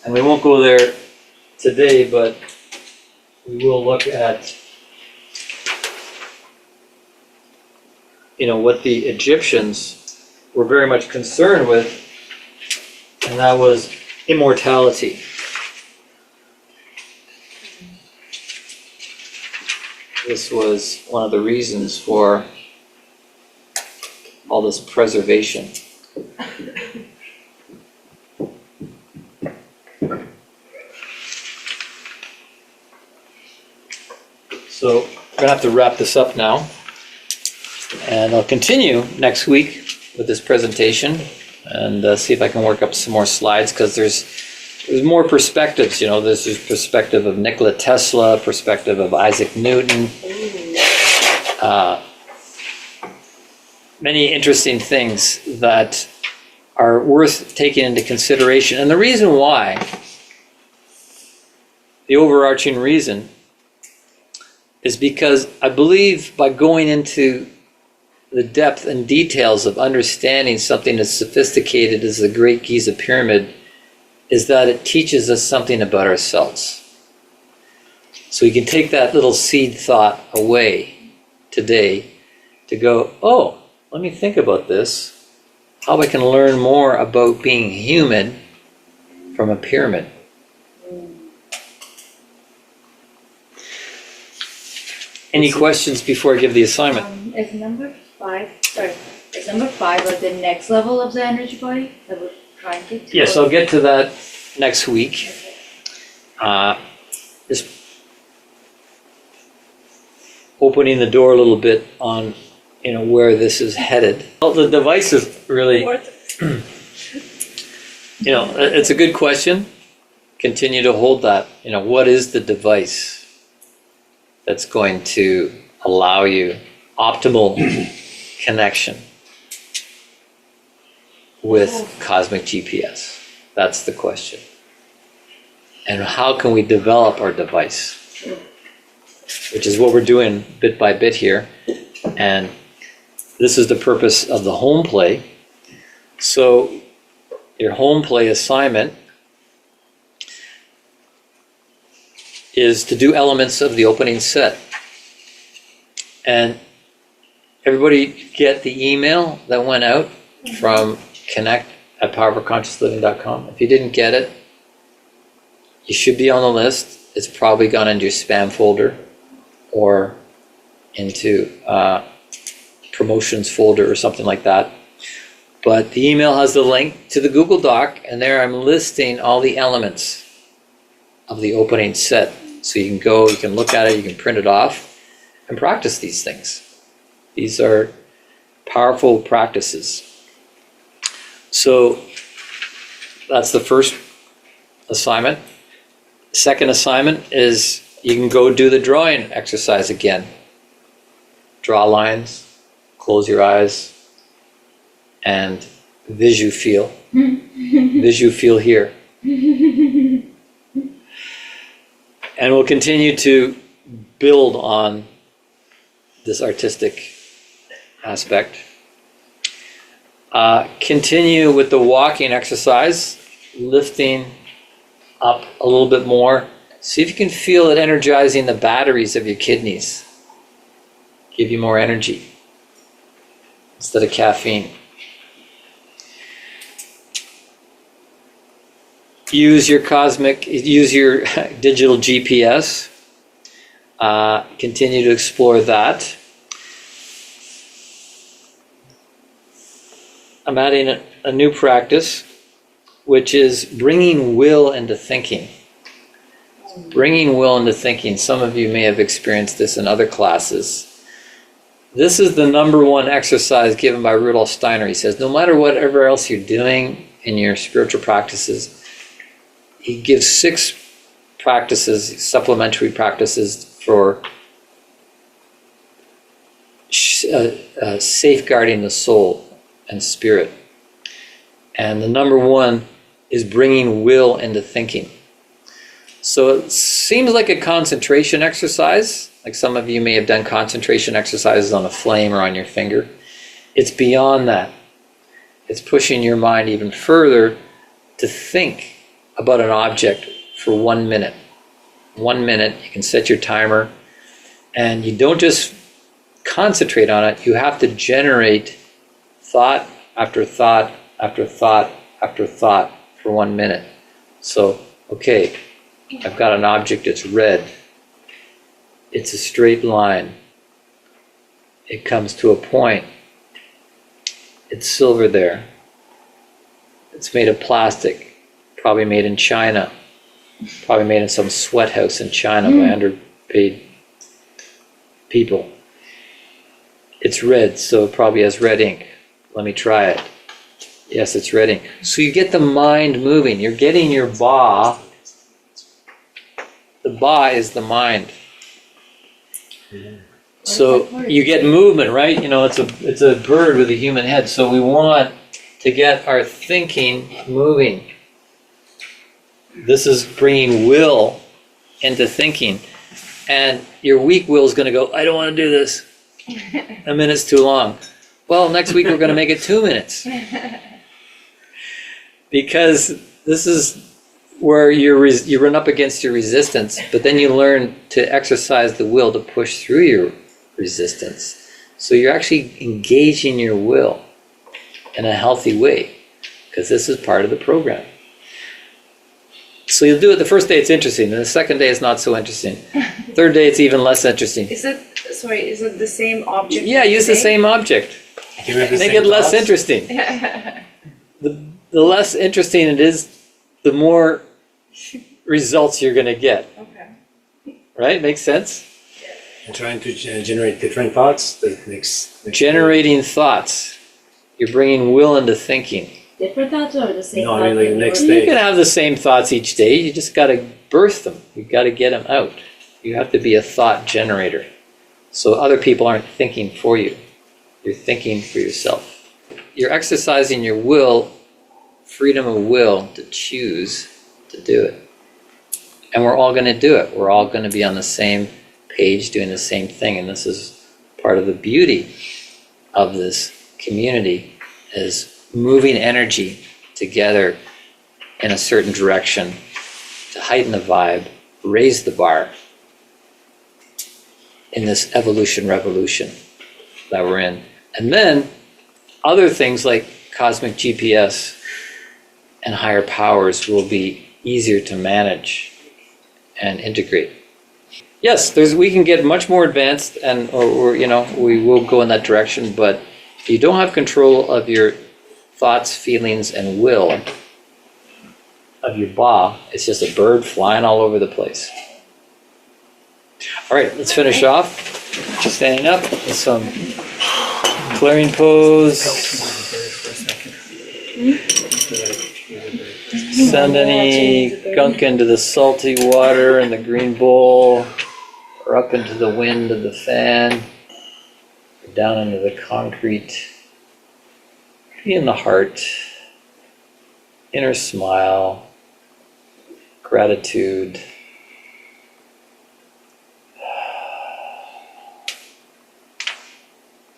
S1: And we won't go there today, but we will look at, what the Egyptians were very much concerned with, and that was immortality. This was one of the reasons for all this preservation. So we're gonna have to wrap this up now. And I'll continue next week with this presentation and see if I can work up some more slides, because there's more perspectives. There's this perspective of Nikola Tesla, perspective of Isaac Newton. Many interesting things that are worth taking into consideration. And the reason why, the overarching reason, is because I believe by going into the depth and details of understanding something as sophisticated as the Great Giza Pyramid is that it teaches us something about ourselves. So we can take that little seed thought away today to go, oh, let me think about this, how I can learn more about being human from a pyramid. Any questions before I give the assignment?
S8: Is number 5 like the next level of the energy body that we're trying to get to?
S1: Yes, I'll get to that next week. Just opening the door a little bit on, where this is headed. Well, the device is really, it's a good question. Continue to hold that. What is the device that's going to allow you optimal connection with cosmic GPS? That's the question. And how can we develop our device? Which is what we're doing bit by bit here. And this is the purpose of the home play. So your home play assignment is to do elements of the opening set. And everybody get the email that went out from connect@powerforconsciousliving.com. If you didn't get it, you should be on the list. It's probably gone into your spam folder. or into promotions folder or something like that. But the email has the link to the Google Doc, and there I'm listing all the elements of the opening set. So you can go, you can look at it, you can print it off and practice these things. These are powerful practices. So that's the first assignment. Second assignment is you can go do the drawing exercise again. Draw lines, close your eyes, and visu feel. Visu feel here. And we'll continue to build on this artistic aspect. Continue with the walking exercise, lifting up a little bit more. See if you can feel it energizing the batteries of your kidneys. Give you more energy instead of caffeine. Use your digital GPS. Continue to explore that. I'm adding a new practice, which is bringing will into thinking. Bringing will into thinking. Some of you may have experienced this in other classes. This is the number one exercise given by Rudolf Steiner. He says, no matter whatever else you're doing in your spiritual practices, he gives 6 practices, supplementary practices for safeguarding the soul and spirit. And the number one is bringing will into thinking. So it seems like a concentration exercise, like some of you may have done concentration exercises on a flame or on your finger. It's beyond that. It's pushing your mind even further to think about an object for 1 minute. 1 minute, you can set your timer, and you don't just concentrate on it, you have to generate thought after thought after thought after thought for 1 minute. So, okay, I've got an object, it's red. It's a straight line. It comes to a point. It's silver there. It's made of plastic. Probably made in China, probably made in some sweat house in China by underpaid people. It's red, so it probably has red ink. Let me try it. Yes, it's red ink. So you get the mind moving. You're getting your ba. The ba is the mind. So you get movement, right? You know, it's a bird with a human head. So we want to get our thinking moving. This is bringing will into thinking. And your weak will is going to go, I don't want to do this. A minute's too long. Well, next week we're going to make it 2 minutes. Because this is where you run up against your resistance, but then you learn to exercise the will to push through your resistance. So you're actually engaging your will in a healthy way, because this is part of the program. So you'll do it the first day, it's interesting, and the second day it's not so interesting. Third day it's even less interesting.
S11: Is it the same object?
S1: Yeah, use the same object. Make it less interesting. The less interesting it is, the more results you're going to get.
S11: Okay.
S1: Right? Makes sense?
S9: And trying to generate different thoughts. The next
S1: Generating thoughts. You're bringing will into thinking.
S12: Different thoughts or the same
S9: No, I
S12: thoughts?
S9: mean, like,
S12: that you
S9: next
S12: were-
S9: day.
S1: You can have the same thoughts each day. You just got to birth them. You got to get them out. You have to be a thought generator. So other people aren't thinking for you. You're thinking for yourself. You're exercising your will, freedom of will to choose to do it. And we're all going to do it. We're all going to be on the same page doing the same thing. And this is part of the beauty of this community, is moving energy together in a certain direction to heighten the vibe, raise the bar in this evolution revolution that we're in. And then other things like cosmic GPS and higher powers will be easier to manage and integrate. yes, we can get much more advanced and, or, you know, we will go in that direction, but you don't have control of your thoughts, feelings, and will of your ba. It's just a bird flying all over the place. All right, let's finish off. Standing up with some clearing pose. Send any gunk into the salty water in the green bowl, or up into the wind of the fan, or down into the concrete. Be in the heart, inner smile, gratitude.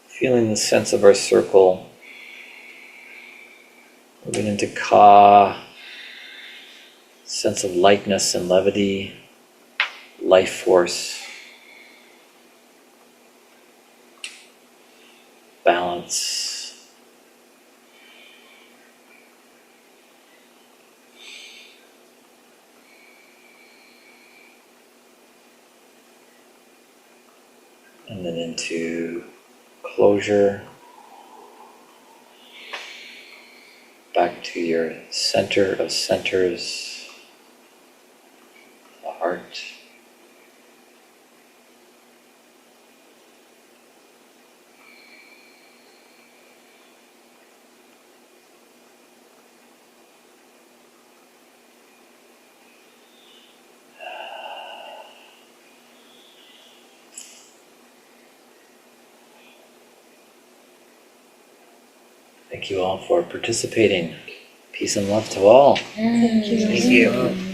S1: Feeling the sense of our circle. Moving into ka, sense of lightness and levity, life force, balance. And then into closure. Back to your center of centers, the heart. Thank you all for participating. Peace and love to all.
S2: Thank you.
S1: Thank you.